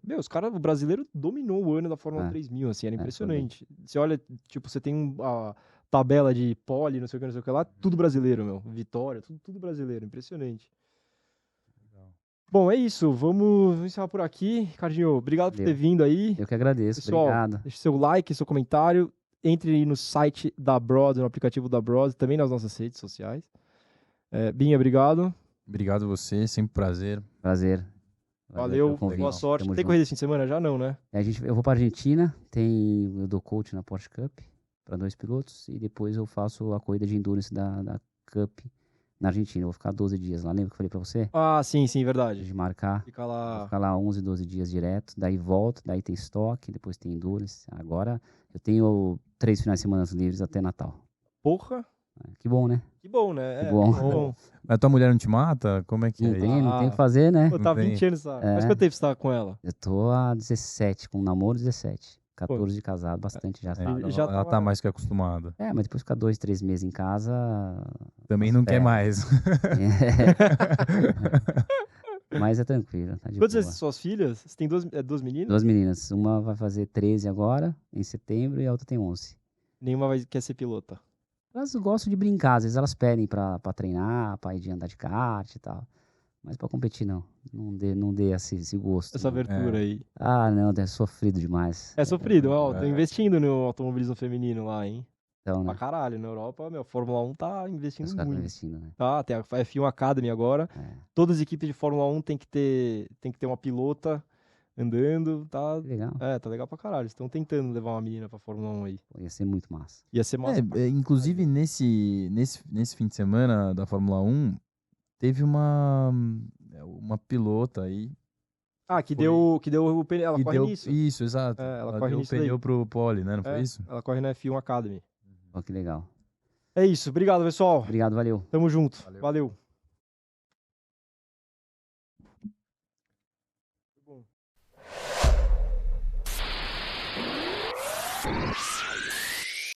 O brasileiro dominou o ano da Fórmula 3000, assim, era impressionante. Você olha, tipo, você tem a tabela de pole, não sei o que lá, tudo brasileiro, Vitória, tudo brasileiro, impressionante. Bom, é isso. Vamos encerrar por aqui. Ricardinho, obrigado por ter vindo aí. Eu que agradeço, Pessoal, obrigado. Deixe seu like, seu comentário. Entre aí no site da Bros, no aplicativo da Bros, também nas nossas redes sociais. Binha, obrigado. Obrigado a você, sempre prazer. Prazer. Valeu, boa sorte. Tamo Tem junto. corrida esse fim de semana já? Não, né? Eu vou para Argentina, eu dou coach na Porsche Cup para 2 pilotos e depois eu faço a corrida de endurance da Cup na Argentina. Eu vou ficar 12 dias lá. Lembra que eu falei para você? Ah, sim, verdade. De marcar. Vou ficar lá 11, 12 dias direto. Daí volto, daí tem estoque, depois tem endurance. Agora eu tenho 3 finais de semana livres até Natal. Porra! Que bom, né? Que bom, né? Que bom. Mas tua mulher não te mata? Como é que é? Não tem o que fazer, né? Pô, tá 20 anos, sabe? Mas quanto tempo você tá com ela? Eu tô há 17, com namoro 17. 14 de casado, bastante já. Ela tá mais que acostumada. Mas depois ficar 2, 3 meses em casa... Também não quer mais. Mas é tranquilo, tá de Quantas boa. suas filhas? Você tem duas meninas? 2 meninas. Uma vai fazer 13 agora, em setembro, e a outra tem 11. Nenhuma quer ser pilota? Elas gostam de brincar, às vezes elas pedem pra treinar, pra ir de andar de kart e tal. Mas pra competir, não. Não dê esse gosto. Essa abertura aí. Ah, não, é sofrido demais. É sofrido, tô investindo no automobilismo feminino lá, hein? Então, né? Pra caralho, na Europa, a Fórmula 1 tá investindo muito. Investindo, né? Tá, tem a F1 Academy agora. Todas as equipes de Fórmula 1 tem que ter uma pilota andando, tá? Legal. Tá legal pra caralho. Estão tentando levar uma menina pra Fórmula 1 aí. Pô, ia ser muito massa. Ia ser massa. Inclusive, nesse fim de semana da Fórmula 1, teve uma pilota aí. Que deu o pneu. Ela corre nisso. Isso, exato. Ela corre deu nisso o pneu daí. pro pole, né? Não foi isso? Ela corre na F1 Academy. Pô, que legal. É isso. Obrigado, pessoal. Obrigado, valeu. Tamo junto. Valeu.